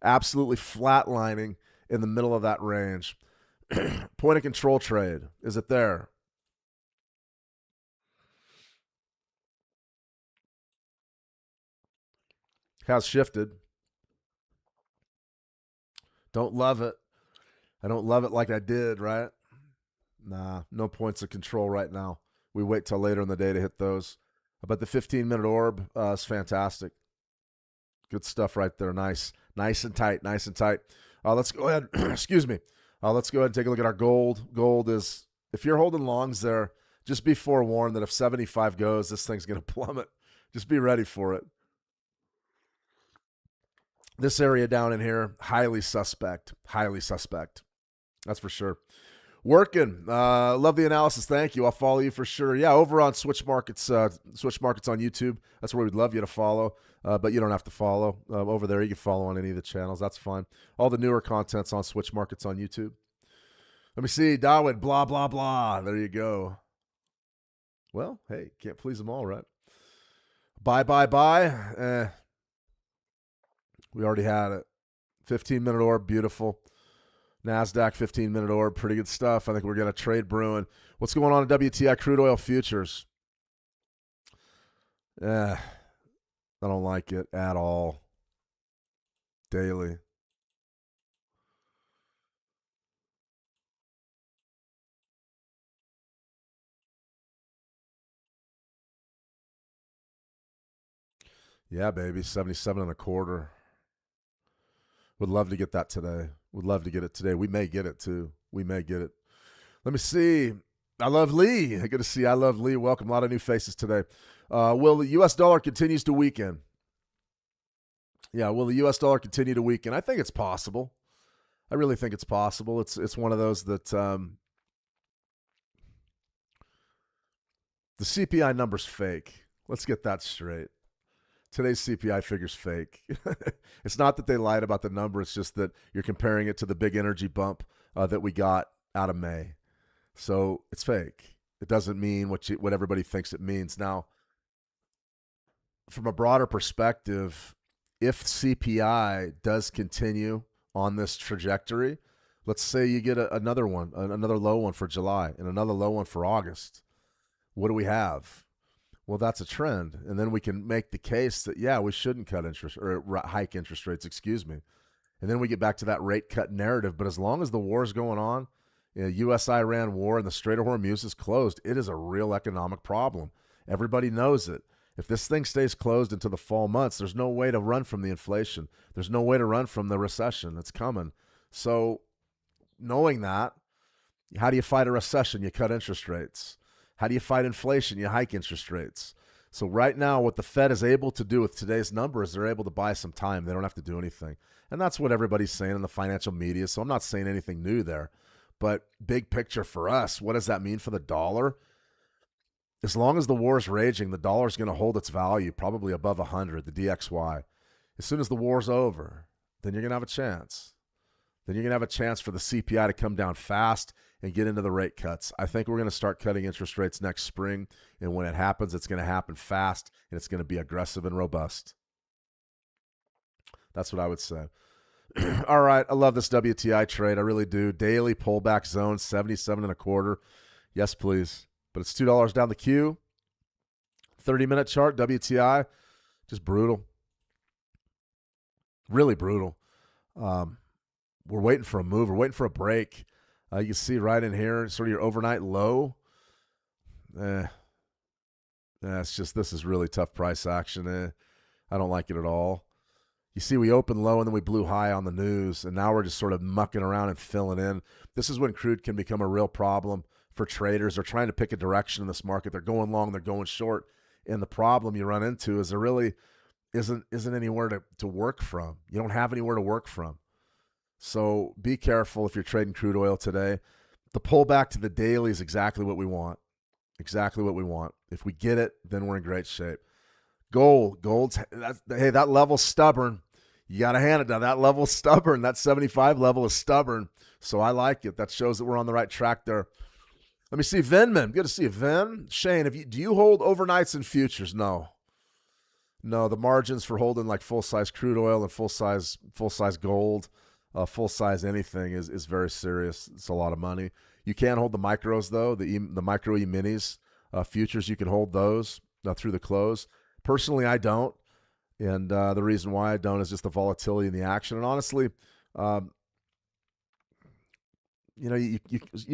Absolutely flatlining in the middle of that range. Point of control trade. Is it there? Has shifted. Don't love it. I don't love it like I did, right? Nah, no points of control right now. We wait till later in the day to hit those. But the 15-minute orb is fantastic. Good stuff right there. Nice. Nice and tight. Nice and tight. Let's go ahead. Excuse me. Let's go ahead and take a look at our gold. Gold is, if you're holding longs there, just be forewarned that if 75 goes, this thing's going to plummet. Just be ready for it. This area down in here, highly suspect. Highly suspect. That's for sure. Working. Love the analysis. Thank you. I'll follow you for sure. Yeah, over on Switch Markets on YouTube. That's where we'd love you to follow, but you don't have to follow. Over there, you can follow on any of the channels. That's fine. All the newer content's on Switch Markets on YouTube. Let me see. Darwin, blah, blah, blah. There you go. Well, hey, can't please them all, right? Buy, buy, buy. We already had it. 15-minute orb, beautiful. NASDAQ 15-minute orb, pretty good stuff. I think we're going to trade brewing. What's going on in WTI crude oil futures? I don't like it at all. Daily. Yeah, baby, 77 and a quarter. Would love to get that today. Would love to get it today. We may get it too. We may get it. Let me see. I love Lee. Good to see you. I love Lee. Welcome. A lot of new faces today. Will the U.S. dollar continues to weaken? Yeah, will the U.S. dollar continue to weaken? I think it's possible. I really think it's possible. It's one of those that the CPI number's fake. Let's get that straight. Today's CPI figure's fake. It's not that they lied about the number. It's just that you're comparing it to the big energy bump that we got out of May. So it's fake. It doesn't mean what everybody thinks it means. Now, from a broader perspective, if CPI does continue on this trajectory, let's say you get another one, another low one for July and another low one for August. What do we have? Well, that's a trend. And then we can make the case that, yeah, we shouldn't cut interest or hike interest rates, And then we get back to that rate cut narrative. But as long as the war is going on, U.S.-Iran war and the Strait of Hormuz is closed, it is a real economic problem. Everybody knows it. If this thing stays closed into the fall months, there's no way to run from the inflation. There's no way to run from the recession. It's coming. So knowing that, how do you fight a recession? You cut interest rates. How do you fight inflation? You hike interest rates. So right now, what the Fed is able to do with today's number is they're able to buy some time. They don't have to do anything. And that's what everybody's saying in the financial media. So I'm not saying anything new there. But big picture for us, what does that mean for the dollar? As long as the war is raging, the dollar is going to hold its value probably above 100, the DXY. As soon as the war's over, then you're going to have a chance. Then you're going to have a chance for the CPI to come down fast and get into the rate cuts. I think we're going to start cutting interest rates next spring, and when it happens, it's going to happen fast, and it's going to be aggressive and robust. That's what I would say. All right, I love this WTI trade. I really do. Daily pullback zone, 77.25. Yes, please. But it's $2 down the queue. 30-minute chart, WTI, just brutal. Really brutal. We're waiting for a move. We're waiting for a break. You can see right in here, sort of your overnight low. It's just, this is really tough price action. I don't like it at all. You see, we opened low and then we blew high on the news, and now we're just sort of mucking around and filling in. This is when crude can become a real problem for traders. They're trying to pick a direction in this market. They're going long, they're going short, and the problem you run into is there really isn't anywhere to work from. You don't have anywhere to work from. So be careful if you're trading crude oil today. The pullback to the daily is exactly what we want. Exactly what we want. If we get it, then we're in great shape. Gold's that level's stubborn. You got to hand it down. That level's stubborn. That 75 level is stubborn. So I like it. That shows that we're on the right track there. Let me see Vinman. Good to see you, Vin. Shane, do you hold overnights and futures? No, the margins for holding like full-size crude oil and full-size gold, full-size anything is very serious. It's a lot of money. You can hold the micros, though, the micro E-minis futures. You can hold those through the close. Personally, I don't. And the reason why I don't is just the volatility in the action. And honestly, you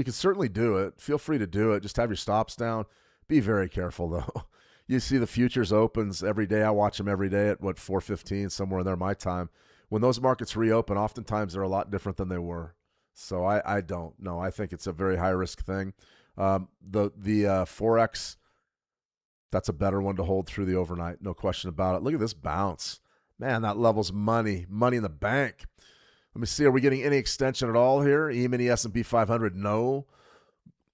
can certainly do it. Feel free to do it. Just have your stops down. Be very careful, though. You see the futures opens every day. I watch them every day at, 4:15, somewhere in there my time. When those markets reopen, oftentimes they're a lot different than they were. So I don't. No, I think it's a very high-risk thing. The Forex, that's a better one to hold through the overnight. No question about it. Look at this bounce. Man, that level's money in the bank. Let me see. Are we getting any extension at all here? E-mini S&P 500, no.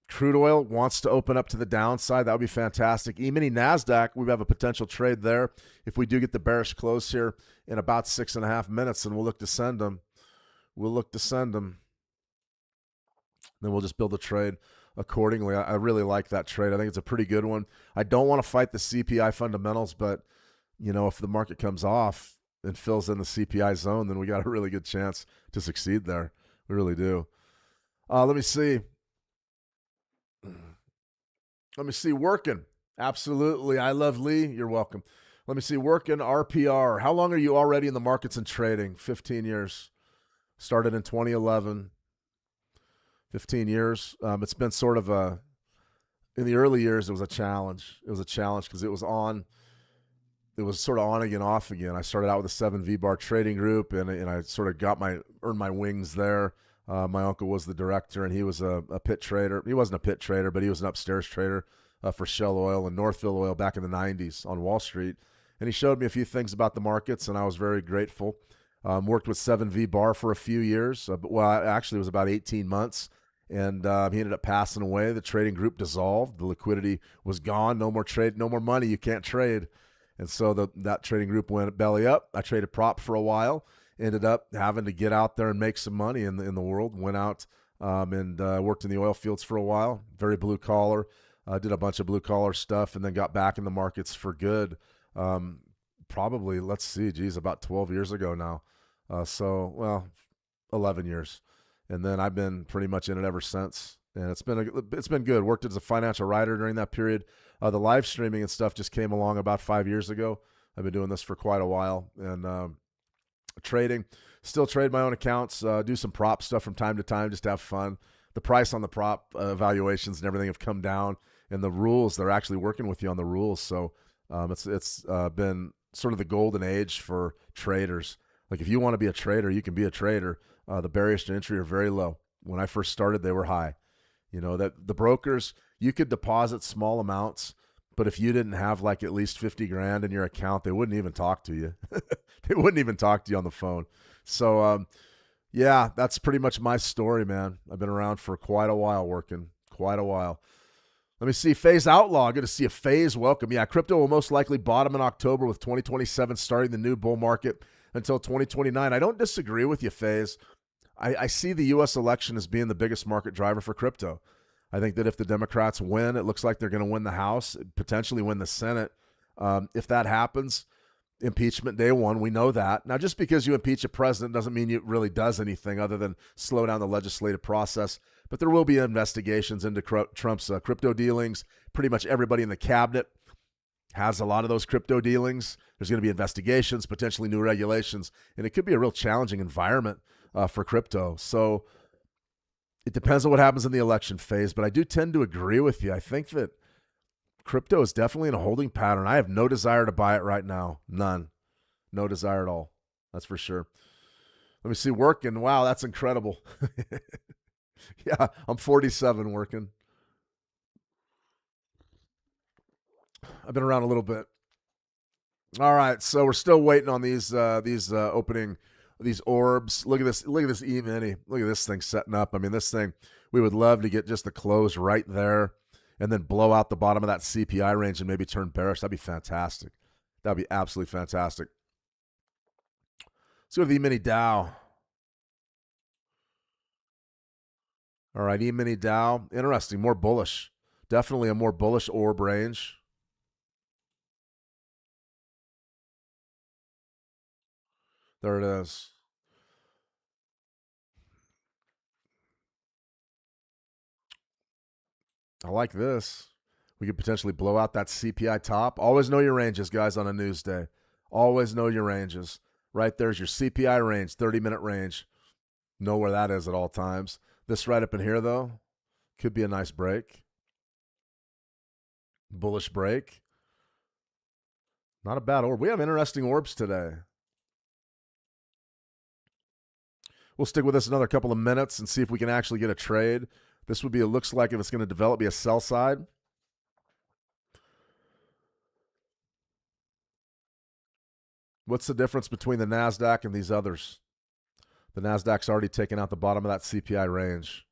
Crude oil wants to open up to the downside. That would be fantastic. E-mini NASDAQ, we have a potential trade there. If we do get the bearish close here in about 6.5 minutes, and we'll look to send them. Then we'll just build a trade accordingly. I really like that trade. I think it's a pretty good one. I don't want to fight the CPI fundamentals, but, if the market comes off and fills in the CPI zone, then we got a really good chance to succeed there. We really do. Let me see. Working. Absolutely. I love Lee. You're welcome. Let me see. Working RPR. How long are you already in the markets and trading? 15 years. Started in 2011. 15 years. It's been sort of in the early years, it was a challenge. It was a challenge because it was sort of on again, off again. I started out with a 7V bar trading group, and I sort of earned my wings there. My uncle was the director, and he was a pit trader. He wasn't a pit trader, but he was an upstairs trader for Shell Oil and Northfield Oil back in the 90s on Wall Street. And he showed me a few things about the markets, and I was very grateful. Worked with 7V Bar for a few years. Actually, it was about 18 months. And he ended up passing away. The trading group dissolved. The liquidity was gone. No more trade, no more money. You can't trade. And so that trading group went belly up. I traded prop for a while. Ended up having to get out there and make some money in the world. Went out and worked in the oil fields for a while. Very blue collar. Did a bunch of blue collar stuff, and then got back in the markets for good. Probably, let's see, about 12 years ago now. 11 years. And then I've been pretty much in it ever since. And it's been good. Worked as a financial writer during that period. The live streaming and stuff just came along about 5 years ago. I've been doing this for quite a while. And trading, still trade my own accounts, do some prop stuff from time to time just to have fun. The price on the prop valuations and everything have come down. And the rules, they're actually working with you on the rules. So it's been sort of the golden age for traders. Like if you want to be a trader, you can be a trader. The barriers to entry are very low. When I first started, they were high. You know, that the brokers, you could deposit small amounts, but if you didn't have like at least 50 grand in your account, they wouldn't even talk to you. They wouldn't even talk to you on the phone. So, yeah, that's pretty much my story, man. I've been around for quite a while working, quite a while. Let me see. FaZe Outlaw. Good to see a FaZe. Welcome. Yeah, crypto will most likely bottom in October with 2027 starting the new bull market until 2029. I don't disagree with you, FaZe. I see the U.S. election as being the biggest market driver for crypto. I think that if the Democrats win, it looks like they're going to win the House, potentially win the Senate. If that happens, impeachment day one, we know that. Now, just because you impeach a president doesn't mean it really does anything other than slow down the legislative process. But there will be investigations into Trump's crypto dealings. Pretty much everybody in the cabinet has a lot of those crypto dealings. There's going to be investigations, potentially new regulations, and it could be a real challenging environment for crypto. So it depends on what happens in the election phase, but I do tend to agree with you. I think that crypto is definitely in a holding pattern. I have no desire to buy it right now. None. No desire at all. That's for sure. Let me see. Working. Wow, that's incredible. Yeah, I'm 47 working. I've been around a little bit. All right, so we're still waiting on these opening, these orbs. Look at this E-mini. Look at this thing setting up. I mean, this thing, we would love to get just the close right there and then blow out the bottom of that CPI range and maybe turn bearish. That'd be fantastic. That'd be absolutely fantastic. Let's go to the E-mini Dow. All right, E-mini Dow. Interesting, more bullish. Definitely a more bullish orb range. There it is. I like this. We could potentially blow out that CPI top. Always know your ranges, guys, on a news day. Always know your ranges. Right there's your CPI range, 30-minute range. Know where that is at all times. This right up in here, though, could be a nice break. Bullish break. Not a bad orb. We have interesting orbs today. We'll stick with this another couple of minutes and see if we can actually get a trade. This would be, it looks like if it's going to develop, be a sell side. What's the difference between the NASDAQ and these others? The NASDAQ's already taken out the bottom of that CPI range.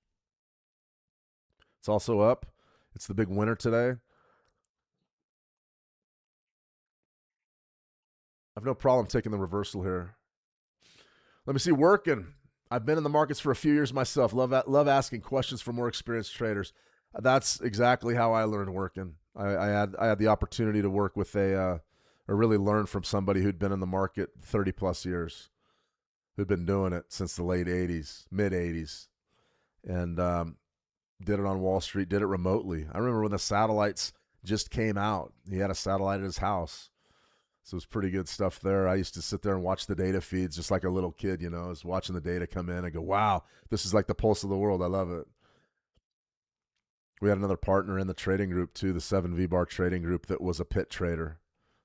It's also up. It's the big winner today. I have no problem taking the reversal here. Let me see, working. I've been in the markets for a few years myself. Love asking questions from more experienced traders. That's exactly how I learned working. I had the opportunity to work with or really learn from somebody who'd been in the market 30 plus years, who'd been doing it since the late 80s, mid 80s, and did it on Wall Street, did it remotely. I remember when the satellites just came out. He had a satellite at his house. So it was pretty good stuff there. I used to sit there and watch the data feeds just like a little kid, you know. I was watching the data come in and go, wow, this is like the pulse of the world. I love it. We had another partner in the trading group too, the 7V Bar trading group, that was a pit trader,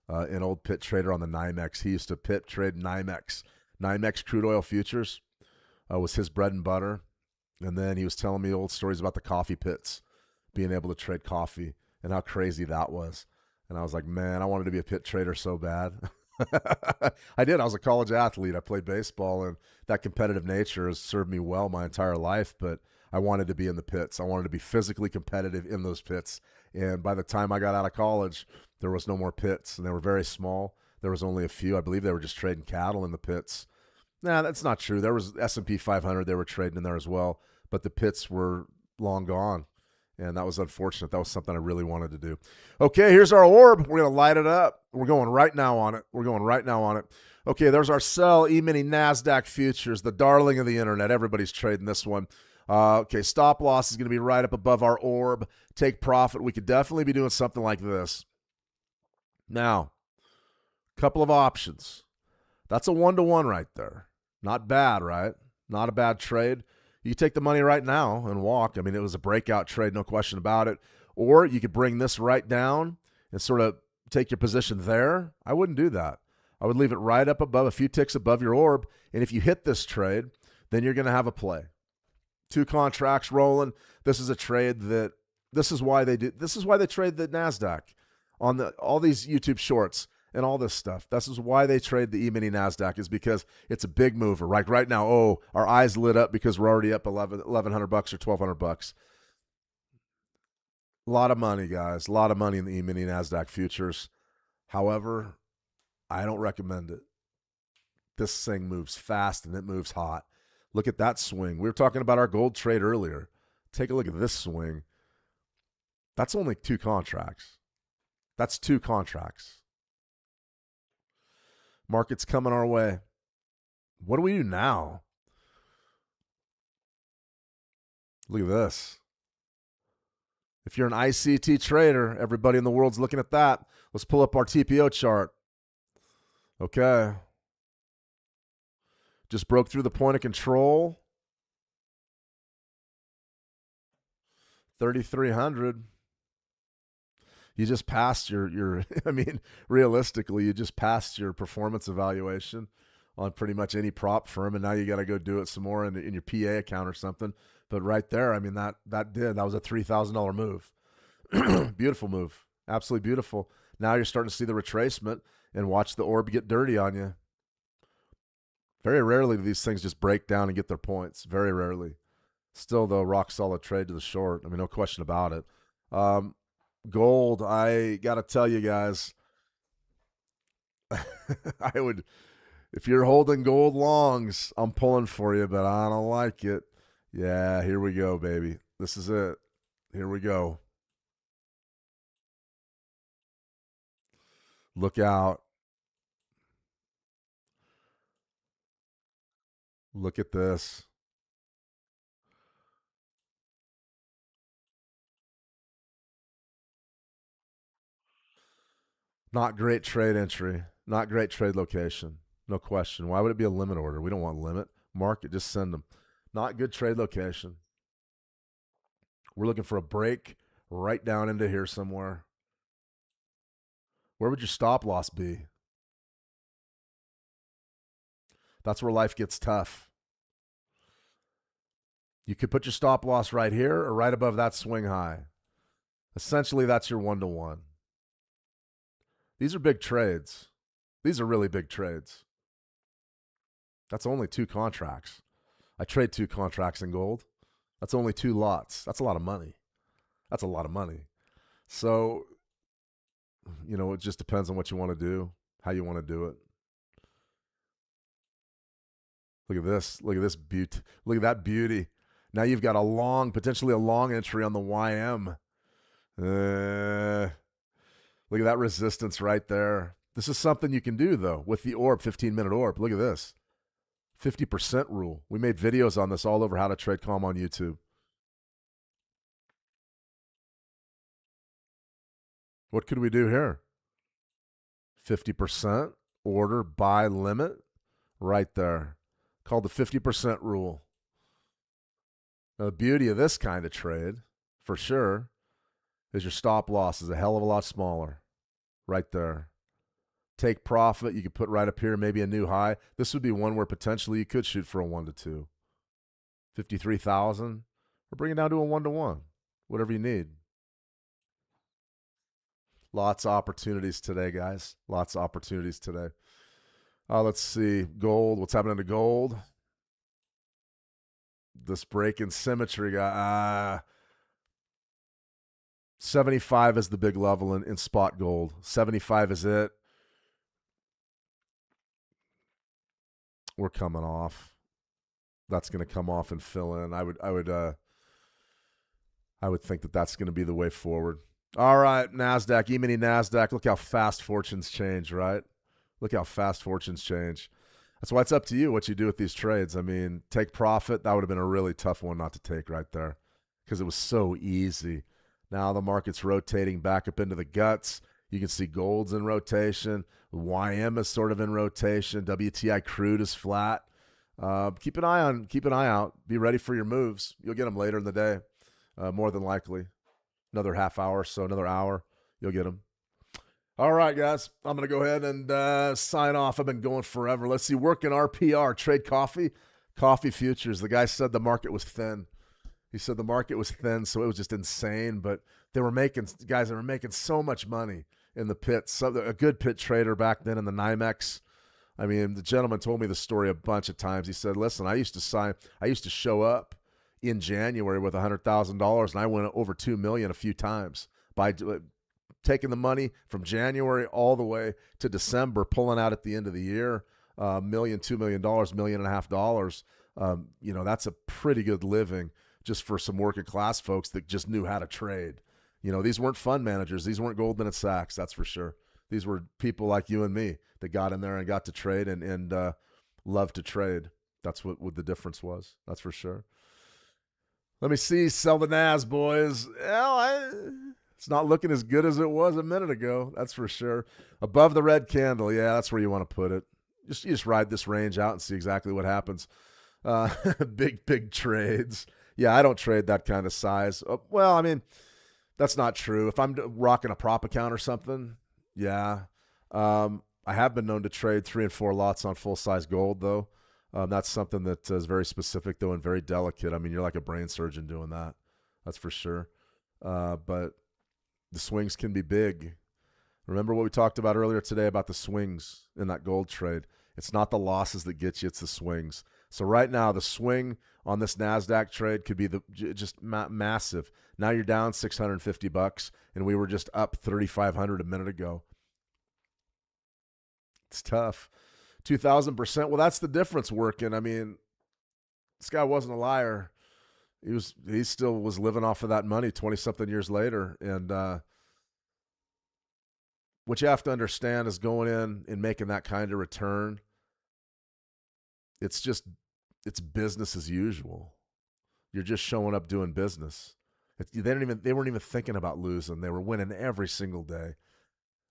an old pit trader on the NYMEX. He used to pit trade NYMEX. NYMEX crude oil futures was his bread and butter. And then he was telling me old stories about the coffee pits, being able to trade coffee and how crazy that was. And I was like, man, I wanted to be a pit trader so bad. I did. I was a college athlete. I played baseball, and that competitive nature has served me well my entire life. But I wanted to be in the pits. I wanted to be physically competitive in those pits. And by the time I got out of college, there was no more pits, and they were very small. There was only a few. I believe they were just trading cattle in the pits. Nah, that's not true. There was S&P 500. They were trading in there as well, but the pits were long gone, and that was unfortunate. That was something I really wanted to do. Okay, here's our orb. We're going to light it up. We're going right now on it. Okay, there's our sell E-mini NASDAQ futures, the darling of the internet. Everybody's trading this one. Okay, stop loss is going to be right up above our orb. Take profit. We could definitely be doing something like this. Now, couple of options. That's a 1-to-1 right there. Not bad, right? Not a bad trade. You take the money right now and walk. I mean, it was a breakout trade, no question about it. Or you could bring this right down and sort of take your position there. I wouldn't do that. I would leave it right up above, a few ticks above your orb. And if you hit this trade, then you're going to have a play. 2 contracts rolling. This is a trade that, this is why they trade the NASDAQ on all these YouTube shorts and all this stuff. This is why they trade the E-mini NASDAQ, is because it's a big mover. Like right now, our eyes lit up because we're already up $1,100 or $1,200. A lot of money, guys. A lot of money in the E-mini NASDAQ futures. However, I don't recommend it. This thing moves fast and it moves hot. Look at that swing. We were talking about our gold trade earlier. Take a look at this swing. That's only 2 contracts. That's 2 contracts. Market's coming our way. What do we do now? Look at this. If you're an ICT trader, everybody in the world's looking at that. Let's pull up our TPO chart. Okay. Just broke through the point of control. 3,300. You just passed your I mean, realistically, you just passed your performance evaluation on pretty much any prop firm, and now you got to go do it some more in your PA account or something. But right there, I mean, that was a $3,000 move. Beautiful move. Absolutely beautiful. Now you're starting to see the retracement and watch the orb get dirty on you. Very rarely do these things just break down and get their points. Very rarely. Still, though, rock solid trade to the short. I mean, no question about it. Gold, I got to tell you guys, I would, if you're holding gold longs, I'm pulling for you, but I don't like it. Yeah, here we go, baby. This is it. Here we go. Look out. Look at this. Not great trade entry. Not great trade location. No question. Why would it be a limit order? We don't want limit. Market, just send them. Not good trade location. We're looking for a break right down into here somewhere. Where would your stop loss be? That's where life gets tough. You could put your stop loss right here or right above that swing high. Essentially, that's your 1-to-1. These are big trades. These are really big trades. That's only 2 contracts. I trade 2 contracts in gold. That's only 2 lots. That's a lot of money. That's a lot of money. So, you know, it just depends on what you want to do, how you want to do it. Look at this. Look at this beauty. Look at that beauty. Now you've got a long, potentially a long entry on the YM. Look at that resistance right there. This is something you can do, though, with the orb, 15-minute orb. Look at this. 50% rule. We made videos on this all over How to Trade Calm on YouTube. What could we do here? 50% order buy limit right there. Called the 50% rule. Now, the beauty of this kind of trade, for sure, is your stop loss is a hell of a lot smaller. Right there. Take profit. You could put right up here, maybe a new high. This would be one where potentially you could shoot for a 1-to-2. 53,000, or bring it down to a 1-to-1, whatever you need. Lots of opportunities today, guys. Lots of opportunities today. Let's see. Gold. What's happening to gold? This break in symmetry guy. 75 is the big level in spot gold. 75 is it. We're coming off. That's going to come off and fill in. I would think that that's going to be the way forward. All right, NASDAQ, E-mini NASDAQ. Look how fast fortunes change, right? Look how fast fortunes change. That's why it's up to you what you do with these trades. I mean, take profit. That would have been a really tough one not to take right there because it was so easy. Now the market's rotating back up into the guts. You can see gold's in rotation. YM is sort of in rotation. WTI crude is flat. Keep an eye out. Be ready for your moves. You'll get them later in the day, more than likely. Another half hour or so, another hour, you'll get them. All right, guys, I'm going to go ahead and sign off. I've been going forever. Let's see, working RPR, trade coffee futures. The guy said the market was thin. He said the market was thin, so it was just insane. But they were making so much money in the pits. So a good pit trader back then in the NYMEX. I mean, the gentleman told me the story a bunch of times. He said, listen, I used to show up in January with $100,000, and I went over $2 million a few times by taking the money from January all the way to December, pulling out at the end of the year, $1 million, $2 million, $1.5 million. That's a pretty good living just for some working class folks that just knew how to trade. These weren't fund managers. These weren't Goldman & Sachs, that's for sure. These were people like you and me that got in there and got to trade and loved to trade. That's what the difference was. That's for sure. Let me see. Sell the NAS, boys. It's not looking as good as it was a minute ago. That's for sure. Above the red candle. Yeah, that's where you want to put it. You just ride this range out and see exactly what happens. Big trades. Yeah, I don't trade that kind of size. Well, I mean, that's not true. If I'm rocking a prop account or something, yeah. I have been known to trade 3 and 4 lots on full-size gold, though. That's something that is very specific, though, and very delicate. I mean, you're like a brain surgeon doing that. That's for sure. But the swings can be big. Remember what we talked about earlier today about the swings in that gold trade. It's not the losses that get you, it's the swings. So right now, the swing on this NASDAQ trade could be just massive. Now you're down $650, and we were just up $3,500 a minute ago. It's tough. 2,000%. Well, that's the difference working. I mean, this guy wasn't a liar. He still was living off of that money 20-something years later. And what you have to understand is going in and making that kind of return, it's business as usual. You're just showing up doing business. They weren't even thinking about losing. They were winning every single day.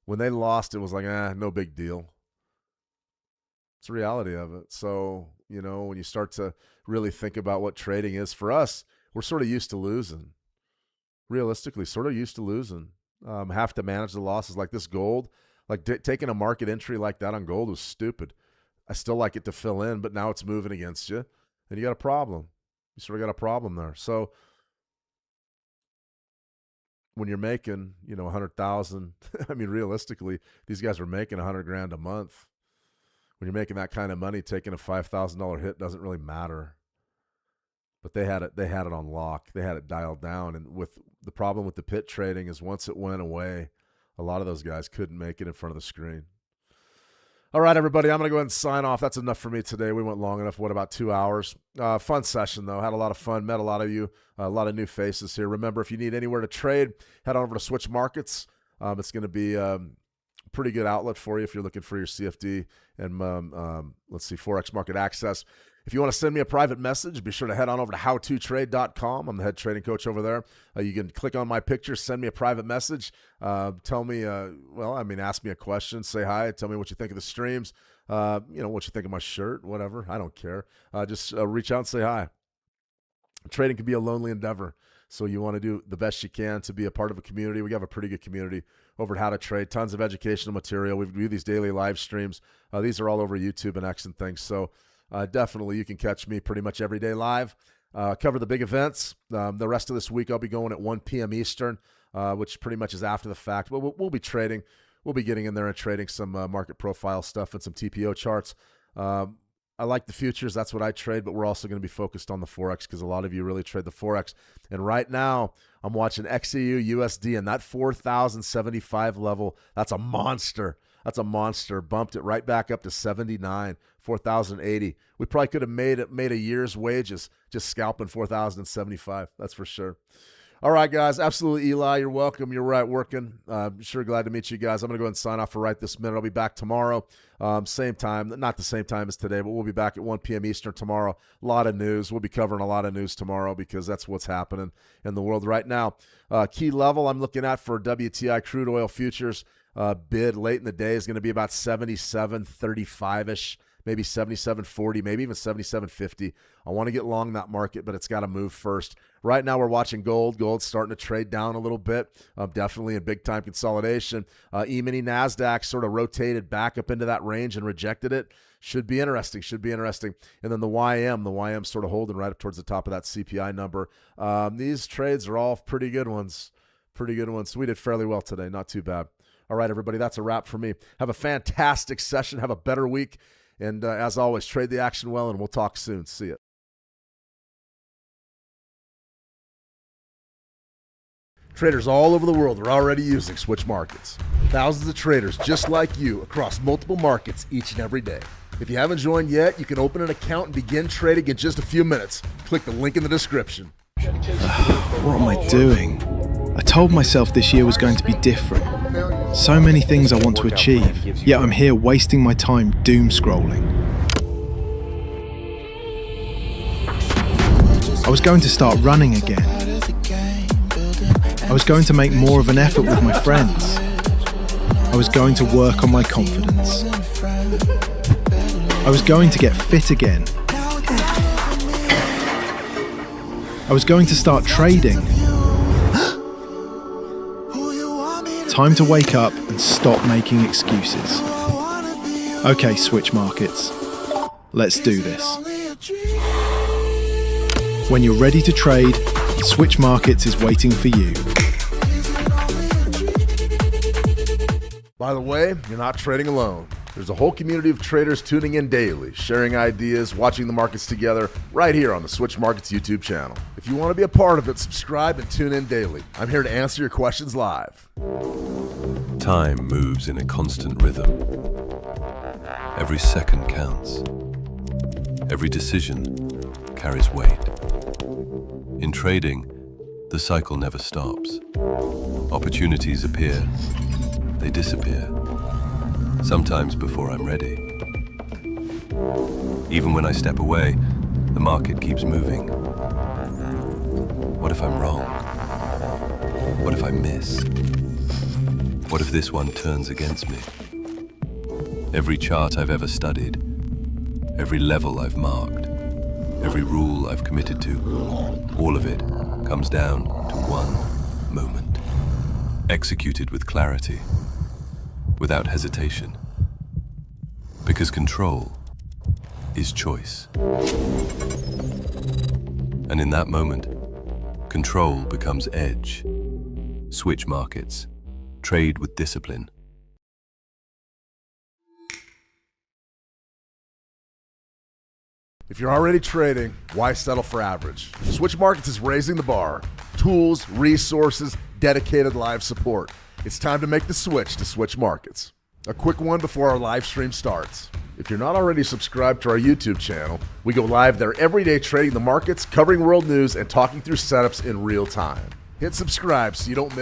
When they lost, it was like, no big deal. It's the reality of it. So, when you start to really think about what trading is for us, we're sort of used to losing. Realistically, sort of used to losing. Have to manage the losses like this gold. Like taking a market entry like that on gold was stupid. I still like it to fill in, but now it's moving against you, and you got a problem. You sort of got a problem there. So when you're making, 100,000, I mean, realistically, these guys are making $100,000 a month. When you're making that kind of money, taking a $5,000 hit doesn't really matter. But they had it on lock. They had it dialed down. And with the problem with the pit trading is once it went away, a lot of those guys couldn't make it in front of the screen. All right, everybody, I'm going to go ahead and sign off. That's enough for me today. We went long enough. What, about 2 hours? Fun session, though. Had a lot of fun. Met a lot of you. A lot of new faces here. Remember, if you need anywhere to trade, head on over to Switch Markets. It's going to be pretty good outlet for you if you're looking for your CFD and Forex market access. If you want to send me a private message, be sure to head on over to howtotrade.com. I'm the head trading coach over there. You can click on my picture, send me a private message. Tell me, ask me a question, say hi, tell me what you think of the streams, what you think of my shirt, whatever. I don't care. Just reach out and say hi. Trading can be a lonely endeavor. So you want to do the best you can to be a part of a community. We have a pretty good community over at How to Trade. Tons of educational material. We do these daily live streams. These are all over YouTube and X and things. So definitely you can catch me pretty much every day live. Cover the big events. The rest of this week I'll be going at 1 p.m. Eastern, which pretty much is after the fact. But we'll be trading. We'll be getting in there and trading some market profile stuff and some TPO charts. I like the futures. That's what I trade, but we're also going to be focused on the Forex because a lot of you really trade the Forex. And right now, I'm watching XEU USD, and that 4,075 level, that's a monster. That's a monster. Bumped it right back up to 79, 4,080. We probably could have made a year's wages just scalping 4,075. That's for sure. All right, guys. Absolutely, Eli. You're welcome. You're right working. Sure glad to meet you guys. I'm going to go ahead and sign off for right this minute. I'll be back tomorrow. Same time. Not the same time as today, but we'll be back at 1 p.m. Eastern tomorrow. A lot of news. We'll be covering a lot of news tomorrow because that's what's happening in the world right now. Key level I'm looking at for WTI crude oil futures bid late in the day is going to be about 77.35-ish. Maybe 77.40, maybe even 77.50. I want to get long that market, but it's got to move first. Right now we're watching gold. Gold's starting to trade down a little bit, definitely in big-time consolidation. E-mini NASDAQ sort of rotated back up into that range and rejected it. Should be interesting. And then the YM sort of holding right up towards the top of that CPI number. These trades are all pretty good ones. We did fairly well today. Not too bad. All right, everybody, that's a wrap for me. Have a fantastic session. Have a better week. And as always, trade the action well, and we'll talk soon. See ya. Traders all over the world are already using switch markets. Thousands of traders just like you across multiple markets each and every day. If you haven't joined yet, you can open an account and begin trading in just a few minutes. Click the link in the description. What am I doing? I told myself this year was going to be different. So many things I want to achieve, yet I'm here wasting my time doom scrolling. I was going to start running again. I was going to make more of an effort with my friends. I was going to work on my confidence. I was going to get fit again. I was going to start trading. Time to wake up and stop making excuses. Okay, switch markets. Let's do this. When you're ready to trade, Switch Markets is waiting for you. By the way, you're not trading alone. There's a whole community of traders tuning in daily, sharing ideas, watching the markets together, right here on the Switch Markets YouTube channel. If you want to be a part of it, subscribe and tune in daily. I'm here to answer your questions live. Time moves in a constant rhythm. Every second counts. Every decision carries weight. In trading, the cycle never stops. Opportunities appear, they disappear. Sometimes before I'm ready. Even when I step away, the market keeps moving. What if I'm wrong? What if I miss? What if this one turns against me? Every chart I've ever studied, every level I've marked, every rule I've committed to, all of it comes down to one moment. Executed with clarity, without hesitation. Because control is choice. And in that moment, control becomes edge. Switch markets. Trade with discipline. If you're already trading, why settle for average? Switch Markets is raising the bar. Tools, resources, dedicated live support. It's time to make the switch to Switch Markets. A quick one before our live stream starts. If you're not already subscribed to our YouTube channel, we go live there every day trading the markets, covering world news, and talking through setups in real time. Hit subscribe so you don't miss